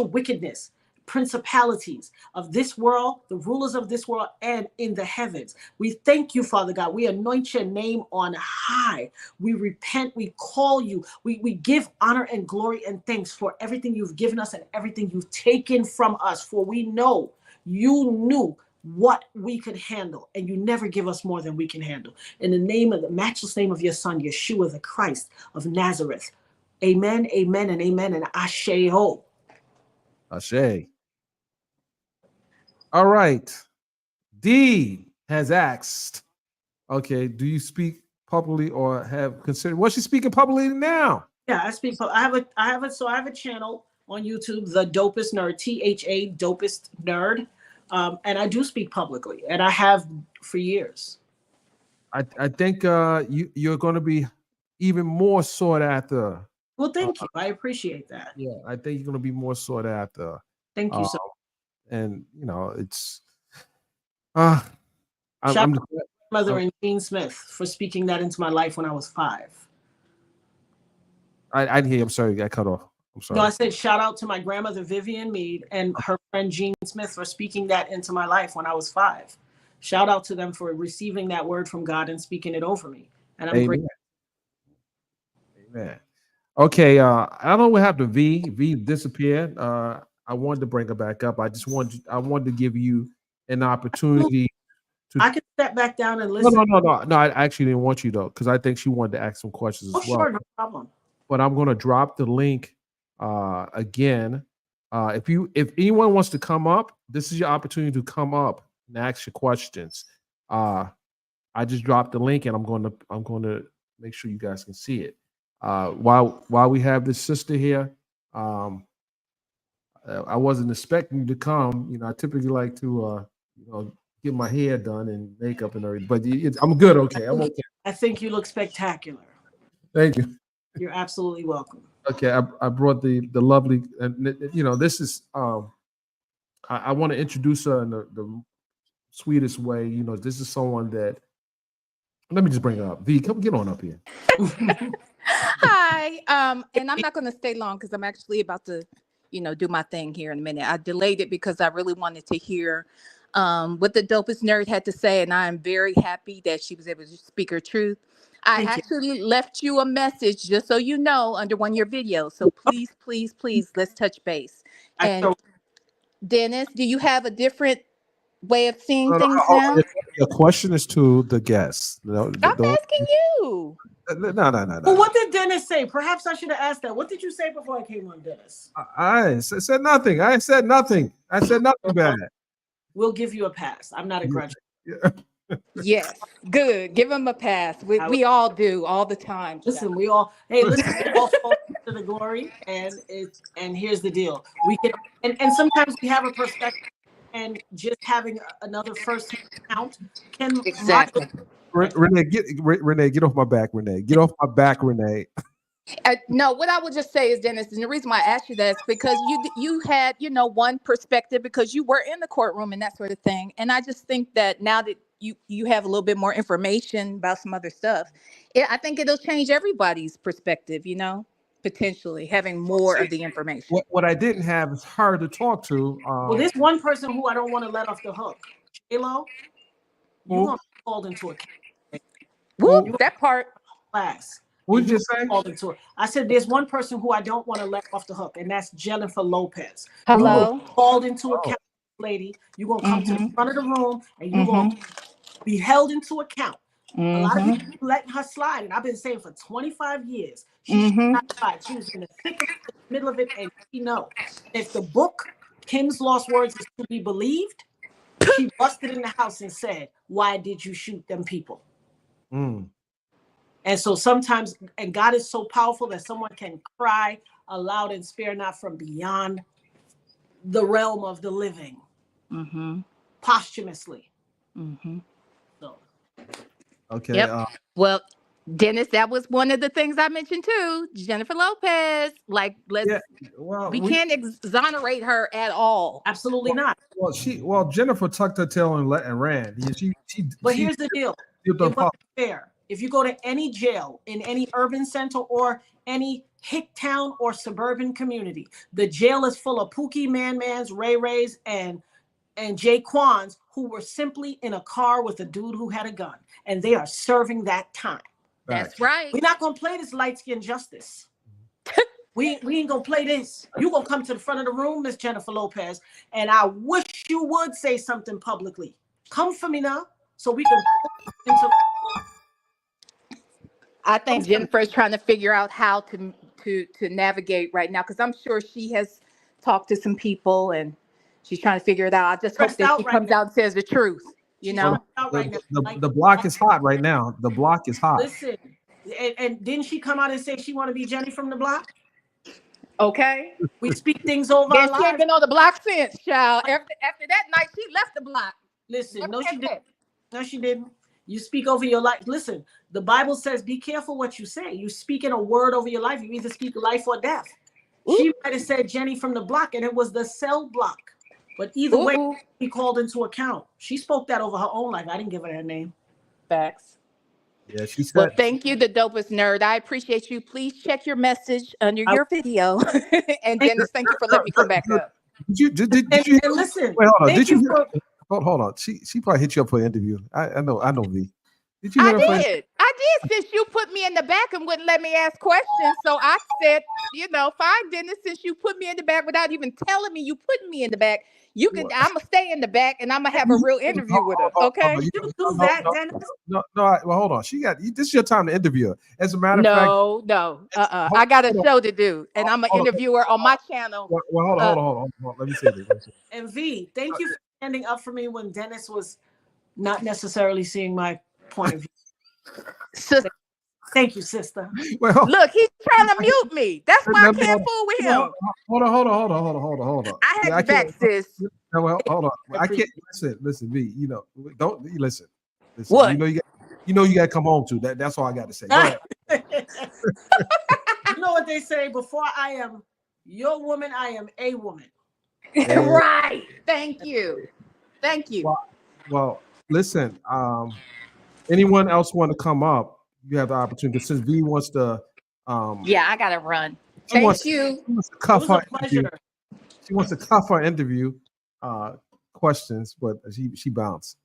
wickedness, principalities of this world, the rulers of this world, and in the heavens. We thank you, Father God. We anoint your name on high. We repent. We call you. We give honor and glory and thanks for everything you've given us and everything you've taken from us. For we know you knew what we could handle, and you never give us more than we can handle. In the name of the matchless name of your son, Yeshua, the Christ of Nazareth. Amen, amen, and amen, and ashe ho. Ashe. All right. D has asked, okay, do you speak publicly or have considered? What's she speaking publicly now? Yeah, I speak. I have a channel on YouTube, The Dopest Nerd, THA Dopest Nerd, and I do speak publicly, and I have for years. I think you're going to be even more sought after. Well, thank you. I appreciate that. Yeah, I think you're going to be more sought after. Thank you so much. And you know, it's Shout I'm out to my mother and Gene Smith for speaking that into my life when I was 5. I didn't hear. I'm sorry, I cut off. I'm sorry. No, I said shout out to my grandmother Vivian Mead and her friend Gene Smith for speaking that into my life when I was 5. Shout out to them for receiving that word from God and speaking it over me. And I'm grateful. Amen. Okay, I don't know what happened to V. V disappeared. I wanted to bring her back up. I wanted to give you an opportunity to. I can step back down and listen. No. I actually didn't want you though, because I think she wanted to ask some questions as well. Sure, no problem. But I'm going to drop the link again. If anyone wants to come up, this is your opportunity to come up and ask your questions. I just dropped the link, and I'm going to make sure you guys can see it. While we have this sister here, I wasn't expecting you to come. You know, I typically like to get my hair done and makeup and everything. But I'm good. Okay, I'm okay. I think you look spectacular. Thank you. You're absolutely welcome. Okay, I brought the lovely, and this is I want to introduce her in the sweetest way. You know, this is someone that. Let me just bring her up. V, come get on up here. Hi. And I'm not going to stay long because I'm actually about to, do my thing here in a minute. I delayed it because I really wanted to hear what the dopest nerd had to say, and I am very happy that she was able to speak her truth. I actually left you a message, just so you know, under one of your videos. So please, let's touch base. And Dennis, do you have a different way of seeing No, things hold now? on. Your question is to the guests. No, I'm don't. asking you. No. Well, what did Dennis say? Perhaps I should have asked that. What did you say before I came on, Dennis? I said nothing. I said nothing. I said nothing bad. We'll give you a pass. I'm not a grudge. Yeah. Yes, good. Give him a pass. We all do all the time. Listen, we all listen, we all fall to the glory, and here's the deal. We can and sometimes we have a perspective, and just having another first account can Exactly. Renee, get off my back, Renee. Get off my back, Renee. No, what I would just say is, Dennis, and the reason why I asked you that is because you had, one perspective because you were in the courtroom and that sort of thing. And I just think that now that you have a little bit more information about some other stuff, I think it'll change everybody's perspective, potentially having more of the information. What I didn't have is hard to talk to. Well, there's one person who I don't want to let off the hook. J-Lo, you're gonna be called into a Woo, that part. class. What did you say? I said there's one person who I don't want to let off the hook, and that's Jennifer Lopez. Hello. You're called into account, lady. You're gonna come to the front of the room, and you're gonna be held into account. A lot of people letting her slide, and I've been saying for 25 years she should not slide. She was in the thick of the middle of it, and if the book Kim's Lost Words is to be believed, she busted in the house and said, "Why did you shoot them people?" And so sometimes, and God is so powerful that someone can cry aloud and spare not from beyond the realm of the living, posthumously. So, okay. Yep. Well, Dennis, that was one of the things I mentioned too. Jennifer Lopez, we can't exonerate her at all. Absolutely not. Well, Jennifer tucked her tail and ran. But here's the deal. It wasn't fair. If you go to any jail in any urban center or any hick town or suburban community, the jail is full of Pookie Man-Mans, Ray-Rays, and Jay-Quans who were simply in a car with a dude who had a gun, and they are serving that time. That's right. We're not gonna play this light skin justice. we ain't gonna play this. You gonna come to the front of the room, Miss Jennifer Lopez, and I wish you would say something publicly. Come for me now, so we can. I think Jennifer is trying to figure out how to navigate right now, because I'm sure she has talked to some people and she's trying to figure it out. I just hope that she comes out and says the truth. The block is hot right now. The block is hot. Listen, and didn't she come out and say she want to be Jenny from the block? Okay. We speak things over our lives. She ain't been on the block since, child. After that night, she left the block. Listen, no, she didn't. No, she didn't. You speak over your life. Listen, the Bible says, be careful what you say. You speaking a word over your life. You either speak life or death. Ooh. She might have said Jenny from the block, and it was the cell block. But either way, he called into account. She spoke that over her own life. I didn't give her that name. Facts. Yeah, she said. Well, thank you, the dopest nerd. I appreciate you. Please check your message under your video. And Dennis, thank you for letting me come back up. Did you listen? Wait, hold on. Did you? Hold on. She probably hit you up for an interview. I know, V. Did you? I did, since you put me in the back and wouldn't let me ask questions. So I said, fine, Dennis, since you put me in the back without even telling me you put me in the back, I'm gonna stay in the back and I'm gonna have a real interview with her. Okay? You do that, Dennis? No. Well, hold on. This is your time to interview her. As a matter of fact, no. I got a show to do, and I'm gonna interview her on my channel. Well, hold on. Let me say this. And V, thank you for standing up for me when Dennis was not necessarily seeing my point of view. Thank you, sister. Well, look, he's trying to mute me. That's why I can't fool with him. Hold on. I had your back, sis. No, well, hold on. I can't listen, V. Don't listen. What? You got to come home to that. That's all I got to say. Go ahead. You know what they say? Before I am your woman, I am a woman. Right. Thank you. Well, listen. Anyone else want to come up? You have the opportunity. Since V wants to, yeah, I gotta run. Thank you. She wants to cuff her interview. She wants to cuff her interview questions, but she bounced.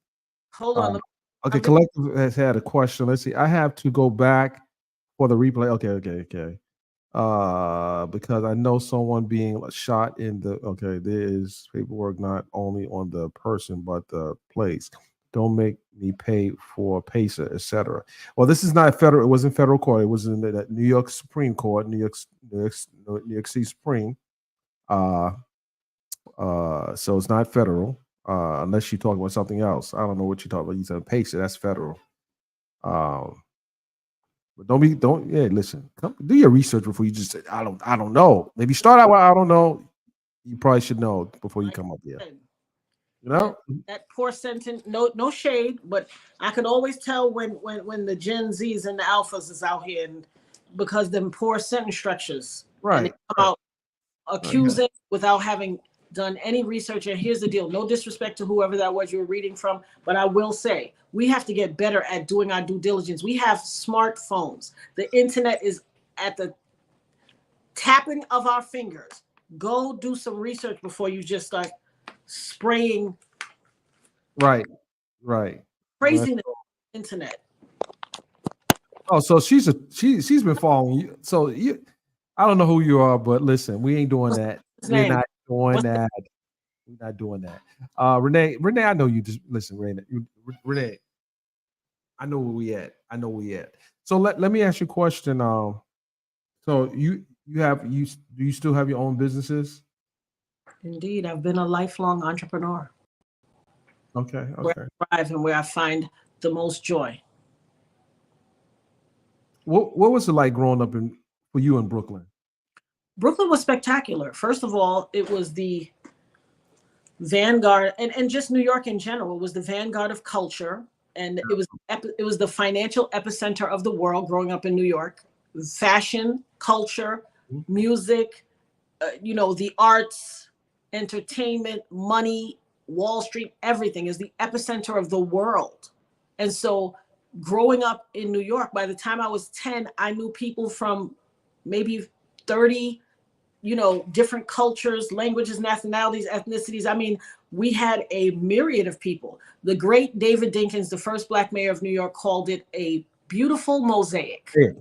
Hold on. Okay, Collective has had a question. Let's see. I have to go back for the replay. Okay. Because I know someone being shot in the. Okay, there is paperwork not only on the person but the place. Don't make me pay for PACER, etc. Well, this is not federal. It wasn't federal court. It was in the New York Supreme Court, New York City Supreme. So it's not federal, unless you talk about something else. I don't know what you're talking about. You said PACER, that's federal. But listen, come do your research before you just say, I don't know. Maybe start out with I don't know. You probably should know before you come up here. You know? That poor sentence, no shade, but I could always tell when the Gen Zs and the alphas is out here, and because them poor sentence structures. Right. And they come out accusing without having done any research. And here's the deal: no disrespect to whoever that was you were reading from, but I will say we have to get better at doing our due diligence. We have smartphones. The internet is at the tapping of our fingers. Go do some research before you just start spraying Right. craziness on the internet. Oh, so she's been following you. So I don't know who you are, but listen, we ain't doing that. We're not doing that. We're not doing that. Renee, I know you. Just listen, Renee. I know where we at. So let me ask you a question. So do you still have your own businesses? Indeed, I've been a lifelong entrepreneur. Okay. Where I thrive and where I find the most joy. What was it like growing up for you in Brooklyn? Brooklyn was spectacular. First of all, it was the vanguard, and just New York in general was the vanguard of culture, and it was the financial epicenter of the world. Growing up in New York, fashion, culture, music, the arts, entertainment, money, Wall Street, everything is the epicenter of the world. And so growing up in New York, by the time I was 10, I knew people from maybe 30, different cultures, languages, nationalities, ethnicities. I mean, we had a myriad of people. The great David Dinkins, the first Black mayor of New York, called it a beautiful mosaic. Yeah,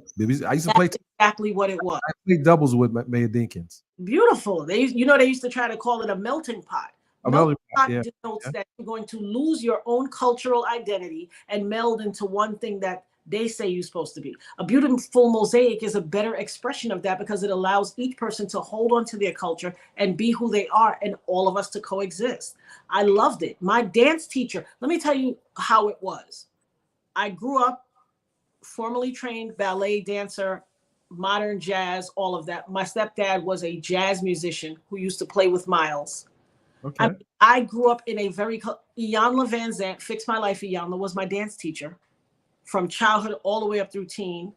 I used to play exactly what it was. I played doubles with Mayor Dinkins. Beautiful. They used to try to call it a melting pot. A melting pot denotes that you're going to lose your own cultural identity and meld into one thing that they say you're supposed to be. A beautiful mosaic is a better expression of that because it allows each person to hold on to their culture and be who they are, and all of us to coexist. I loved it. My dance teacher, let me tell you how it was. I grew up formally trained ballet dancer, modern jazz, all of that. My stepdad was a jazz musician who used to play with Miles. Okay. I grew up in a Iyanla Van Zant, Fix My Life. Iyanla was my dance teacher from childhood all the way up through teen.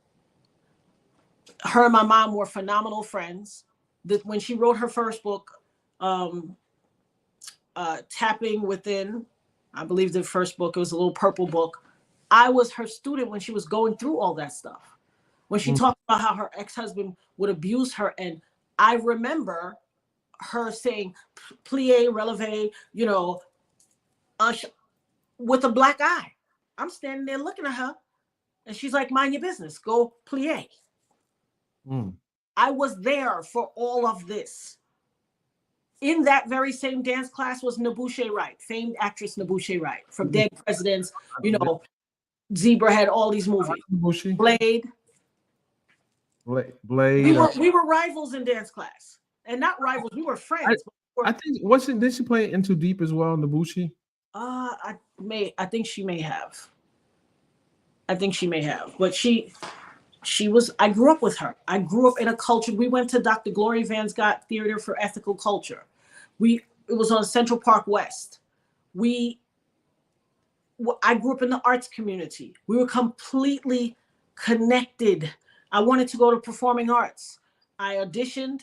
Her and my mom were phenomenal friends. When she wrote her first book, Tapping Within, I believe the first book, it was a little purple book. I was her student when she was going through all that stuff. When she talked about how her ex-husband would abuse her. And I remember her saying, plie, releve, with a black eye. I'm standing there looking at her, and she's like, mind your business, go plie. I was there for all of this. In that very same dance class was Nabushe Wright, famed actress Nabushe Wright, from Dead Presidents, Zebrahead, all these movies. Blade. We were rivals in dance class. And not rivals, we were friends. I think did she play In Too Deep as well, Nabushi? I think she may have. But she was, I grew up with her. I grew up in a culture. We went to Dr. Gloria Van Scott Theater for Ethical Culture. It was on Central Park West. I grew up in the arts community. We were completely connected. I wanted to go to performing arts. I auditioned.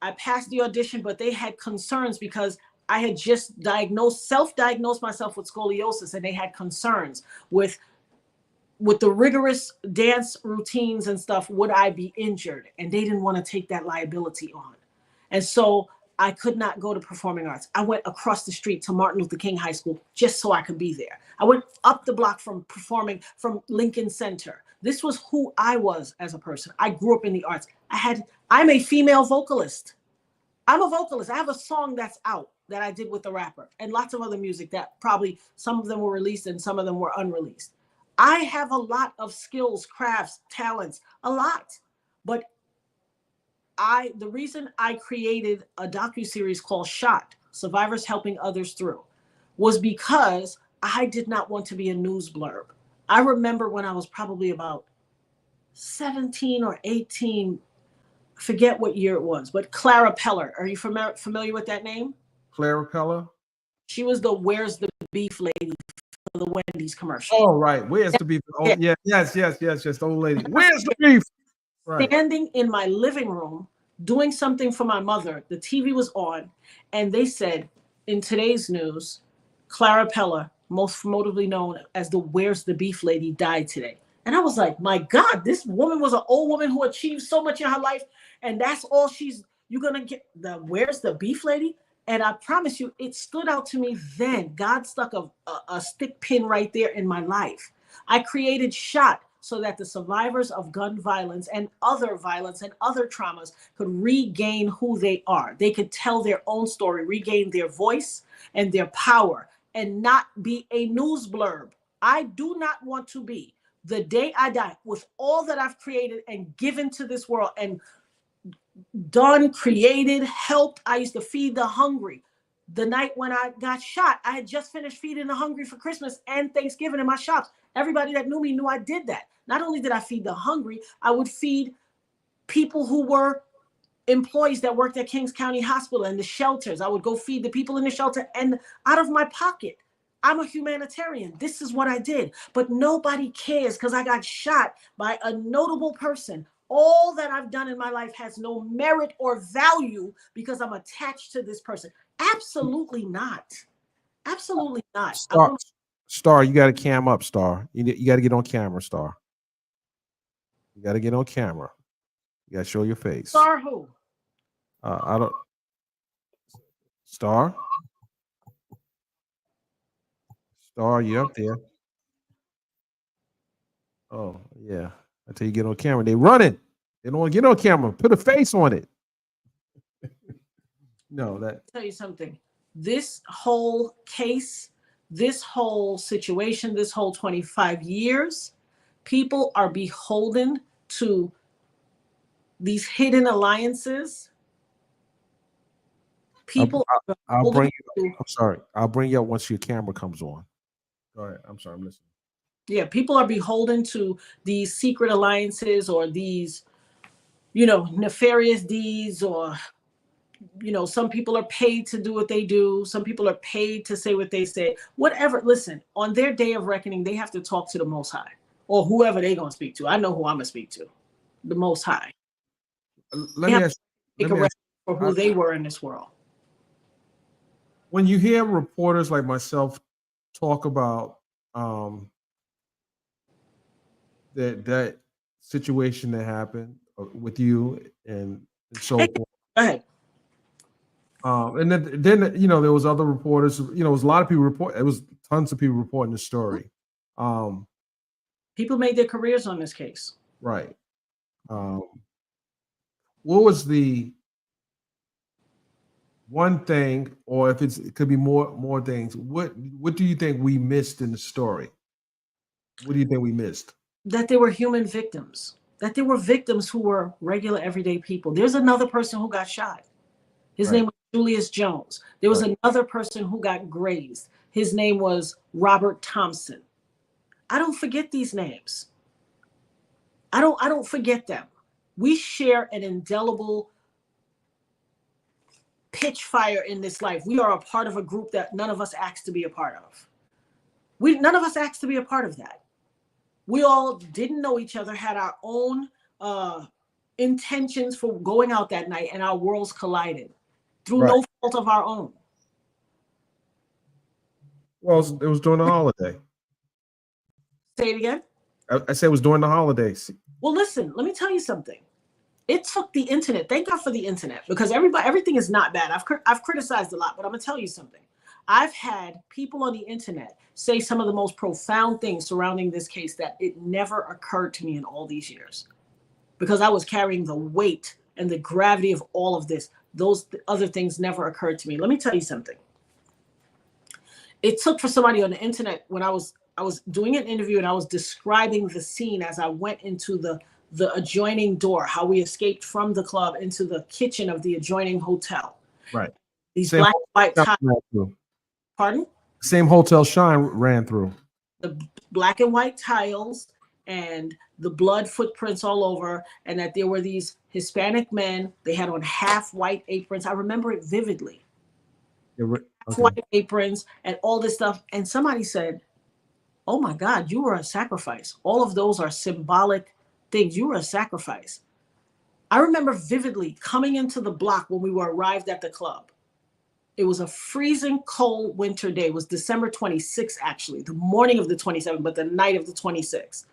I passed the audition, but they had concerns because I had just self-diagnosed myself with scoliosis, and they had concerns with the rigorous dance routines and stuff. Would I be injured? And they didn't want to take that liability on. And so I could not go to performing arts. I went across the street to Martin Luther King High School just so I could be there. I went up the block from performing from Lincoln Center. This was who I was as a person. I grew up in the arts. I'm a female vocalist. I'm a vocalist. I have a song that's out that I did with a rapper and lots of other music that probably some of them were released and some of them were unreleased. I have a lot of skills, crafts, talents, a lot. But the reason I created a docuseries called Shot, Survivors Helping Others Through, was because I did not want to be a news blurb. I remember when I was probably about 17 or 18, forget what year it was, but Clara Peller. Are you familiar with that name? Clara Peller? She was the Where's the Beef lady for the Wendy's commercial. Oh, right. Where's the beef? Oh, yeah. Yes. The old lady. Where's the beef? Right. Standing in my living room, doing something for my mother. The TV was on, and they said, in today's news, Clara Peller, most notably known as the Where's the Beef lady, died today. And I was like, my God, this woman was an old woman who achieved so much in her life, and that's all you're going to get, the Where's the Beef lady? And I promise you, it stood out to me then. God stuck a stick pin right there in my life. I created Shot so that the survivors of gun violence and other traumas could regain who they are. They could tell their own story, regain their voice and their power, and not be a news blurb. I do not want to be, the day I die, with all that I've created and given to this world and done, created, helped. I used to feed the hungry. The night when I got shot, I had just finished feeding the hungry for Christmas and Thanksgiving in my shops. Everybody that knew me knew I did that. Not only did I feed the hungry, I would feed people who were employees that worked at Kings County Hospital and the shelters. I would go feed the people in the shelter and out of my pocket. I'm a humanitarian. This is what I did. But nobody cares because I got shot by a notable person. All that I've done in my life has no merit or value because I'm attached to this person. Absolutely not. Absolutely not. Star, you got to cam up, Star. You got to get on camera, Star. You got to get on camera. You got to show your face. Star who? I don't. Star? Star, you up there? Oh, yeah. Until you get on camera. They running. They don't want to get on camera. Put a face on it. No, that. I'll tell you something. This whole case, this whole situation, this whole 25 years, people are beholden to these hidden alliances. People I'll bring you. I'm sorry. I'll bring you up once your camera comes on. Go ahead. I'm sorry. I'm listening. Yeah, people are beholden to these secret alliances or these, nefarious deeds, or, some people are paid to do what they do. Some people are paid to say what they say. Whatever. Listen, on their day of reckoning, they have to talk to the Most High or whoever they're going to speak to. I know who I'm going to speak to, the Most High. Let me ask you. For who they were in this world. When you hear reporters like myself talk about that situation that happened with you and so forth. Go ahead. And then there was other reporters. It was a lot of people report. It was tons of people reporting the story. People made their careers on this case. Right. What was the one thing, or if it could be more things? What do you think we missed in the story? What do you think we missed? That they were human victims. That there were victims who were regular, everyday people. There's another person who got shot. His name was Julius Jones. There was another person who got grazed. His name was Robert Thompson. I don't forget these names. I don't forget them. We share an indelible pitch fire in this life. We are a part of a group that none of us asked to be a part of. None of us asked to be a part of that. We all didn't know each other, had our own intentions for going out that night, and our worlds collided through no fault of our own. Well, it was during the holiday. Say it again. I said it was during the holidays. Well, listen, let me tell you something. It took the internet. Thank God for the internet, because everything is not bad. I've criticized a lot, but I'm gonna tell you something. I've had people on the internet say some of the most profound things surrounding this case that it never occurred to me in all these years, because I was carrying the weight and the gravity of all of this. Those other things never occurred to me. Let me tell you something. It took for somebody on the internet, when I was doing an interview and I was describing the scene as I went into the adjoining door, how we escaped from the club into the kitchen of the adjoining hotel. Right. These Same black and white tiles. Pardon? Same hotel Shine ran through. The black and white tiles and the blood footprints all over, and that there were these Hispanic men. They had on half white aprons. I remember it vividly. Okay. White aprons and all this stuff. And somebody said, "Oh my God, you were a sacrifice." All of those are symbolic things. You were a sacrifice. I remember vividly coming into the block when we were arrived at the club. It was a freezing cold winter day. It was December 26th, actually, the morning of the 27th, but the night of the 26th.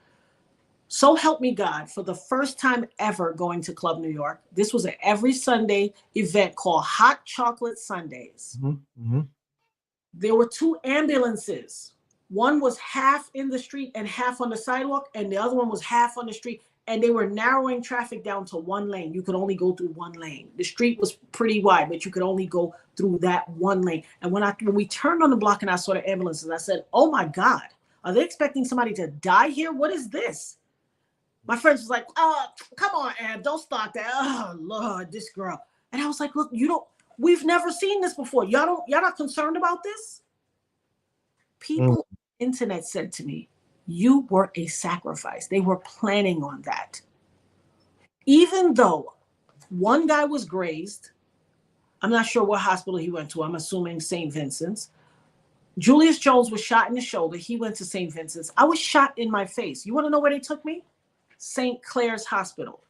So help me God, for the first time ever going to Club New York. This was an every Sunday event called Hot Chocolate Sundays. There were 2 ambulances. One was half in the street and half on the sidewalk, and the other one was half on the street. And they were narrowing traffic down to 1 lane. You could only go through 1 lane. The street was pretty wide, but you could only go through that 1 lane. And when we turned on the block and I saw the ambulances, I said, "Oh my God, are they expecting somebody to die here? What is this?" My friends was like, "Oh, come on, Ab, don't start that. Oh Lord, this girl." And I was like, "Look, we've never seen this before. Y'all not concerned about this?" People on the internet said to me, "You were a sacrifice." They were planning on that. Even though one guy was grazed, I'm not sure what hospital he went to. I'm assuming St. Vincent's. Julius Jones was shot in the shoulder. He went to St. Vincent's. I was shot in my face. You want to know where they took me? St. Clair's Hospital.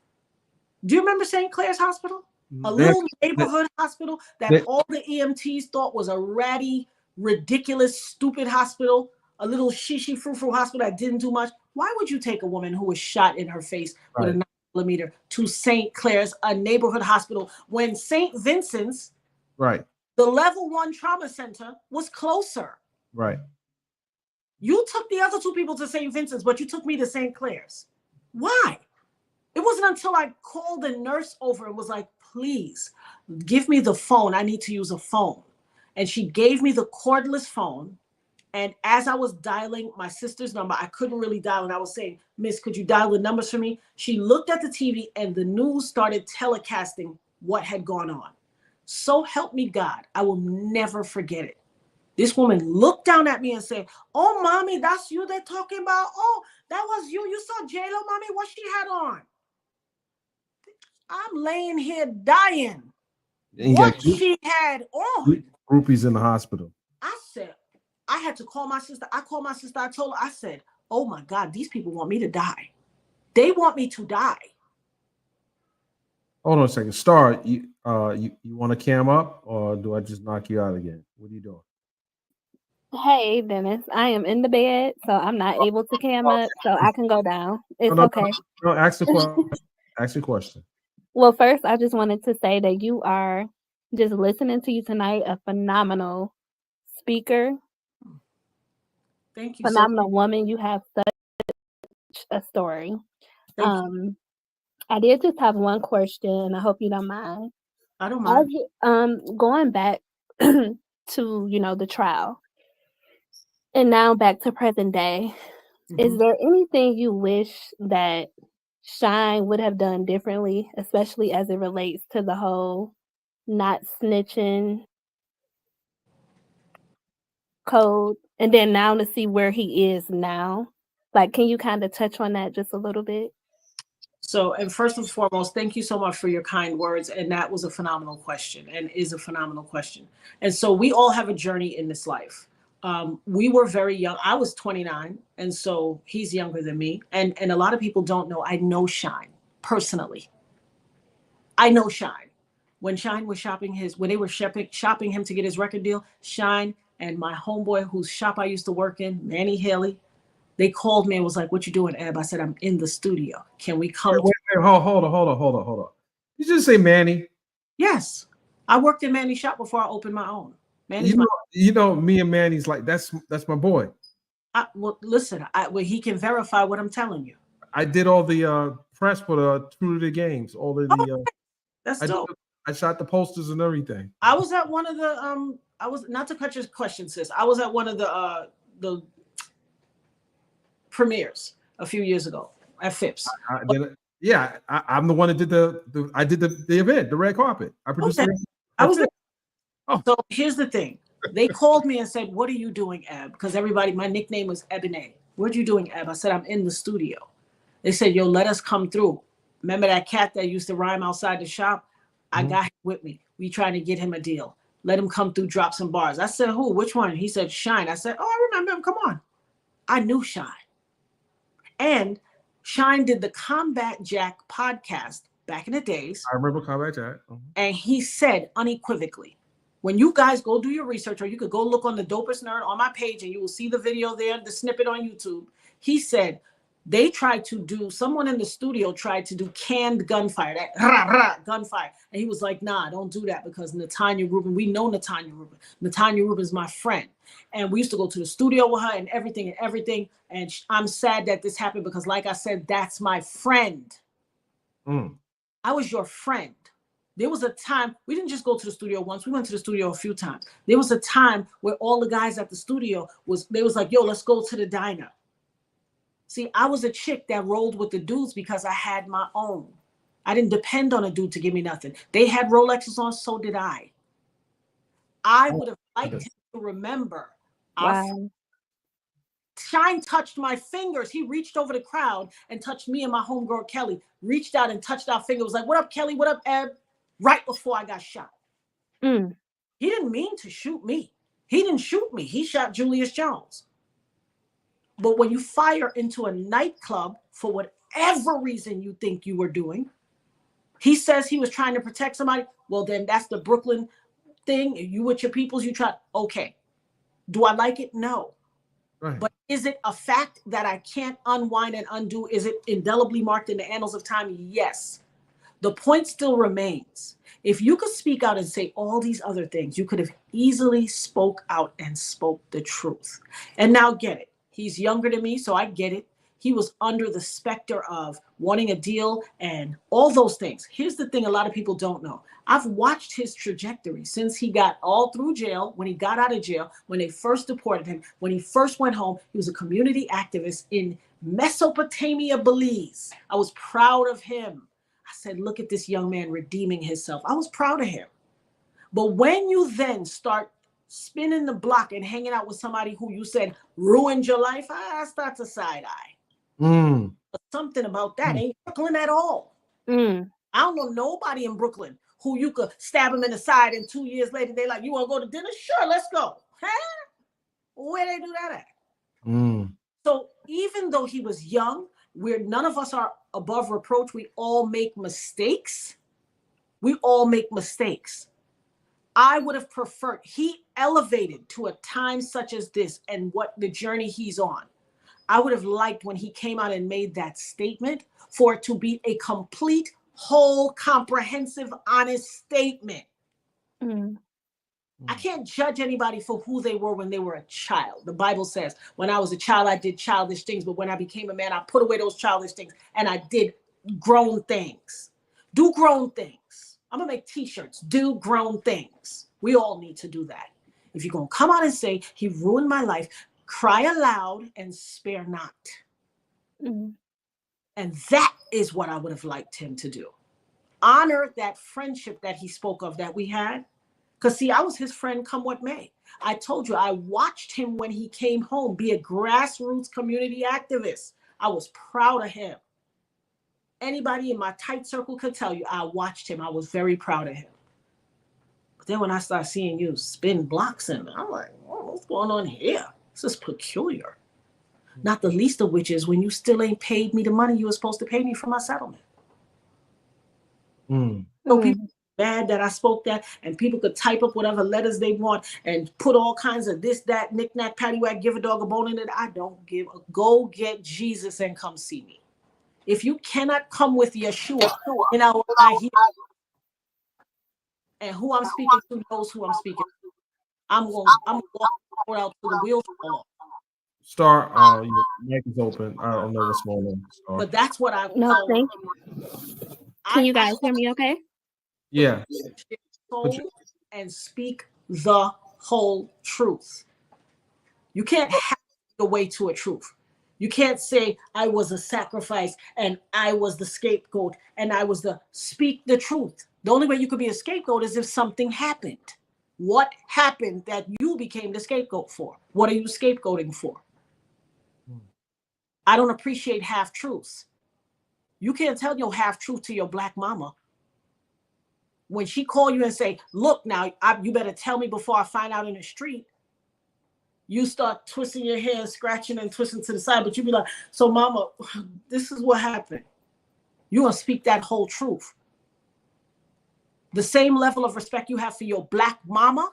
Do you remember St. Clair's Hospital? A little neighborhood hospital that all the EMTs thought was a ratty, ridiculous, stupid hospital. A little shishi frou-frou hospital that didn't do much. Why would you take a woman who was shot in her face with a 9mm to St. Clair's, a neighborhood hospital, when St. Vincent's, the level 1 trauma center, was closer? Right. You took the other 2 people to St. Vincent's, but you took me to St. Clair's. Why? It wasn't until I called the nurse over and was like, "Please give me the phone. I need to use a phone." And she gave me the cordless phone. And as I was dialing my sister's number, I couldn't really dial. And I was saying, "Miss, could you dial the numbers for me?" She looked at the TV and the news started telecasting what had gone on. So help me God, I will never forget it. This woman looked down at me and said, "Oh, mommy, that's you they're talking about? Oh, that was you. You saw J-Lo, mommy, what she had on?" I'm laying here dying. What she had on. Groupies in the hospital. I said, I had to call my sister. I called my sister. I told her, I said, "Oh my God, these people want me to die. They want me to die." Hold on a second. Star, you want to cam up, or do I just knock you out again? What are you doing? Hey, Dennis, I am in the bed, so I'm not able to cam up, so I can go down. It's okay. No, ask the question. Ask the question. Well, first, I just wanted to say that you are, just listening to you tonight, a phenomenal speaker. Thank you. Phenomenal woman. You have such a story. I did just have one question. I hope you don't mind. I don't mind. Going back to, the trial, and now back to present day, is there anything you wish that Shine would have done differently, especially as it relates to the whole not snitching code, and then now to see where he is now? Like, can you kind of touch on that just a little bit? So, and first and foremost, thank you so much for your kind words. And that was a phenomenal question, and is a phenomenal question. And so we all have a journey in this life. We were very young. I was 29, and so he's younger than me. And a lot of people don't know, I know Shine personally. I know Shine. When Shine was when they were shopping him to get his record deal, Shine and my homeboy, whose shop I used to work in, Manny Haley, they called me and was like, "What you doing, Eb?" I said, "I'm in the studio. Can we come?" Hey, hold on. You just say Manny. Yes. I worked in Manny's shop before I opened my own. Manny's You know, me and Manny's like that's my boy. well, listen, well, he can verify what I'm telling you. I did all the press for the True to the Games, all of the. That's I, dope. I shot the posters and everything. I was at one of the I was, not to cut your question, sis. I was at one of the premieres a few years ago at Phipps. I'm the one that did I did the event, the red carpet. I produced Okay. it. I was there. Oh. So here's the thing. They called me and said, "What are you doing, Eb?" Because my nickname was Ebony. "What are you doing, Eb?" I said, "I'm in the studio." They said, "Yo, let us come through." Remember that cat that used to rhyme outside the shop? I got him with me. We trying to get him a deal. Let him come through, drop some bars. I said, "Who? Which one?" He said, "Shine." I said, "Oh, I remember him. Come on." I knew Shine. And Shine did the Combat Jack podcast back in the days. I remember Combat Jack. And he said unequivocally, when you guys go do your research, or you could go look on the Dopest Nerd on my page and you will see the video there, the snippet on YouTube. He said someone in the studio tried to do canned gunfire, that rah, rah, gunfire. And he was like, "Nah, don't do that, because Natana Rubin, we know Natana Rubin. Natana Rubin's my friend. And we used to go to the studio with her and everything. And I'm sad that this happened, because like I said, that's my friend. I was your friend. There was a time, we didn't just go to the studio once, we went to the studio a few times. There was a time where all the guys at the studio they was like, "Yo, let's go to the diner." See, I was a chick that rolled with the dudes because I had my own. I didn't depend on a dude to give me nothing. They had Rolexes on, so did I. I would have liked him to remember. Wow. Shine touched my fingers. He reached over the crowd and touched me and my homegirl Kelly. Reached out and touched our fingers. Was like, "What up, Kelly? What up, Eb?" Right before I got shot. He didn't mean to shoot me. He didn't shoot me. He shot Julius Jones. But when you fire into a nightclub for whatever reason you think you were doing, he says he was trying to protect somebody. Well, then that's the Brooklyn thing. You with your peoples, you try. Okay. Do I like it? No. Right. But is it a fact that I can't unwind and undo? Is it indelibly marked in the annals of time? Yes. The point still remains. If you could speak out and say all these other things, you could have easily spoke out and spoke the truth. And now get it. He's younger than me, so I get it. He was under the specter of wanting a deal and all those things. Here's the thing a lot of people don't know. I've watched his trajectory since he got all through jail, when he got out of jail, when they first deported him, when he first went home. He was a community activist in Mesopotamia, Belize. I was proud of him. I said, look at this young man redeeming himself. I was proud of him. But when you then start spinning the block and hanging out with somebody who you said ruined your life, I start to side eye. Something about that ain't Brooklyn at all. I don't know nobody in Brooklyn who you could stab him in the side and 2 years later they like, "You want to go to dinner? Sure, let's go." Huh? Where they do that at? So even though he was young, where none of us are above reproach, we all make mistakes. We all make mistakes. I would have preferred, he elevated to a time such as this and what the journey he's on. I would have liked when he came out and made that statement for it to be a complete, whole, comprehensive, honest statement. I can't judge anybody for who they were when they were a child. The Bible says, when I was a child, I did childish things, but when I became a man, I put away those childish things and I did grown things. Do grown things. I'm going to make t-shirts. Do grown things. We all need to do that. If you're going to come out and say, he ruined my life, cry aloud and spare not. And that is what I would have liked him to do. Honor that friendship that he spoke of that we had. Because, see, I was his friend come what may. I told you, I watched him when he came home be a grassroots community activist. I was proud of him. Anybody in my tight circle could tell you, I watched him. I was very proud of him. But then when I started seeing you spin blocks in, I'm like, oh, what's going on here? This is peculiar. Not the least of which is when you still ain't paid me the money you were supposed to pay me for my settlement. So people mad that I spoke that, and people could type up whatever letters they want and put all kinds of this, that, knick-knack, paddywhack, give a dog a bone in it. I don't give a, go get Jesus and come see me. If you cannot come with Yeshua in our life, and who I'm speaking to knows who I'm speaking to, I'm going to walk out to the wheels fall off. Star, your mic is open. I don't know what's going on. Star. But that's what I No, call. thank you. Can you guys hear me okay? Yeah. Soul and speak the whole truth. You can't have the way to a truth. You can't say I was a sacrifice and I was the scapegoat and I was speak the truth. The only way you could be a scapegoat is if something happened. What happened that you became the scapegoat for? What are you scapegoating for? I don't appreciate half truths. You can't tell your half truth to your black mama. When she call you and say, look, now you better tell me before I find out in the street, you start twisting your hair, scratching and twisting to the side, but you be like, so mama, this is what happened. You're going to speak that whole truth. The same level of respect you have for your black mama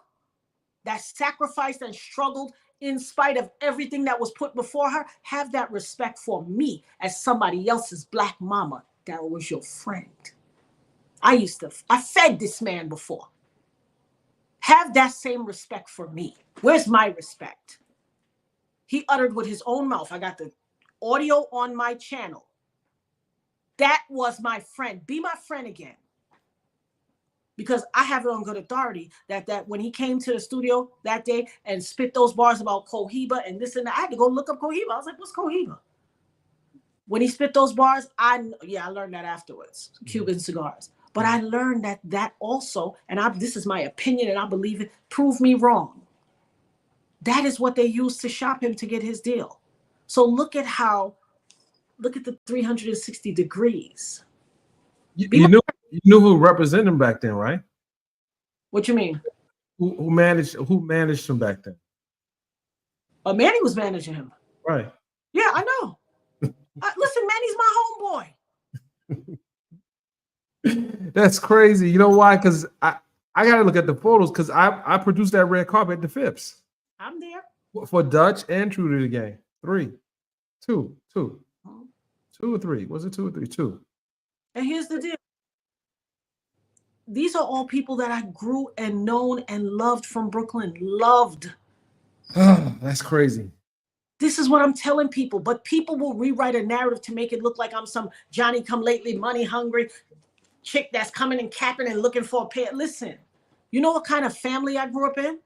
that sacrificed and struggled in spite of everything that was put before her, have that respect for me as somebody else's black mama that was your friend. I fed this man before. Have that same respect for me. Where's my respect? He uttered with his own mouth. I got the audio on my channel. That was my friend. Be my friend again. Because I have it on good authority that when he came to the studio that day and spit those bars about Cohiba and this and that, I had to go look up Cohiba. I was like, what's Cohiba? When he spit those bars, I learned that afterwards, Cuban cigars. But I learned that also, and this is my opinion and I believe it, prove me wrong. That is what they used to shop him to get his deal. So look at the 360 degrees. You knew who represented him back then, right? What you mean? Who managed him back then? Manny was managing him. Right. Yeah, I know. Listen, Manny's my homeboy. That's crazy. You know why? Because I gotta look at the photos because I produced that red carpet at the Phipps. I'm there. For Dutch and True to the Game. 2 or 3. Was it 2 or 3? 2. And here's the deal. These are all people that I grew and known and loved from Brooklyn. Loved. Oh, that's crazy. This is what I'm telling people. But people will rewrite a narrative to make it look like I'm some Johnny come lately, money hungry chick that's coming and capping and looking for a pay. Listen, you know what kind of family I grew up in?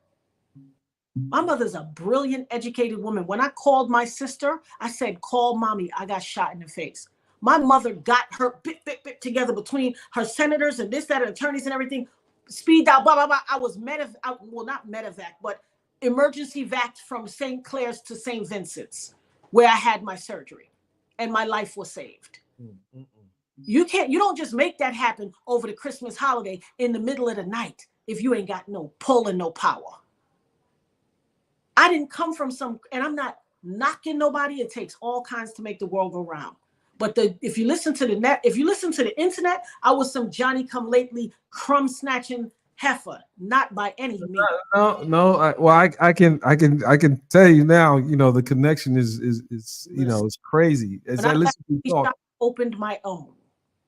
My mother's a brilliant, educated woman. When I called my sister, I said, call mommy. I got shot in the face. My mother got her bit together between her senators and this, that, and attorneys and everything. Speed out, blah, blah, blah. I was not medevac, but emergency vac from St. Clair's to St. Vincent's, where I had my surgery, and my life was saved. You don't just make that happen over the Christmas holiday in the middle of the night if you ain't got no pull and no power. I didn't come from and I'm not knocking nobody. It takes all kinds to make the world go round. But if you listen to the internet, I was some Johnny come lately crumb snatching heifer, not by any means. No. I can tell you now. You know the connection is it's crazy. As I listen to you talk, opened my own.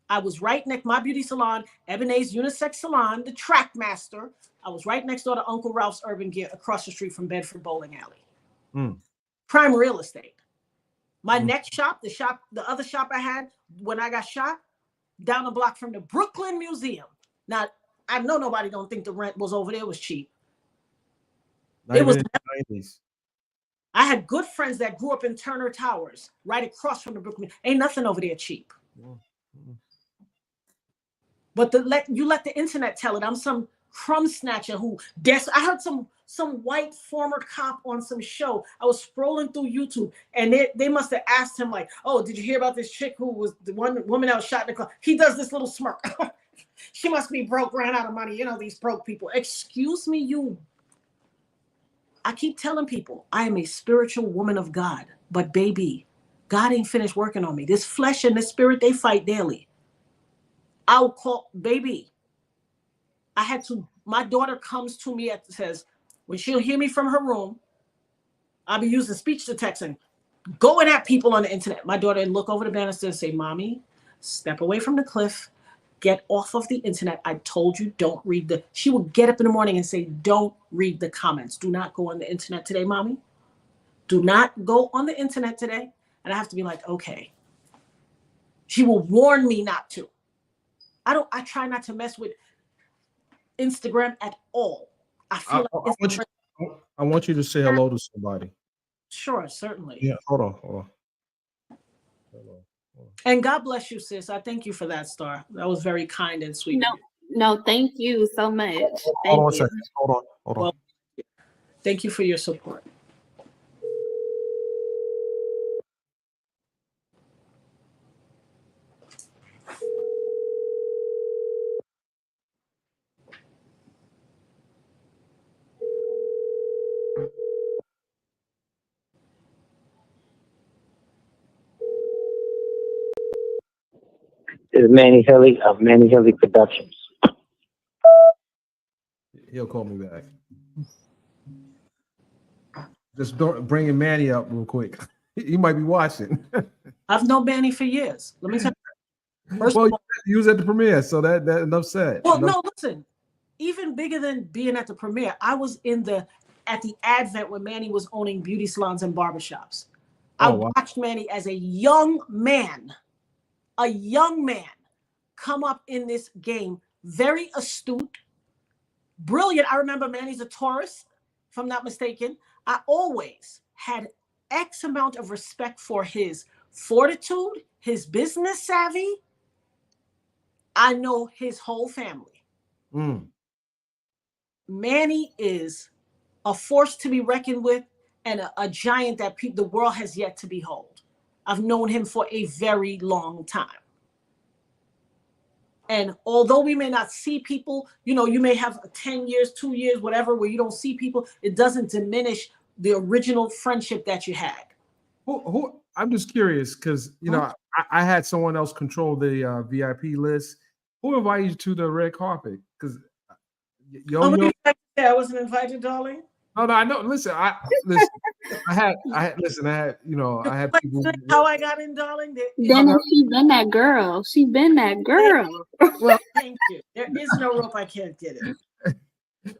I was right next my beauty salon, Ebonet's Unisex Salon, the Track Master. I was right next door to Uncle Ralph's Urban Gear, across the street from Bedford Bowling Alley. Prime real estate. My next shop, the other shop I had when I got shot, down the block from the Brooklyn Museum. Now, I know nobody don't think the rent was over there was cheap. It was. I had good friends that grew up in Turner Towers, right across from the Brooklyn. Ain't nothing over there cheap. But you let the internet tell it. I'm some crumb snatcher I heard some white former cop on some show. I was scrolling through YouTube and they must have asked him like, oh, did you hear about this chick who was the one woman that was shot in the car? He does this little smirk. She must be broke, ran out of money. You know, these broke people. Excuse me, I keep telling people I am a spiritual woman of God, but baby, God ain't finished working on me. This flesh and this spirit, they fight daily. I'll call baby. My daughter comes to me says, when she'll hear me from her room, I'll be using speech to texting. going at people on the internet. My daughter would look over the banister and say, "Mommy, step away from the cliff. Get off of the internet. I told you, don't read the." She would get up in the morning and say, "Don't read the comments. Do not go on the internet today, Mommy. Do not go on the internet today." And I have to be like, okay. She will warn me not to. I try not to mess with Instagram at all. I feel like I want you to say hello to somebody. Sure, certainly. Yeah, hold on. Hello. And God bless you, sis. I thank you for that, Star. That was very kind and sweet. No, thank you so much. Hold on a second. Hold on. Well, thank you for your support. Is Manny Hilly of Manny Hilly Productions. He'll call me back. Just bringing Manny up real quick. He might be watching. I've known Manny for years. Let me tell you. Well, you was at the premiere, so that enough said. Well, no, listen. Even bigger than being at the premiere, I was at the advent when Manny was owning beauty salons and barbershops. I watched Manny as a young man come up in this game, very astute, brilliant. I remember Manny's a Taurus, if I'm not mistaken. I always had X amount of respect for his fortitude, his business savvy. I know his whole family. Manny is a force to be reckoned with and a giant that the world has yet to behold. I've known him for a very long time. And although we may not see people, you may have 10 years, 2 years, whatever, where you don't see people, it doesn't diminish the original friendship that you had. Who I'm just curious because, I had someone else control the VIP list. Who invited you to the red carpet? Because I wasn't invited, darling. No, I know. Listen, I had people. How I got in, darling? She's been that girl. Well, thank you. There is no rope I can't get in.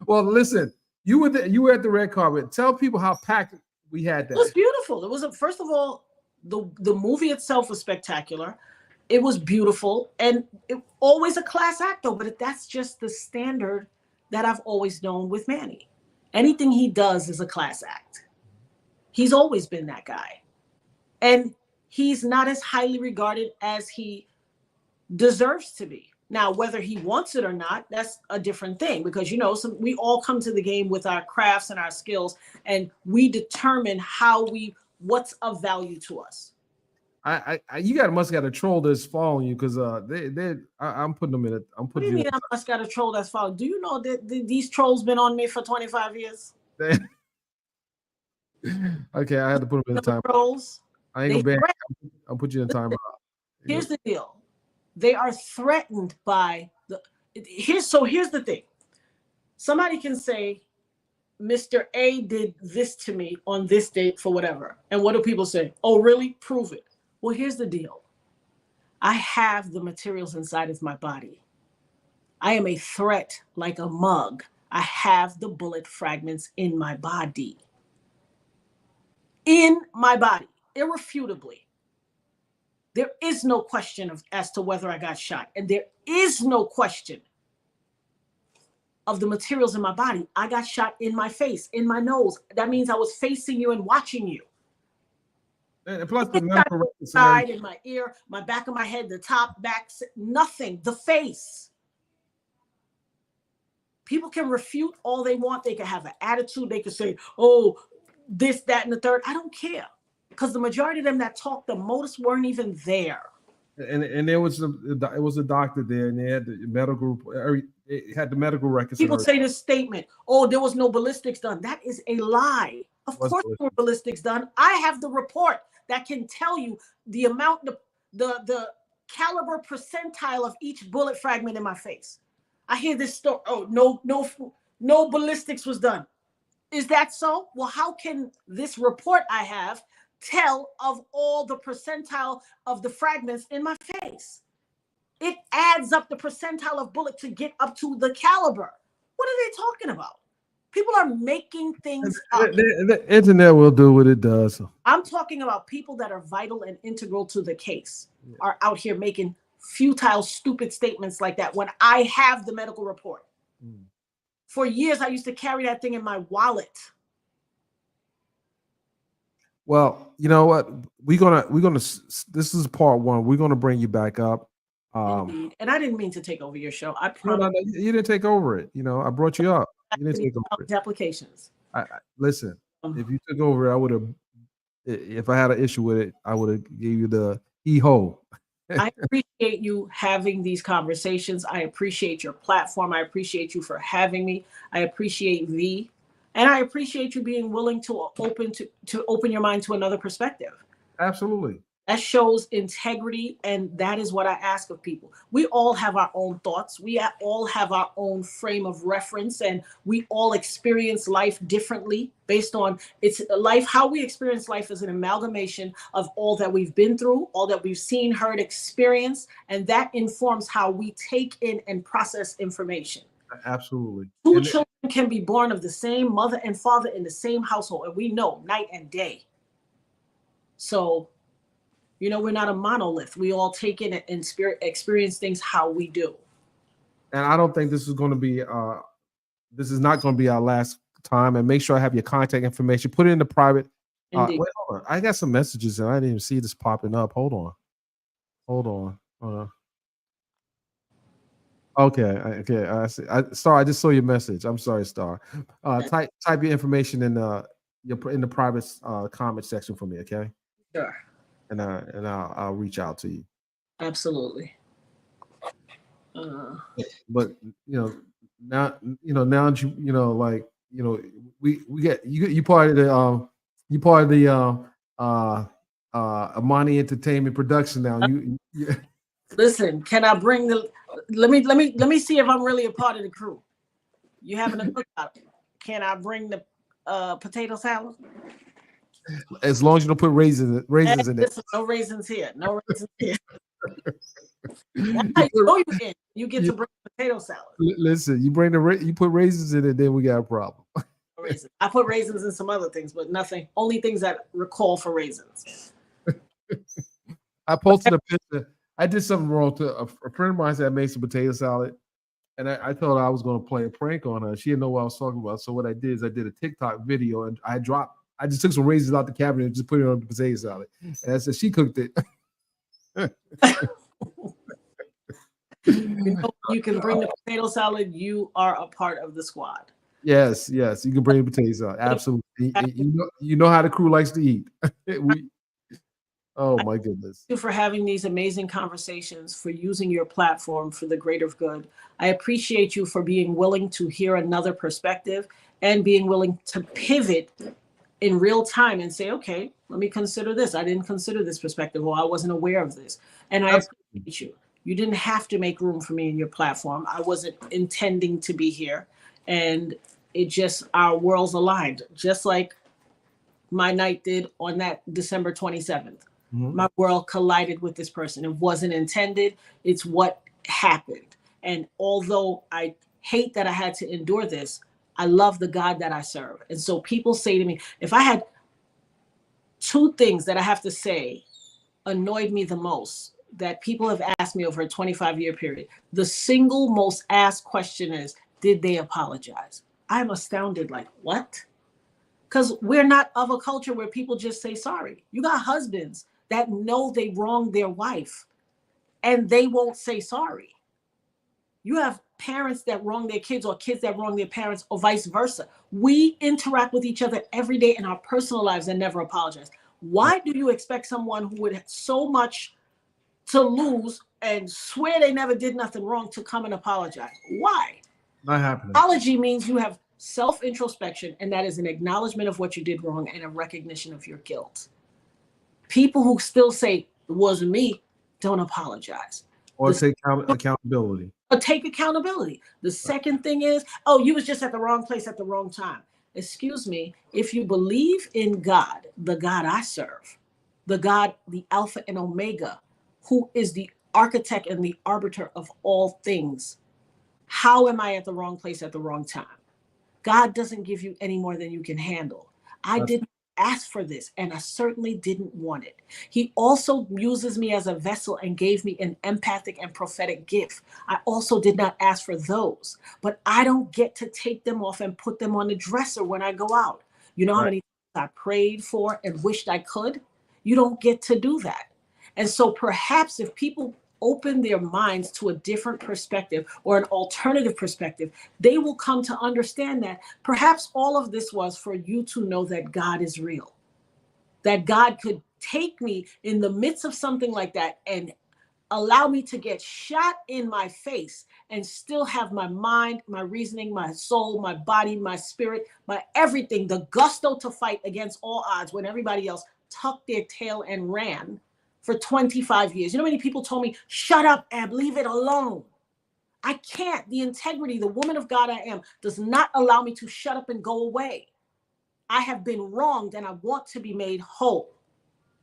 Well, listen, you were at the red carpet. Tell people how packed we had that. It was beautiful. It was first of all, the movie itself was spectacular. It was beautiful and always a class act, though. But that's just the standard that I've always known with Manny. Anything he does is a class act. He's always been that guy. And he's not as highly regarded as he deserves to be. Now, whether he wants it or not, that's a different thing because, we all come to the game with our crafts and our skills, and we determine what's of value to us. You must got a troll that's following you because I'm putting them in it. What do you mean I must got a troll that's following? Do you know that these trolls been on me for 25 years? Okay, I had to put them in the time. Trolls. I ain't gonna ban. I'll put you in time. Here's the deal. They are threatened by here's the thing. Somebody can say, Mr. A did this to me on this date for whatever. And what do people say? Oh, really? Prove it. Well, here's the deal. I have the materials inside of my body. I am a threat like a mug. I have the bullet fragments in my body. In my body, irrefutably. There is no question as to whether I got shot. And there is no question of the materials in my body. I got shot in my face, in my nose. That means I was facing you and watching you. And plus the medical side, in my ear, my back of my head, the top, back, nothing. The face. People can refute all they want. They can have an attitude. They can say, oh, this, that, and the third. I don't care. Because the majority of them that talk the most weren't even there. And there was a doctor there, and they had the medical. It had the medical records. People say this statement, oh, there was no ballistics done. That is a lie. Of course there were ballistics done. I have the report that can tell you the amount, the caliber percentile of each bullet fragment in my face. I hear this story. Oh, no ballistics was done. Is that so? Well, how can this report I have tell of all the percentile of the fragments in my face. It adds up the percentile of bullet to get up to the caliber. What are they talking about? People are making things up. The internet will do what it does. I'm talking about people that are vital and integral to the case are out here making futile, stupid statements like that when I have the medical report. For years, I used to carry that thing in my wallet. Well, you know what? We're gonna. This is part one. We're gonna bring you back up. Indeed. And I didn't mean to take over your show. I No, promise. you didn't take over it. You know, I brought you up. You didn't take over it. Applications. Listen, if you took over, I would have. If I had an issue with it, I would have gave you the hee-ho. I appreciate you having these conversations. I appreciate your platform. I appreciate you for having me. I appreciate V. And I appreciate you being willing to open your mind to another perspective. Absolutely. That shows integrity, and that is what I ask of people. We all have our own thoughts. We all have our own frame of reference, and we all experience life differently based on it's life. How we experience life is an amalgamation of all that we've been through, all that we've seen, heard, experienced, and that informs how we take in and process information. Absolutely. Two children can be born of the same mother and father in the same household, and we know night and day. So, you know, we're not a monolith. We all take in and experience things how we do. And I don't think this is going to be, this is not going to be our last time. And make sure I have your contact information. Put it in the private. Wait, hold on. I got some messages and I didn't even see this popping up. Hold on. Okay. I see. Star, I just saw your message. I'm sorry, Star. Type your information in the private comment section for me, okay? Sure. And I'll reach out to you. Absolutely. But now we get you part of the Amani Entertainment production now. You Listen, can I bring the? Let me see if I'm really a part of the crew. You having a cookout? Can I bring the potato salad? As long as you don't put raisins in it. No raisins here. No raisins here. You get to bring potato salad. Listen, you put raisins in it, then we got a problem. Raisins. I put raisins in some other things, but nothing. Only things that recall for raisins. I posted a picture. I did something wrong to a friend of mine. Said I made some potato salad, and I told her I was going to play a prank on her. She didn't know what I was talking about. So what I did is I did a TikTok video, and I just took some raisins out the cabinet and just put it on the potato salad. And I said she cooked it. You can bring the potato salad. You are a part of the squad. Yes, you can bring the potato salad. Absolutely. You know how the crew likes to eat. Oh my goodness. Thank you for having these amazing conversations, for using your platform for the greater good. I appreciate you for being willing to hear another perspective and being willing to pivot in real time and say, okay, let me consider this. I didn't consider this perspective, or I wasn't aware of this. And I appreciate you. You didn't have to make room for me in your platform. I wasn't intending to be here. And it just, our worlds aligned, just like my night did on that December 27th. My world collided with this person. It wasn't intended. It's what happened. And although I hate that I had to endure this, I love the God that I serve. And so people say to me, if I had two things that I have to say annoyed me the most, that people have asked me over a 25-year period, the single most asked question is, did they apologize? I'm astounded, like, what? Because we're not of a culture where people just say sorry. You got husbands that know they wronged their wife and they won't say sorry. You have parents that wrong their kids, or kids that wrong their parents, or vice versa. We interact with each other every day in our personal lives and never apologize. Why do you expect someone who would have so much to lose and swear they never did nothing wrong to come and apologize? Why? Not happening. Apology means you have self-introspection, and that is an acknowledgement of what you did wrong and a recognition of your guilt. People who still say it wasn't me don't apologize. Or take accountability. Or take accountability. The second thing is, oh, you was just at the wrong place at the wrong time. excuse me, if you believe in God, the God I serve, the God, the Alpha and Omega, who is the architect and the arbiter of all things, how am I at the wrong place at the wrong time? God doesn't give you any more than you can handle. I didn't ask for this, and I certainly didn't want it. He also uses me as a vessel and gave me an empathic and prophetic gift. I also did not ask for those, but I don't get to take them off and put them on the dresser when I go out. You know how many times I prayed for and wished I could? You don't get to do that. And so perhaps if people open their minds to a different perspective or an alternative perspective, they will come to understand that perhaps all of this was for you to know that God is real, that God could take me in the midst of something like that and allow me to get shot in my face and still have my mind, my reasoning, my soul, my body, my spirit, my everything, the gusto to fight against all odds when everybody else tucked their tail and ran for 25 years. You know how many people told me, shut up, Ab, leave it alone. I can't. The integrity, the woman of God I am, does not allow me to shut up and go away. I have been wronged and I want to be made whole.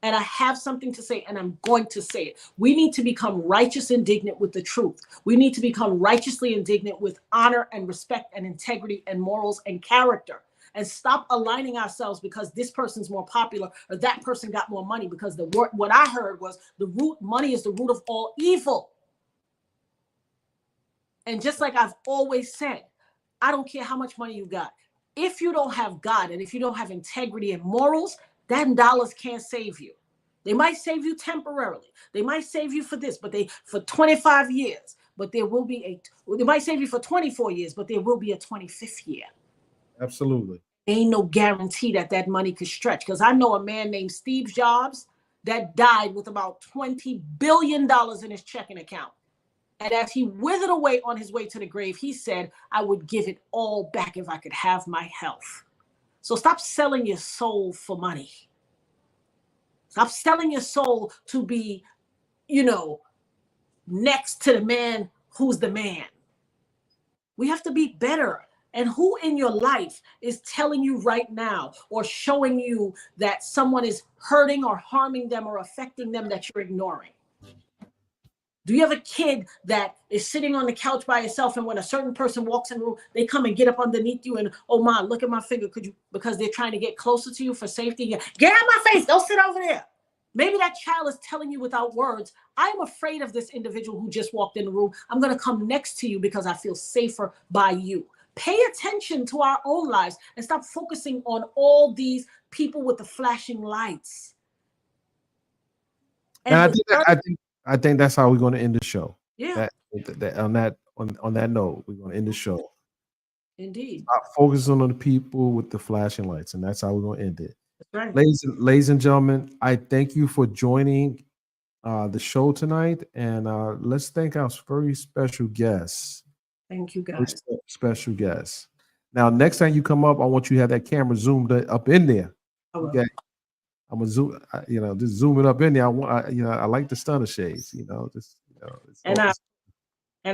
And I have something to say and I'm going to say it. We need to become righteous indignant with the truth. We need to become righteously indignant with honor and respect and integrity and morals and character. And stop aligning ourselves because this person's more popular or that person got more money, because what I heard was money is the root of all evil. And just like I've always said, I don't care how much money you got. If you don't have God and if you don't have integrity and morals, that dollars can't save you. They might save you temporarily. They might save you for this, but for 25 years, but there will be they might save you for 24 years, but there will be a 25th year. Absolutely. Ain't no guarantee that money could stretch, because I know a man named Steve Jobs that died with about $20 billion in his checking account. And as he withered away on his way to the grave, he said, I would give it all back if I could have my health. So stop selling your soul for money. Stop selling your soul to be, next to the man who's the man. We have to be better. And who in your life is telling you right now or showing you that someone is hurting or harming them or affecting them that you're ignoring? Do you have a kid that is sitting on the couch by yourself, and when a certain person walks in the room, they come and get up underneath you and, oh, Mom, look at my finger. Because they're trying to get closer to you for safety. Get out of my face. Go sit over there. Maybe that child is telling you without words, I'm afraid of this individual who just walked in the room. I'm going to come next to you because I feel safer by you. Pay attention to our own lives and stop focusing on all these people with the flashing lights. And I think that's how we're going to end the show. Yeah. On that note, we're going to end the show. Indeed. Stop focusing on the people with the flashing lights, and that's how we're going to end it. Right. Ladies and gentlemen, I thank you for joining the show tonight, and let's thank our very special guests. Thank you, guys. Special guests. Now, next time you come up, I want you to have that camera zoomed up in there. Okay, I'm gonna zoom. Just zoom it up in there. I like the stunner shades. And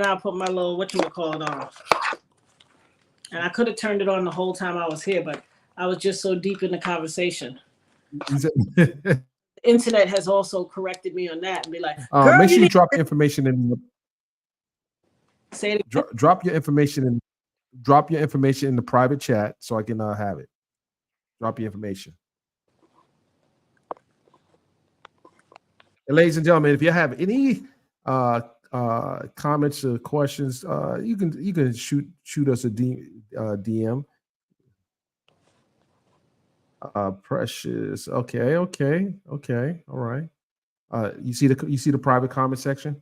I'll put my little whatchamacallit on. And I could have turned it on the whole time I was here, but I was just so deep in the conversation. The internet has also corrected me on that and be like, make sure you drop your information in. Say it again. Drop your information in the private chat so I can have it. Drop your information. And ladies and gentlemen, if you have any comments or questions, you can shoot us a DM. Precious. Okay. All right. You see the private comment section?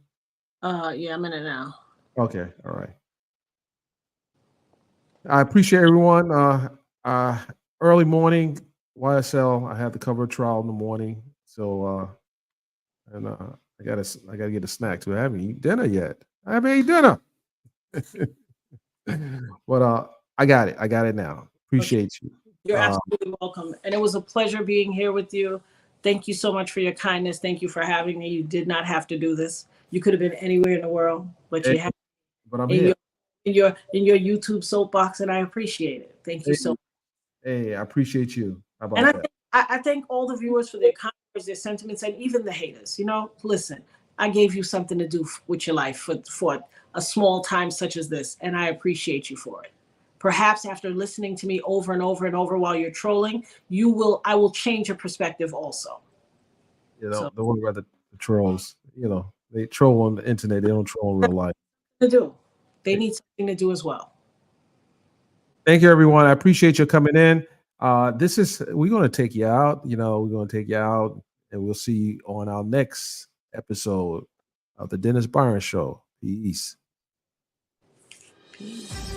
Yeah, I'm in it now. Okay. All right. I appreciate everyone. Early morning YSL. I had to cover a trial in the morning, so I gotta get a snack too. I haven't eaten dinner yet. I haven't eaten dinner. But I got it now. Appreciate you. You're absolutely welcome. And it was a pleasure being here with you. Thank you so much for your kindness. Thank you for having me. You did not have to do this. You could have been anywhere in the world, but you have. But I'm here. In your YouTube soapbox, and I appreciate it. Thank you so much. Hey, I appreciate you. How And about that? I thank all the viewers for their comments, their sentiments, and even the haters. Listen, I gave you something to do with your life for a small time such as this, and I appreciate you for it. Perhaps after listening to me over and over and over while you're trolling, I will change your perspective also. Don't worry about the trolls. They troll on the internet. They don't troll in real life. They need something to do as well. Thank you, everyone. I appreciate you coming in. We're going to take you out. We're going to take you out, and we'll see you on our next episode of the Dennis Byron Show. Peace. Peace.